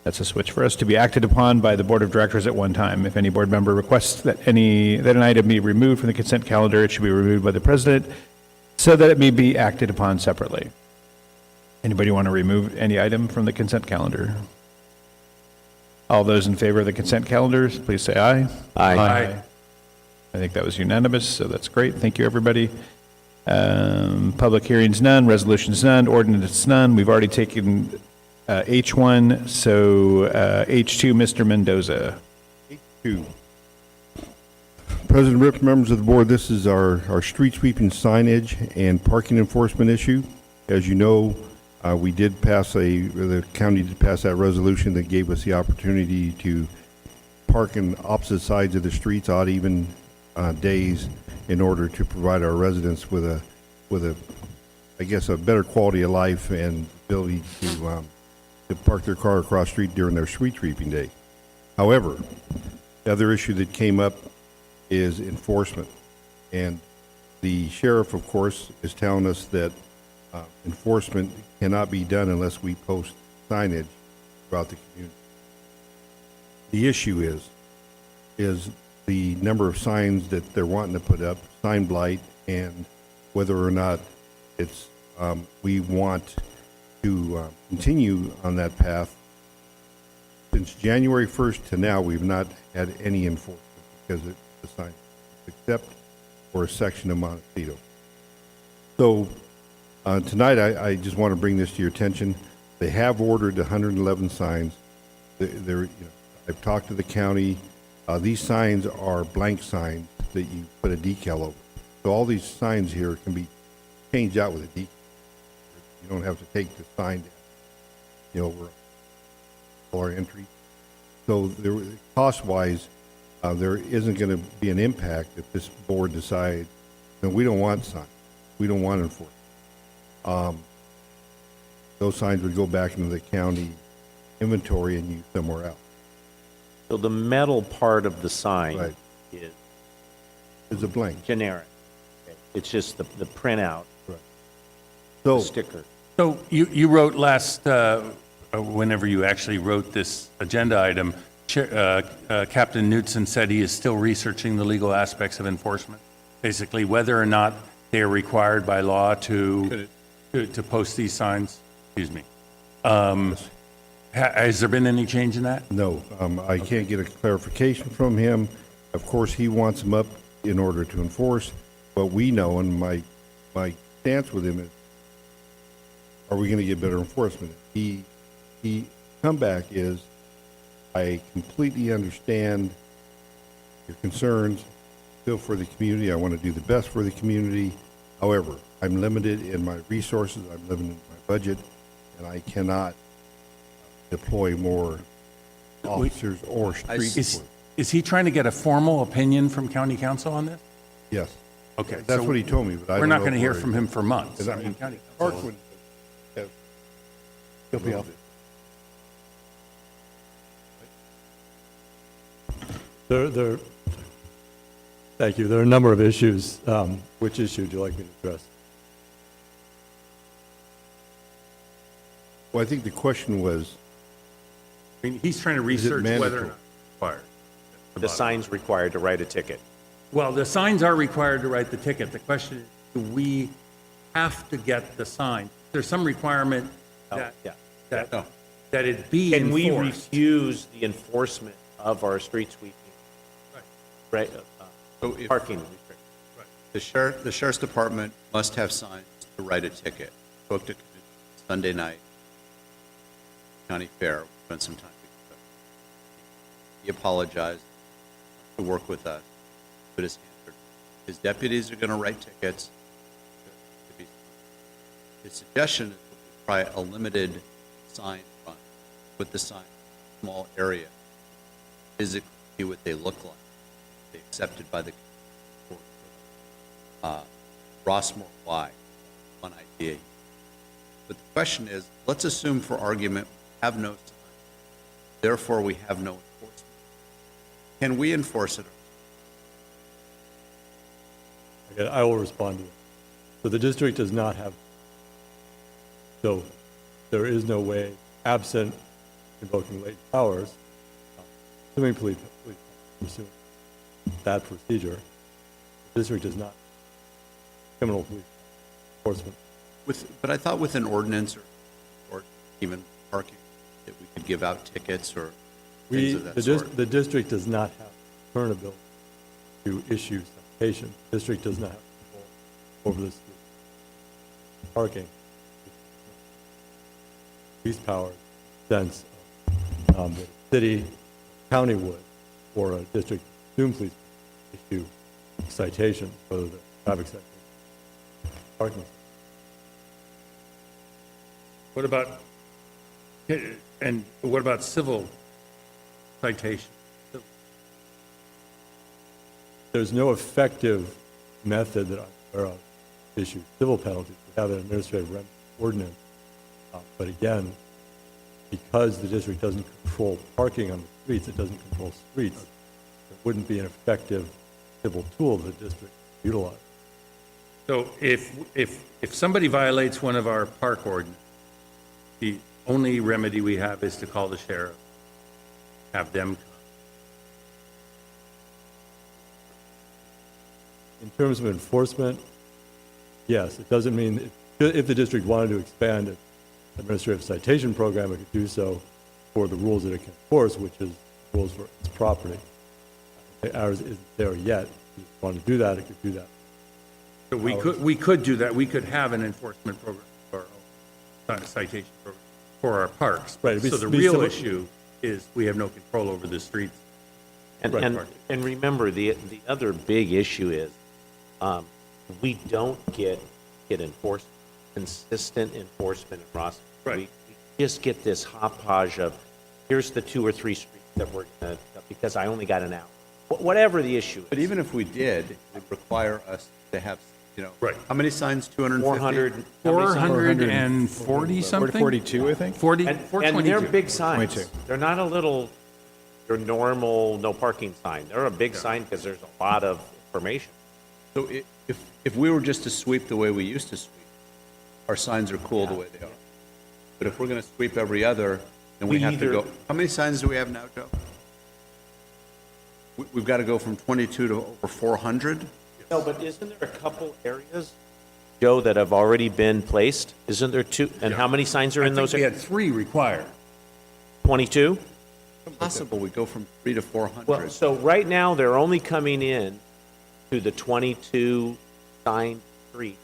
That's a switch for us to be acted upon by the Board of Directors at one time. If any board member requests that an item be removed from the consent calendar, it should be removed by the President so that it may be acted upon separately. Anybody want to remove any item from the consent calendar? All those in favor of the consent calendars, please say aye. Aye. I think that was unanimous, so that's great. Thank you, everybody. Public hearings, none. Resolutions, none. Ordinance, none. We've already taken H1, so H2, Mr. Mendoza. H2. President Ripp, members of the board, this is our street sweeping signage and parking enforcement issue. As you know, we did pass the county did pass that resolution that gave us the opportunity to park in opposite sides of the streets, odd even days, in order to provide our residents with a, I guess, a better quality of life and ability to park their car across the street during their street sweeping day. However, the other issue that came up is enforcement. And the sheriff, of course, is telling us that enforcement cannot be done unless we post signage throughout the community. The issue is the number of signs that they're wanting to put up, sign blight, and whether or not it's we want to continue on that path. Since January 1st to now, we've not had any enforcement because of the sign, except for a section of Montecito. So tonight, I just want to bring this to your attention. They have ordered 111 signs. I've talked to the county. These signs are blank signs that you put a decal over. So all these signs here can be changed out with a decal. You don't have to take the sign down, over our entry. So there, cost-wise, there isn't going to be an impact if this board decides, no, we don't want signs, we don't want enforcement. Those signs would go back into the county inventory and used somewhere else. So the metal part of the sign Right. is It's a blank. generic. Okay. It's just the printout, Right. the So, sticker. So you wrote last, whenever you actually wrote this agenda item, Captain Knudsen said he is still researching the legal aspects of enforcement, basically whether or not they are required by law to post these signs. Excuse me. Has there been any change in that? no, I can't get a clarification from him. Of course, he wants them up in order to enforce. What we know, and my stance with him is, are we going to get better enforcement? He comeback is, I completely understand your concerns, feel for the community. I want to do the best for the community. However, I'm limited in my resources. I'm limited in my budget, and I cannot deploy more officers or street force. Is he trying to get a formal opinion from county council on this? Yes. Okay. That's so what he told me, but I we're don't not know going to if hear we're- from him for months. Because, I mean, county Parkwood has- He'll be up. Thank you. There are a number of issues. Which issue would you like me to address? Well, I think the question was, I mean, he's trying to Is it research whether or mandatory? not it's required. The sign's required to write a ticket. Well, the signs are required to write the ticket. The question is, do we have to get the sign? There's some requirement that, yeah. that it be Can we enforced. refuse the enforcement of our street sweeping? Right. So if- Parking restrictions. The sheriff's department must have signs to write a ticket. Spoke to Sunday night, county fair, we spent some time together. He apologized to work with us, put his hand. His deputies are going to write tickets. His suggestion is that we try a limited sign run, put the sign in a small area, physically see what they look like, they accepted by the Rossmoor Y, one idea. But the question is, let's assume for argument, we have no sign, therefore we have no enforcement. Can we enforce it? Okay, I will respond to it. So the district does not have, so there is no way, absent invoking latent powers, assuming police pursue that procedure, the district does not criminal police enforcement. But I thought with an ordinance or even parking, that we could give out tickets or things of that sort. The district does not have current ability to issue citation. The district does not have control over the street. Parking. Police power sense of the city, county would, or a district soon police issue citation, whether the traffic citation. Parking. What about, and what about civil citation? There's no effective method that I'm aware of to issue civil penalties. We have an administrative ordinance. But again, because the district doesn't control parking on the streets, it doesn't control streets, it wouldn't be an effective civil tool the district utilize. So if somebody violates one of our park ordinances, the only remedy we have is to call the sheriff, have them come. In terms of enforcement, yes, it doesn't mean, if the district wanted to expand its administrative citation program, it could do so for the rules that it can enforce, which is rules for its property. Ours isn't there yet. If you want to do that, it could do that. So we could do that. We could have an enforcement program for our citation program for our parks. Right. So the real issue is we have no control over the streets. And remember, the other big issue is we don't get enforcement, consistent enforcement in Rossmoor. Right. We just get this hodgepodge of, here's the 2 or 3 streets that we're gonna, because I only got an hour. Whatever the issue is. But even if we did, it would require us to have, Right. how many signs? 250? 440 something? 42, I think. 40, And 422. they're big signs. 22. They're not a little, your normal no parking sign. They're a big sign because there's a lot of information. So if we were just to sweep the way we used to sweep, our signs are cool the way they are. But if we're going to sweep every other, then we We have to either- go, how many signs do we have now, Joe? We've got to go from 22 to over 400? No, but isn't there a couple areas, Joe, that have already been placed? Isn't there two? And how many signs are in those? We had 3 required. 22? Possible we go from 3 to 400. Well, so right now, they're only coming in to the 22 sign street.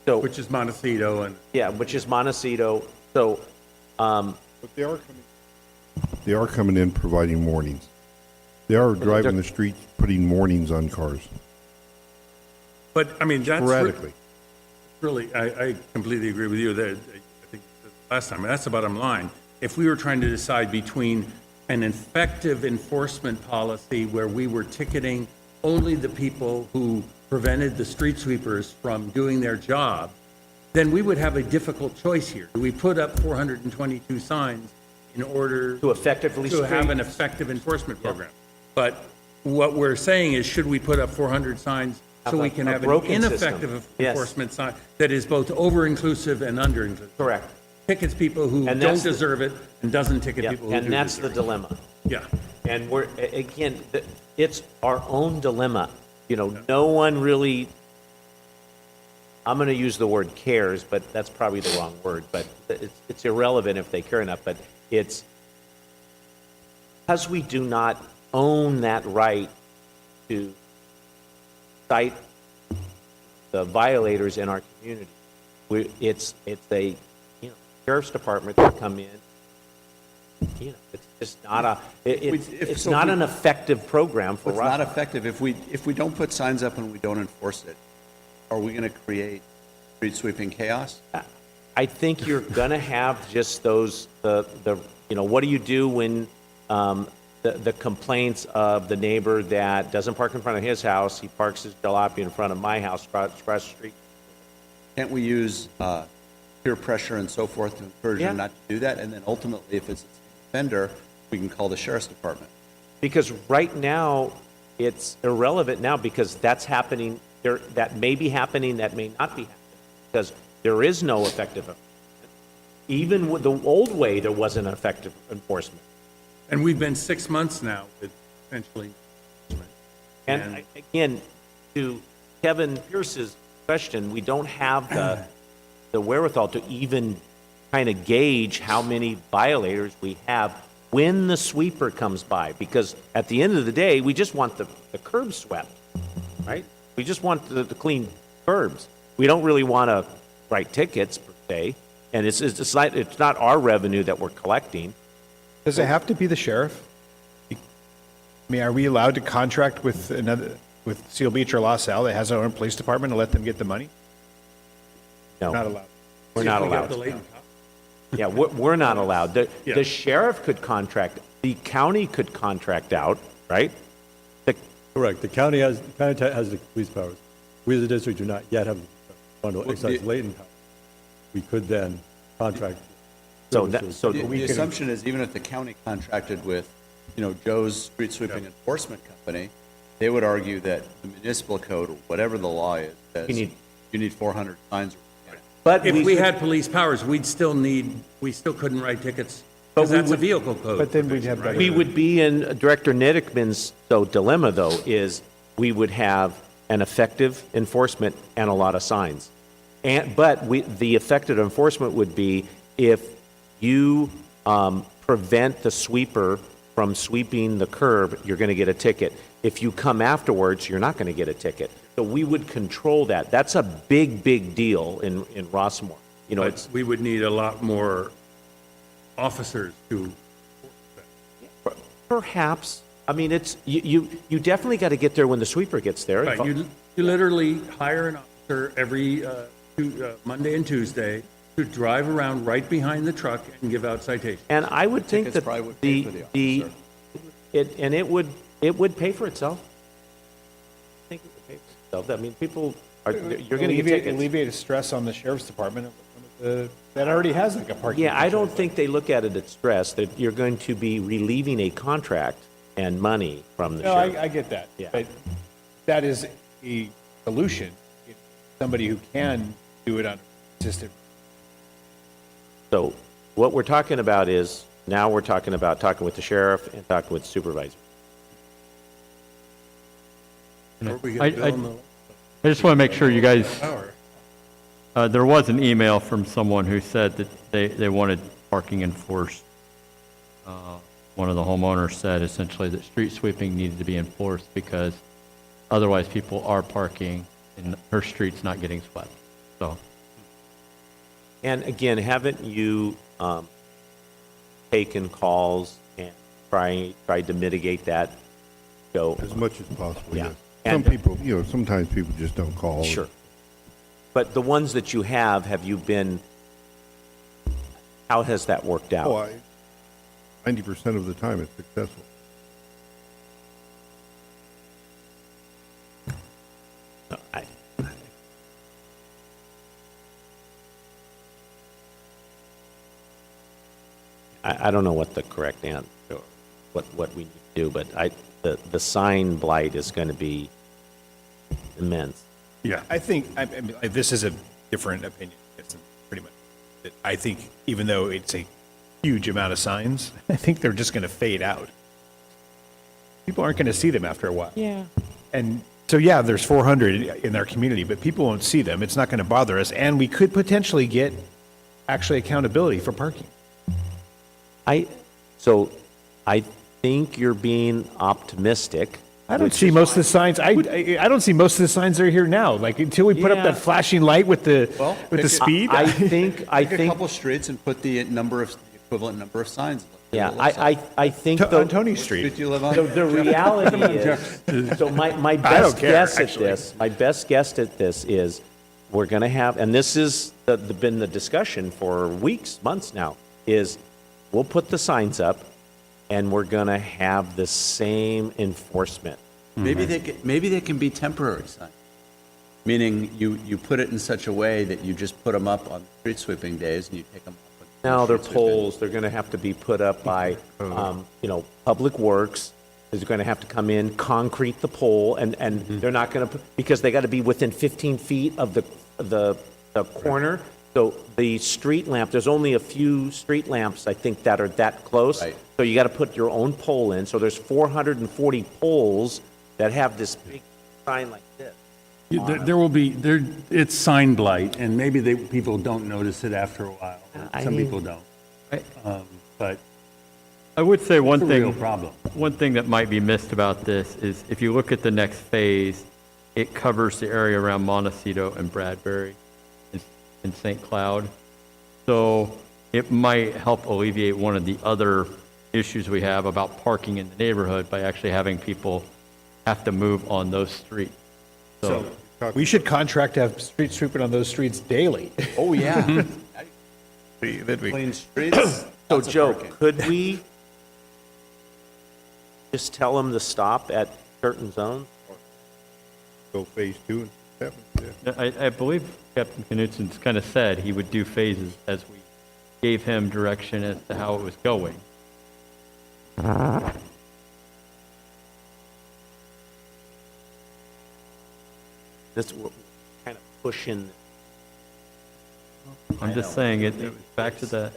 Which is Montecito and. Yeah, which is Montecito. So, But they are coming in providing warnings. They are driving the streets, putting warnings on cars. But, I mean, that's. Sporadically. Really, I completely agree with you that, I think last time, and that's the bottom line. If we were trying to decide between an effective enforcement policy where we were ticketing only the people who prevented the street sweepers from doing their job, then we would have a difficult choice here. Do we put up 422 signs in order to effectively to have an street- effective enforcement program? But what we're saying is, should we put up 400 signs so we can a have an broken system. ineffective Yes. enforcement sign that is both over-inclusive and under-inclusive? Correct. Tickets people who And don't that's the- deserve it and doesn't ticket Yeah, people who do and that's the deserve dilemma. it. Yeah. And we're, again, it's our own dilemma. No one really, I'm going to use the word cares, but that's probably the wrong word, but it's irrelevant if they care enough, but it's, because we do not own that right to cite the violators in our community, it's a, sheriff's department to come in, it's just not a, it's not an effective program for It's us. not effective. If we don't put signs up and we don't enforce it, are we going to create street sweeping chaos? I think you're going to have just those, what do you do when the complaints of the neighbor that doesn't park in front of his house, he parks his jalopy in front of my house across the street? Can't we use peer pressure and so forth to encourage Yeah. them not to do that? And then ultimately, if it's an offender, we can call the sheriff's department. Because right now, it's irrelevant now because that's happening, that may be happening, that may not be happening, because there is no effective enforcement. Even with the old way, there wasn't effective enforcement. And we've been 6 months now with essentially. And again, to Kevin Pierce's question, we don't have the wherewithal to even kind of gauge how many violators we have when the sweeper comes by, because at the end of the day, we just want the curb swept, right? We just want the clean curbs. We don't really want to write tickets per se, and it's not our revenue that we're collecting. Does it have to be the sheriff? I mean, are we allowed to contract with Seal Beach or LaSalle that has our own police department and let them get the money? No. Not allowed. We're not allowed. Yeah, we're not allowed. The sheriff could contract, the county could contract out, right? Correct. The county has the police powers. We as a district do not yet have the exercise latent power. We could then contract. The assumption is even if the county contracted with, Joe's street sweeping enforcement company, they would argue that the municipal code, or whatever the law is, says you need 400 signs. But If we had police powers, we still couldn't write tickets, because that's a vehicle code. But then we'd have better. We would be in Director Niddickman's dilemma, though, is we would have an effective enforcement and a lot of signs. But the effective enforcement would be if you prevent the sweeper from sweeping the curb, you're going to get a ticket. If you come afterwards, you're not going to get a ticket. So we would control that. That's a big, big deal in Rossmoor. But we would need a lot more officers to. Perhaps. I mean, you definitely got to get there when the sweeper gets there. Right, you literally hire an officer every Monday and Tuesday to drive around right behind the truck and give out citations. And I would think Tickets that probably would pay for the officer. it would pay for itself. I think it would pay for itself. I mean, people are, you're going to get tickets. Alleviate stress on the sheriff's department that already has like a parking. Yeah, I don't think they look at it as stress, that you're going to be relieving a contract and money from the No, sheriff. I get that. Yeah. But that is a solution. Somebody who can do it on a consistent. So what we're talking about is, now we're talking about talking with the sheriff and talking with the supervisor. I just want to make sure you guys, there was an email from someone who said that they wanted parking enforced. One of the homeowners said essentially that street sweeping needed to be enforced because otherwise people are parking and her street's not getting swept. So, And again, haven't you taken calls and tried to mitigate that? So As much as possible, Yeah. yes. And- Some people, sometimes people just don't call. Sure. But the ones that you have you been, how has that worked out? Oh, 90% of the time it's successful. No, I don't know what the correct answer, or what we need to do, but the sign blight is going to be immense. Yeah. I think, I mean, this is a different opinion, it's pretty much. I think even though it's a huge amount of signs, I think they're just going to fade out. People aren't going to see them after a while. Yeah. And so, yeah, there's 400 in our community, but people won't see them. It's not going to bother us. And we could potentially get actually accountability for parking. So I think you're being optimistic. I don't see most of the signs. I don't see most of the signs that are here now. Like until we put up Yeah. that flashing light with the speed. I think Pick a couple streets and put the equivalent number of signs. Yeah, I think on Tony Street. Street you live on? the reality is, so my best care, guess actually. at this, is we're going to have, and this has been the discussion for weeks, months now, is we'll put the signs up and we're going to have the same enforcement. Maybe they can be temporary signs, meaning you put it in such a way that you just put them up on street sweeping days and you take them off. Now, they're poles, they're going to have to be put up by, Public Works is going to have to come in, concrete the pole, and they're not going to, because they got to be within 15 feet of the corner. So the street lamp, there's only a few street lamps, I think, that are that close. Right. So you got to put your own pole in. So there's 440 poles that have this big sign like this. It's sign blight, and maybe people don't notice it after a while. Some people don't. But I would say one it's a thing. real problem. One thing that might be missed about this is if you look at the next phase, it covers the area around Montecito and Bradbury and St. Cloud. So it might help alleviate one of the other issues we have about parking in the neighborhood by actually having people have to move on those streets. So we should contract to have street sweeping on those streets daily. Oh, yeah. That'd be Clean streets. So Joe, could we just tell them to stop at certain zones? Go phase 2 and happens, yeah. I believe Captain Knutson's kind of said he would do phases as we gave him direction as to how it was going. This will kind of push in. I'm just saying it was back to the.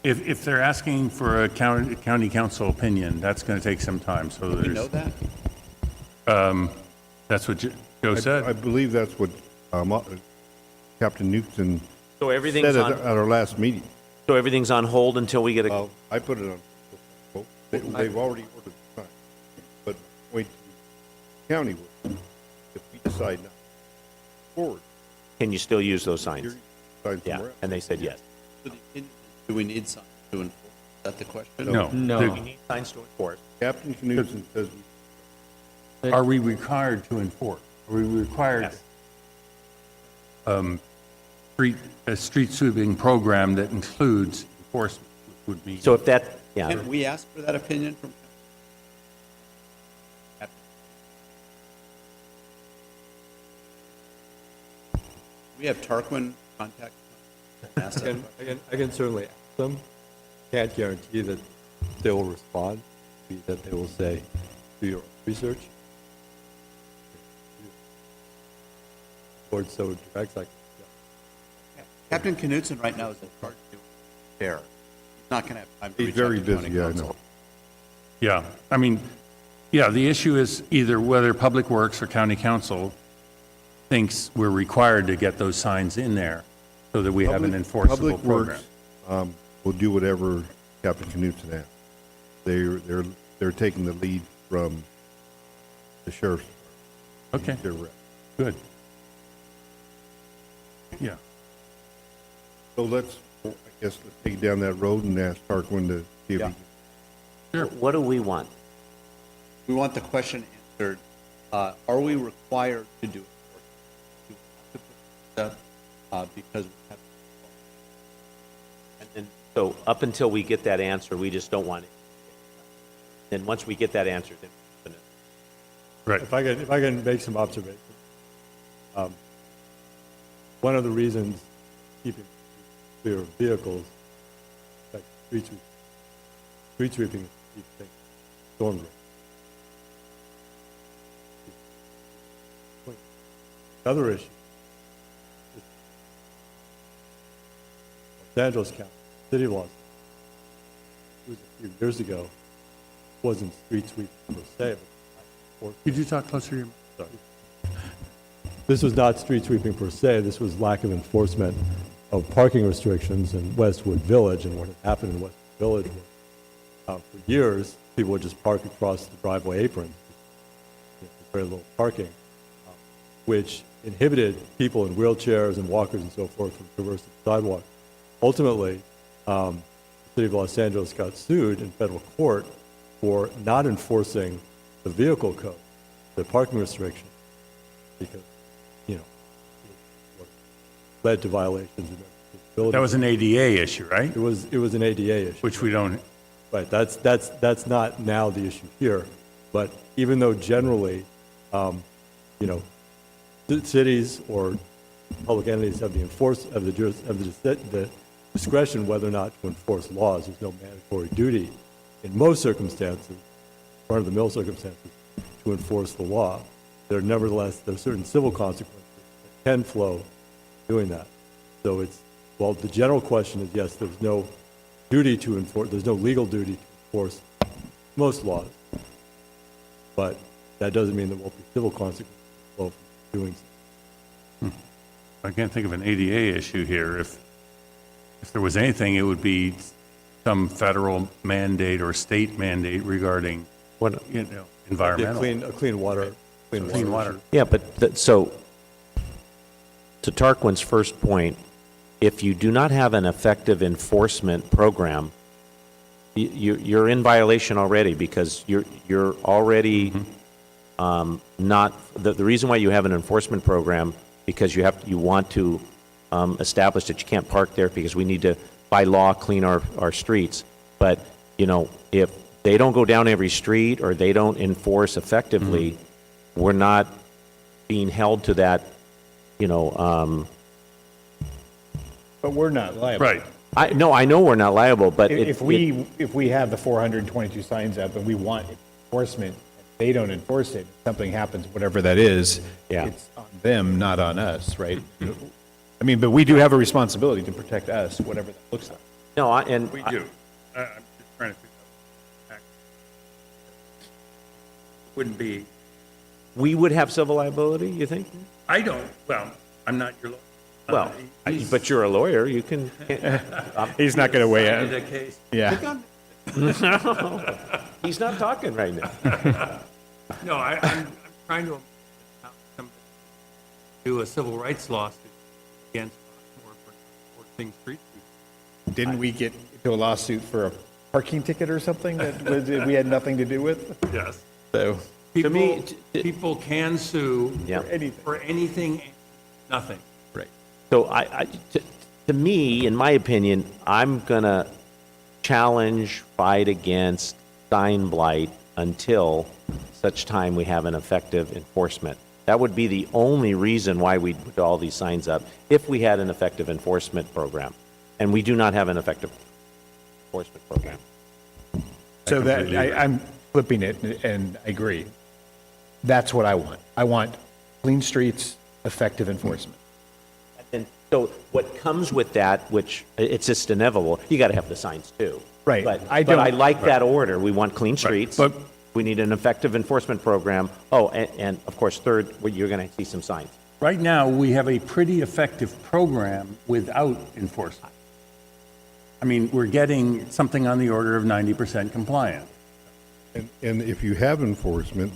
If they're asking for a county council opinion, that's going to take some time, so there's. You know that? That's what Joe said. I believe that's what Captain Newton So said everything's at on, our last meeting. so everything's on hold until we get a, Well, I put it on, hold. They've already ordered the sign. But wait, the county will, if we decide not forward. can you still use those signs? Sign Yeah, somewhere else. and they said yes. Do we need signs to enforce? Is that the question? No. No. We need signs to enforce. Captain Knudsen says Are we required to enforce? Are we required? Yes. a street sweeping program that includes enforcement would be. So if that, yeah. Can we ask for that opinion from? We have Tarquin contact. Ask them. I can certainly ask them. Can't guarantee that they will respond, that they will say, do your research. Board so directs, like, Captain Knutson right now is in charge of fair. He's not going to have time to He's reach out very to busy, county yeah, I council. know. Yeah, I mean, yeah, the issue is either whether Public Works or County Council thinks we're required to get those signs in there so that we have an enforceable Public program. Works will do whatever Captain Knutson asks. They're taking the lead from the sheriff's department. Okay. Their rep. Good. Yeah. So let's take down that road and ask Tarquin to see if he can. What do we want? We want the question answered. Are we required to do it? Do we have to put this up, because we have. And then, so up until we get that answer, we just don't want it. Then once we get that answer, then we're gonna- Right. If I can make some observations. One of the reasons keeping clear of vehicles, like street sweeping, is to keep things storm drain. The other issue is Los Angeles County, City of Los Angeles, it was a few years ago, wasn't street sweeping per se. Could you talk closer to your? Sorry. This was not street sweeping per se, this was lack of enforcement of parking restrictions in Westwood Village, and what had happened in Westwood Village was, for years, people would just park across the driveway apron, very little parking, which inhibited people in wheelchairs and walkers and so forth from traversing the sidewalk. Ultimately, the City of Los Angeles got sued in federal court for not enforcing the vehicle code, the parking restriction, because, it led to violations of That was an ADA issue, right? It was an ADA issue. Which we don't. Right, that's not now the issue here, but even though generally, cities or public entities have the discretion whether or not to enforce laws. There's no mandatory duty in most circumstances, run-of-the-mill circumstances, to enforce the law. There are certain civil consequences that can flow doing that. So the general question is, yes, there's no duty to enforce, there's no legal duty to enforce most laws, but that doesn't mean there won't be civil consequences flow from doing so. I can't think of an ADA issue here. If there was anything, it would be some federal mandate or state mandate regarding, environmental. Clean water. Clean water. Yeah, but so to Tarquin's first point, if you do not have an effective enforcement program, you're in violation already, because you're already not the reason why you have an enforcement program, because you want to establish that you can't park there because we need to by law clean our streets. But if they don't go down every street or they don't enforce effectively, we're not being held to that. But we're not liable. Right. I know we're not liable, but If we have the 422 signs up and we want enforcement, if they don't enforce it, something happens, whatever that is, it's on them, not on us, right? I mean, but we do have a responsibility to protect us, whatever that looks like. No, we do. I'm just trying to figure out. Wouldn't be. We would have civil liability, you think? I don't. Well, I'm not your lawyer. Well, but you're a lawyer. You can. He's not going to weigh in. The case. Yeah. No, he's not talking right now. No, I'm trying to do a civil rights lawsuit against Rossmoor for enforcing street sweeping. Didn't we get into a lawsuit for a parking ticket or something that we had nothing to do with? Yes. So People can sue for anything, nothing. Right. So to me, in my opinion, I'm gonna challenge, fight against sign blight until such time we have an effective enforcement. That would be the only reason why we'd put all these signs up, if we had an effective enforcement program. And we do not have an effective enforcement program. So that, I'm flipping it, and I agree. That's what I want. I want clean streets, effective enforcement. And so what comes with that, which it's just inevitable, you got to have the signs too. Right. But I I don't- like that order. We want clean streets. But- We need an effective enforcement program. Oh, and of course, third, you're going to see some signs. Right now, we have a pretty effective program without enforcement. I mean, we're getting something on the order of 90% compliant. And if you have enforcement,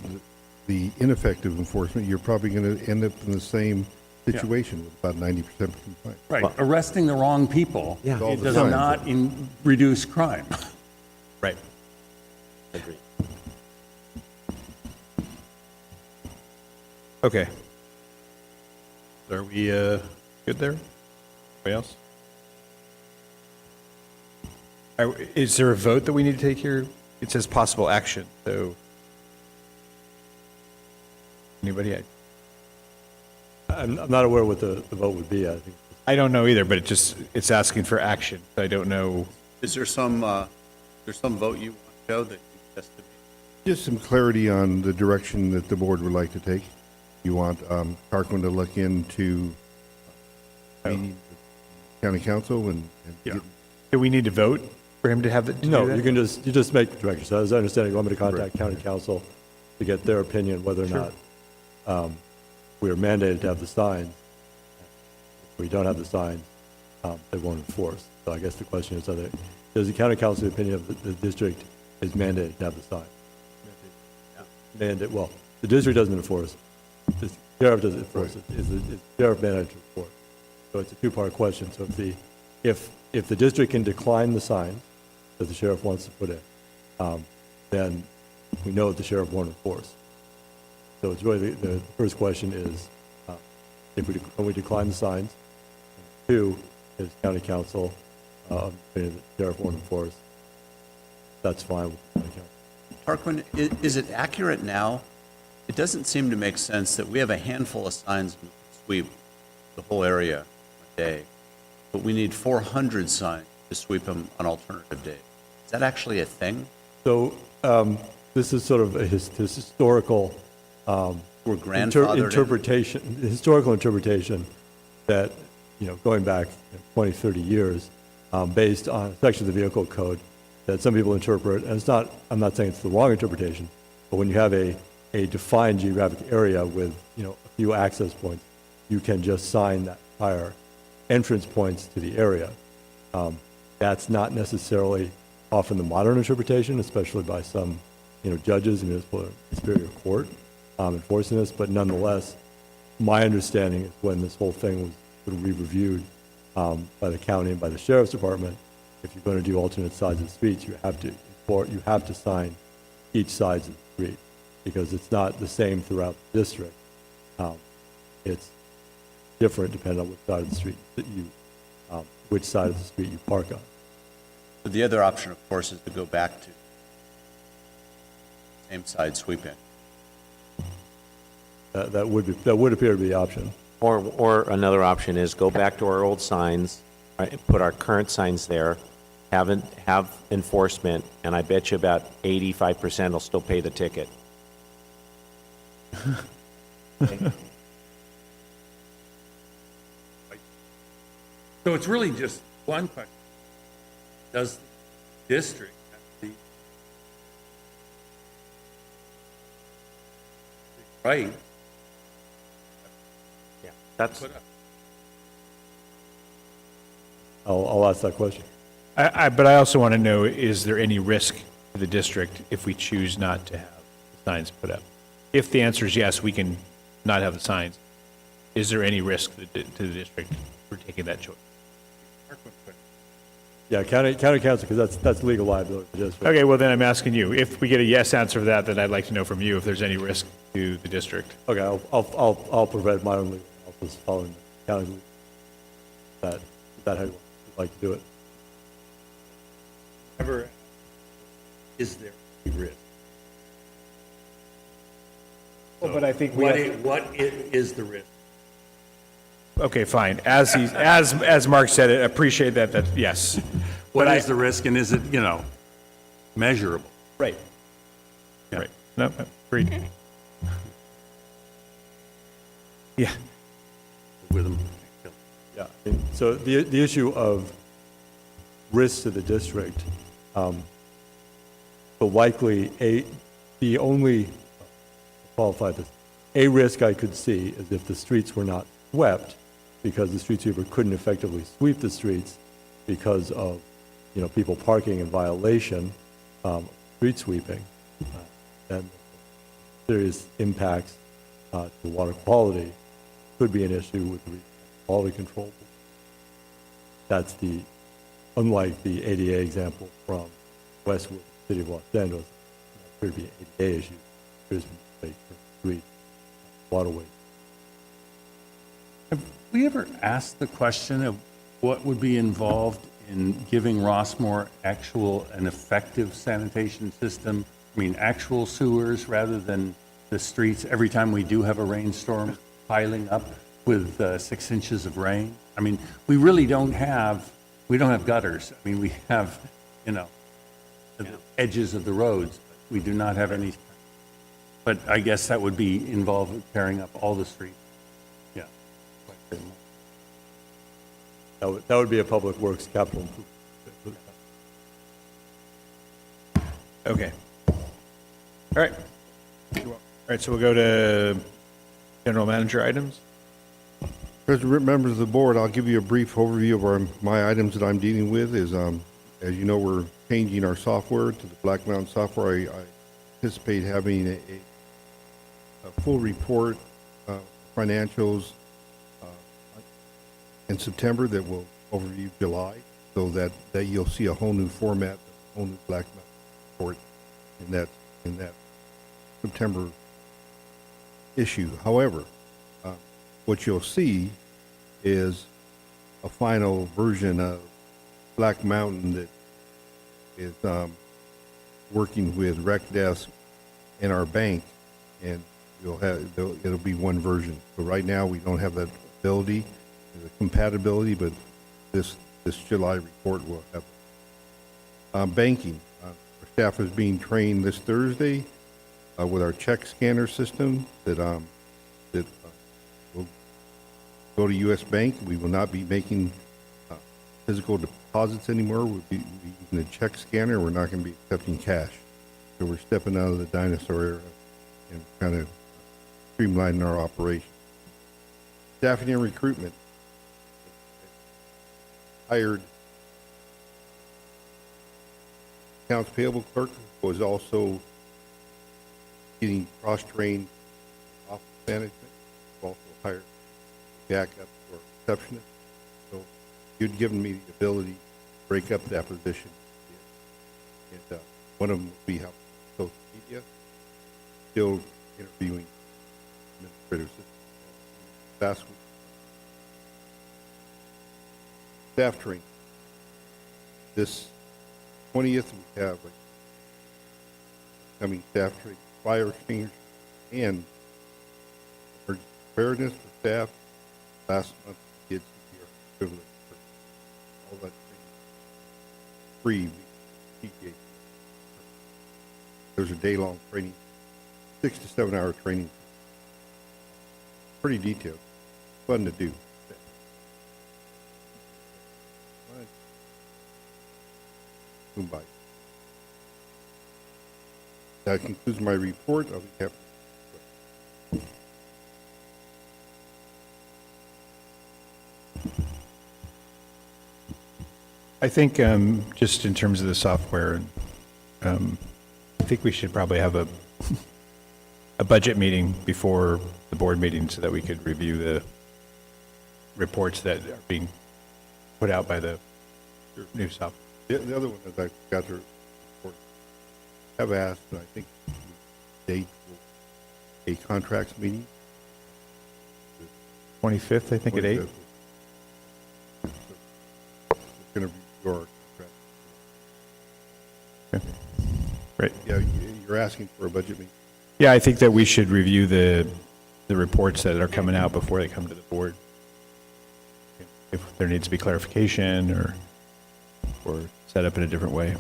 the ineffective enforcement, you're probably going to end up in the same situation with about 90% compliance. Right, arresting the wrong people, Yeah. it does not reduce crime. Right. Agreed. Okay. Are we good there? Anybody else? Is there a vote that we need to take here? It says possible action, so. Anybody? I'm not aware what the vote would be, I think. I don't know either, but it's asking for action. I don't know. Is there some vote you want, Joe, that you tested? Just some clarity on the direction that the board would like to take. You want Tarquin to look into meeting the county council and get- Do we need to vote for him to have the? to No, do that? you just make the direction. So as I understand it, you want me to contact county council to get their opinion whether or not we are mandated to have the signs. If we don't have the signs, they won't enforce. So I guess the question is, does the county council opinion of the district is mandated to have the sign? Well, the district doesn't enforce. The sheriff doesn't enforce it. Is the sheriff mandated to enforce? So it's a two-part question. So if the district can decline the sign that the sheriff wants to put in, then we know that the sheriff won't enforce. So it's really, the first question is, when we decline the signs, two, is county council, opinion that the sheriff won't enforce, that's fine with the county council. Tarquin, is it accurate now? It doesn't seem to make sense that we have a handful of signs we sweep the whole area a day, but we need 400 signs to sweep them on alternative days. Is that actually a thing? So this is sort of a historical We're grandfathered historical interpretation that, going back 20, 30 years, based on a section of the vehicle code that some people interpret, and I'm not saying it's the wrong interpretation, but when you have a defined geographic area with, a few access points, you can just sign that entire entrance points to the area. That's not necessarily often the modern interpretation, especially by some, judges in municipal superior court enforcing this, but nonetheless, my understanding is when this whole thing was going to be reviewed by the county and by the sheriff's department, if you're going to do alternate sides of the streets, you have to sign each side of the street, because it's not the same throughout the district. It's different depending on which side of the street that which side of the street you park on. But the other option, of course, is to go back to same side sweeping. That would appear to be the option. Or another option is go back to our old signs, right, put our current signs there, have enforcement, and I bet you about 85% will still pay the ticket. So it's really just one question. Does the district have the right? Yeah, that's. I'll ask that question. But I also want to know, is there any risk to the district if we choose not to have the signs put up? If the answer is yes, we can not have the signs, is there any risk to the district for taking that choice? Yeah, county council, because that's legal liability for the district. Okay, well then I'm asking you, if we get a yes answer to that, then I'd like to know from you if there's any risk to the district. Okay, I'll provide my own legal analysis following the county. Is that how you would like to do it? Ever, is there a risk? Well, but I think What is the risk? Okay, fine. As Mark said, I appreciate that, yes. What is the risk, and is it, measurable? Right. Yeah. Right. No, agreed. Yeah. With them. Yeah, so the issue of risk to the district, so likely the only, qualify this, a risk I could see is if the streets were not swept, because the street sweeper couldn't effectively sweep the streets because of, people parking in violation, street sweeping, and serious impacts to water quality could be an issue with the quality control. That's unlike the ADA example from Westwood, City of Los Angeles, there appear to be an ADA issue. There's been street waterway. Have we ever asked the question of what would be involved in giving Rossmoor an effective sanitation system? I mean, actual sewers rather than the streets every time we do have a rainstorm piling up with 6 inches of rain? I mean, we really don't have gutters. I mean, we have, the edges of the roads. But we do not have any. But I guess that would be involved with tearing up all the streets. Yeah. That would be a public works capital improvement. Okay. All right. All right, so we'll go to general manager items. Members of the board, I'll give you a brief overview of my items that I'm dealing with. As you know, we're changing our software to the Black Mountain software. I anticipate having a full report, financials in September that will overview July, so that you'll see a whole new format, a whole new Black Mountain report in that September issue. However, what you'll see is a final version of Black Mountain that is working with Rec Desk and our bank, and it'll be one version. So right now we don't have that ability, the compatibility, but this July report will have banking. Our staff is being trained this Thursday with our check scanner system that will go to U.S. Bank. We will not be making physical deposits anymore. We'll be using a check scanner. We're not going to be accepting cash. So we're stepping out of the dinosaur era and kind of streamlining our operation. Staffing and recruitment. Hired accounts payable clerk, who was also getting cross-trained office management. We've also hired backup or receptionist. So you'd given me the ability to break up that position. And one of them will be helping social media, still interviewing administrators. Last week. Staff training. This 20th, we have coming staff training, fire extinguishers, and emergency preparedness for staff. Last month, we did CPR equivalent for all that training. Free PTA. There's a day-long training, 6 to 7 hour training. Pretty detailed, fun to do. By. That concludes my report. I'll be happy. I think just in terms of the software, I think we should probably have a budget meeting before the board meeting so that we could review the reports that are being put out by the new software. The other one is I got to report. Have asked, and I think date a contracts meeting. 25th, I think, at 8. going to review our contract. Great. Yeah, you're asking for a budget meeting. Yeah, I think that we should review the reports that are coming out before they come to the board. If there needs to be clarification or set up in a different way.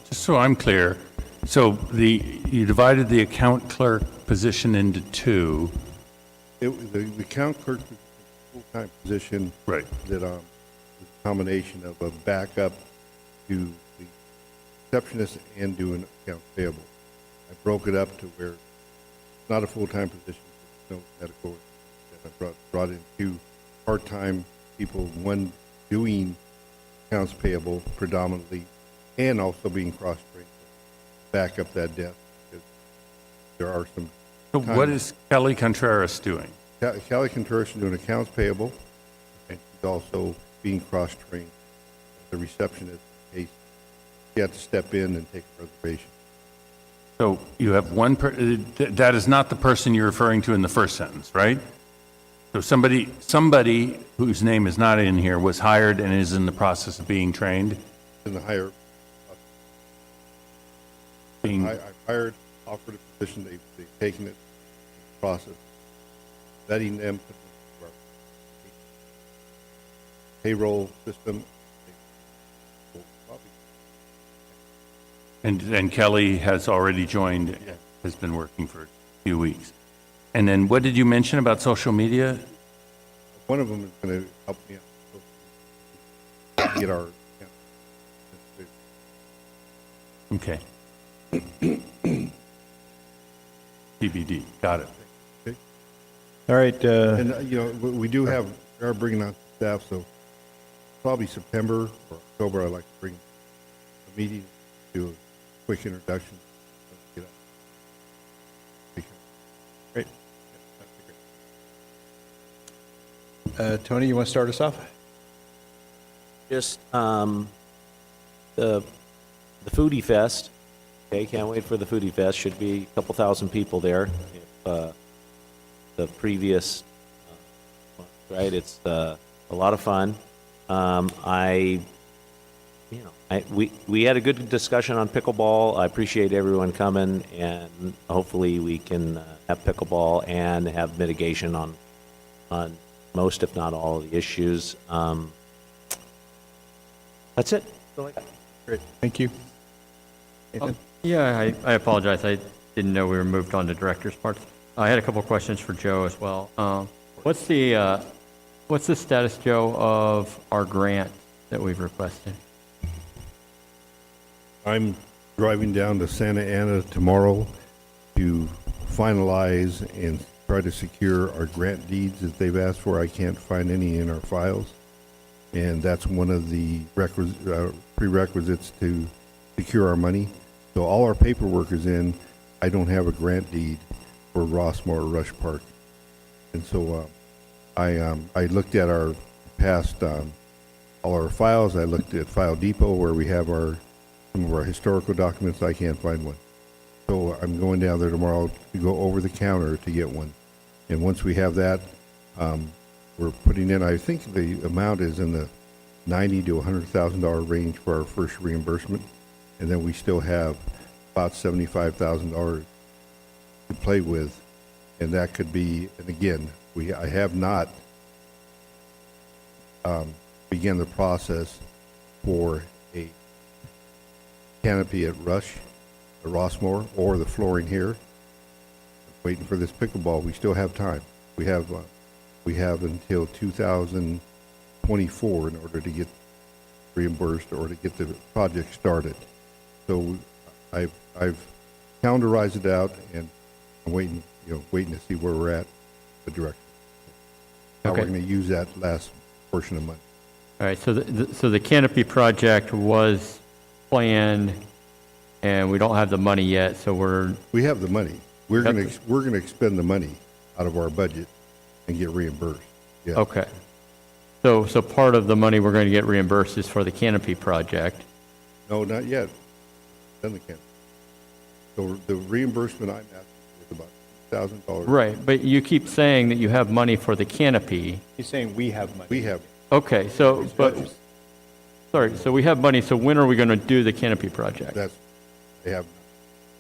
Just so I'm clear, so you divided the account clerk position into two. The account clerk is a full-time position. Right. That is a combination of a backup to the receptionist and doing accounts payable. I broke it up to where it's not a full-time position, no medical. I brought in two part-time people, one doing accounts payable predominantly, and also being cross-trained to back up that desk. Because there are some. So what is Kelly Contreras doing? Kelly Contreras is doing accounts payable, and she's also being cross-trained. The receptionist, in case she had to step in and take a reservation. So you have one, that is not the person you're referring to in the first sentence, right? So somebody whose name is not in here was hired and is in the process of being trained? In the hire. I hired, offered a position, they've taken it, process, vetting them, put them through our payroll system. And Kelly has already joined, has been working for a few weeks. And then what did you mention about social media? One of them is going to help me out, get our. Okay. TBD, got it. Okay. All right. And, we do have, we are bringing on staff, so probably September or October, I'd like to bring a meeting, do a quick introduction. Great. Tony, you want to start us off? Just the Foodie Fest. Okay, can't wait for the Foodie Fest. Should be a couple thousand people there. If, the previous, right? It's a lot of fun. We had a good discussion on pickleball. I appreciate everyone coming, and hopefully we can have pickleball and have mitigation on most, if not all, of the issues. That's it. Great. Thank you. Nathan? Yeah, I apologize. I didn't know we were moved on to director's parts. I had a couple of questions for Joe as well. What's the status, Joe, of our grant that we've requested? I'm driving down to Santa Ana tomorrow to finalize and try to secure our grant deeds that they've asked for. I can't find any in our files. And that's one of the prerequisites to secure our money. So all our paperwork is in. I don't have a grant deed for Rossmoor or Rush Park. And so I looked at our past, all our files. I looked at File Depot where we have some of our historical documents. I can't find one. So I'm going down there tomorrow to go over the counter to get one. And once we have that, we're putting in, I think the amount is in the $90,000 to $100,000 range for our first reimbursement. And then we still have about $75,000 to play with. And that could be, and again, I have not begun the process for a canopy at Rush, or Rossmoor, or the flooring here. Waiting for this pickleball. We still have time. We have until 2024 in order to get reimbursed or to get the project started. So I've calendarized it out, and I'm waiting to see where we're at, the direction. How we're going to use that last portion of money. All right, so the canopy project was planned, and we don't have the money yet, so we have the money. We're going to expend the money out of our budget and get reimbursed. Yeah. Okay. So part of the money we're going to get reimbursed is for the canopy project. No, not yet. Then the canopy. So the reimbursement I'm asking is about $6,000. Right, but you keep saying that you have money for the canopy. He's saying we have money. We have, Okay, so, but, sorry, so we have money, so when are we going to do the canopy project? that's, they have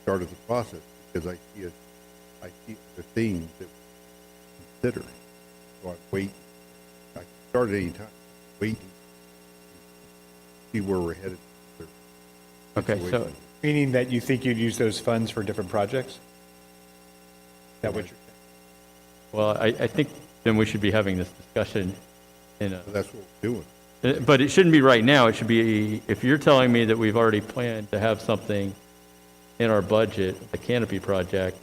started the process because I see the things that we consider. So I'm waiting. I can start at any time, waiting, see where we're headed. Okay, so, Meaning that you think you'd use those funds for different projects? Is that what you're well, I think then we should be having this discussion in a, That's what we're doing. but it shouldn't be right now. It should be, if you're telling me that we've already planned to have something in our budget, the canopy project,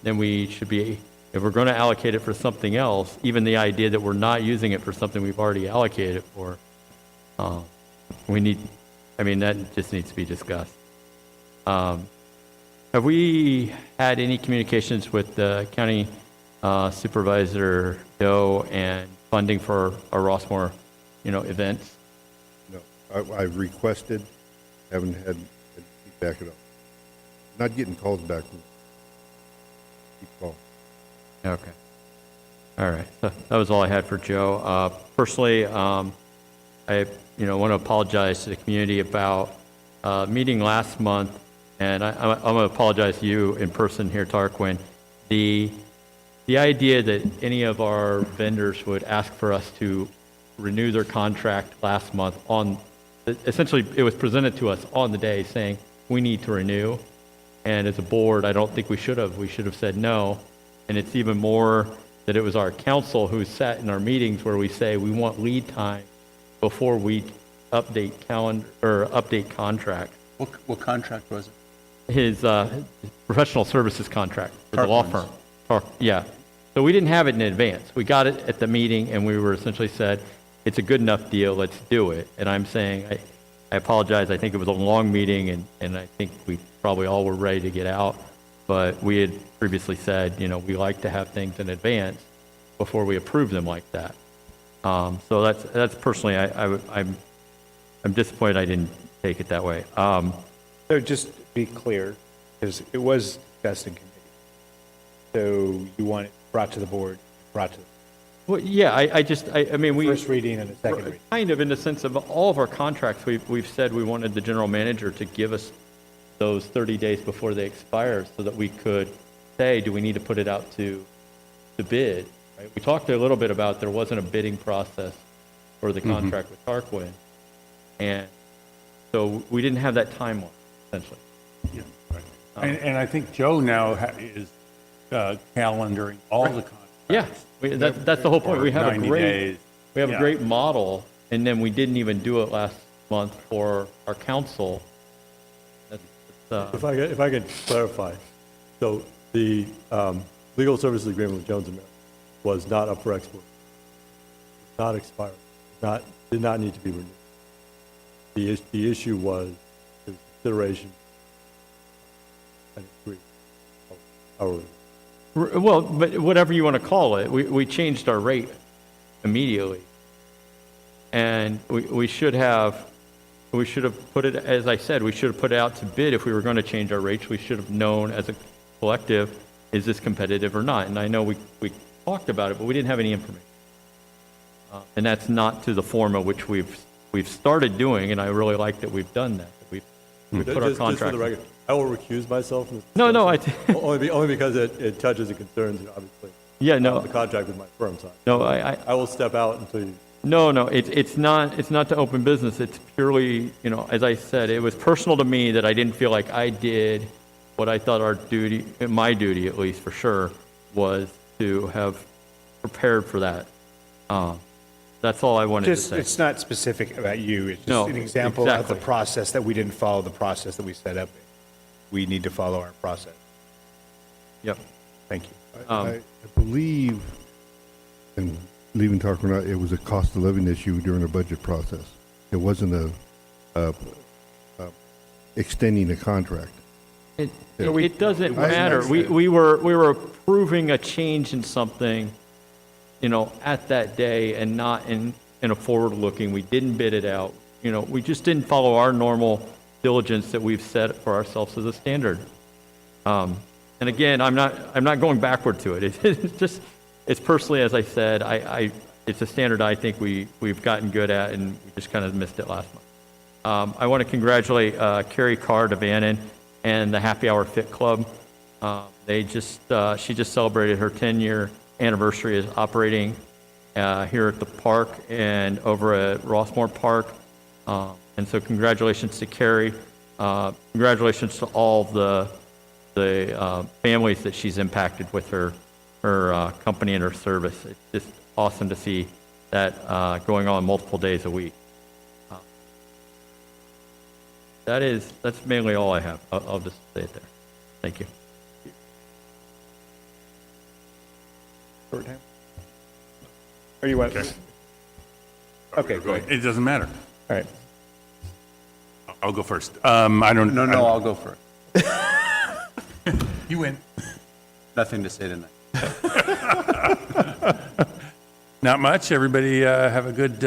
then we should be, if we're going to allocate it for something else, even the idea that we're not using it for something we've already allocated it for, we need, I mean, that just needs to be discussed. Have we had any communications with the county supervisor Doe and funding for our Rossmoor, events? No, I've requested, haven't had feedback at all. Not getting calls back from people. Okay. All right. So that was all I had for Joe. Personally, I, want to apologize to the community about meeting last month, and I'm going to apologize to you in person here, Tarquin. The idea that any of our vendors would ask for us to renew their contract last month essentially it was presented to us on the day saying we need to renew. And as a board, I don't think we should have. We should have said no. And it's even more that it was our council who sat in our meetings where we say we want lead time before we update calendar or update contracts. What contract was it? His professional services contract for the law Tarquin's. firm. Yeah. So we didn't have it in advance. We got it at the meeting, and we were essentially said, it's a good enough deal, let's do it. And I'm saying, I apologize, I think it was a long meeting, and I think we probably all were ready to get out, but we had previously said, we like to have things in advance before we approve them like that. So that's personally, I'm disappointed I didn't take it that way. So just to be clear, because it was discussed in committee, so you want it brought to the board, brought to the Well, yeah, I mean, we. first reading and a second reading. Kind of in the sense of all of our contracts, we've said we wanted the general manager to give us those 30 days before they expire so that we could say, do we need to put it out to bid? Right? We talked a little bit about there wasn't a bidding process for the contract with Tarquin. And so we didn't have that timeline, essentially. Yeah, right. And I think Joe now is calendaring all the contracts. Yeah, that's the whole point. We have a 90 great, days. we have a Yeah. great model, and then we didn't even do it last month for our council. If I could clarify, so the legal services agreement with Jones & Mary was not up for export, not expired, did not need to be renewed. The issue was the consideration and agree. Well, but whatever you want to call it, we changed our rate immediately. And we should have put it, as I said, we should have put it out to bid if we were going to change our rates. We should have known as a collective, is this competitive or not? And I know we talked about it, but we didn't have any information. And that's not to the form of which we've started doing, and I really like that we've done that. We've put our Just for contract. the record, I will recuse myself from this. No, only because it touches and concerns, obviously. Yeah, no. The contract with my firm, so. No, I will step out until you. No, it's not to open business. It's purely, as I said, it was personal to me that I didn't feel like I did what I thought our duty, my duty at least for sure, was to have prepared for that. That's all I wanted to say. It's not specific about you. It's just No, an example of exactly. the process that we didn't follow the process that we set up. We need to follow our process. Yep. Thank you. I believe, and leaving talk or not, it was a cost of living issue during the budget process. It wasn't extending a contract. It doesn't matter. We were approving a change in something, at that day and not in a forward-looking. We didn't bid it out. We just didn't follow our normal diligence that we've set for ourselves as a standard. And And again, I'm not going backward to it. It's just, it's personally, as I said, it's a standard I think we've gotten good at, and we just kind of missed it last month. I want to congratulate Carrie Carr DeVannen and the Happy Hour Fit Club. She just celebrated her 10-year anniversary as operating here at the park and over at Rossmoor Park. And so congratulations to Carrie. Congratulations to all the families that she's impacted with her company and her service. It's just awesome to see that going on multiple days a week. That's mainly all I have. I'll just say it there. Thank you. Are you what? Okay, go ahead. It doesn't matter. All right. I'll go first. I don't. No, I'll go first. You win. Nothing to say tonight. Not much. Everybody have a good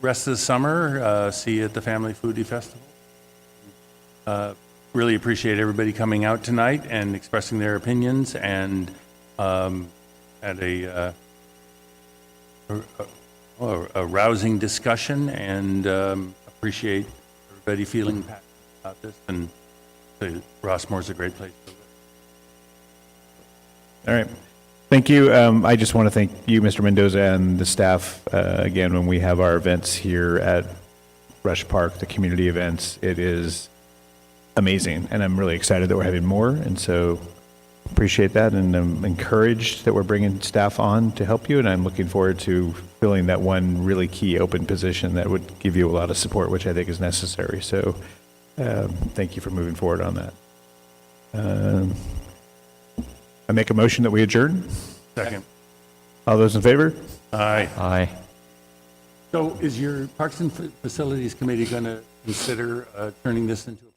rest of the summer. See you at the Family Foodie Festival. Really appreciate everybody coming out tonight and expressing their opinions, and had a rousing discussion, and appreciate everybody feeling passionate about this, and Rossmoor's a great place to live. All right. Thank you. I just want to thank you, Mr. Mendoza, and the staff. Again, when we have our events here at Rush Park, the community events, it is amazing, and I'm really excited that we're having more, and so appreciate that, and I'm encouraged that we're bringing staff on to help you, and I'm looking forward to filling that one really key open position that would give you a lot of support, which I think is necessary. So thank you for moving forward on that. I make a motion that we adjourn. Second. All those in favor? Aye. Aye. So is your Parks and Facilities Committee going to consider turning this into a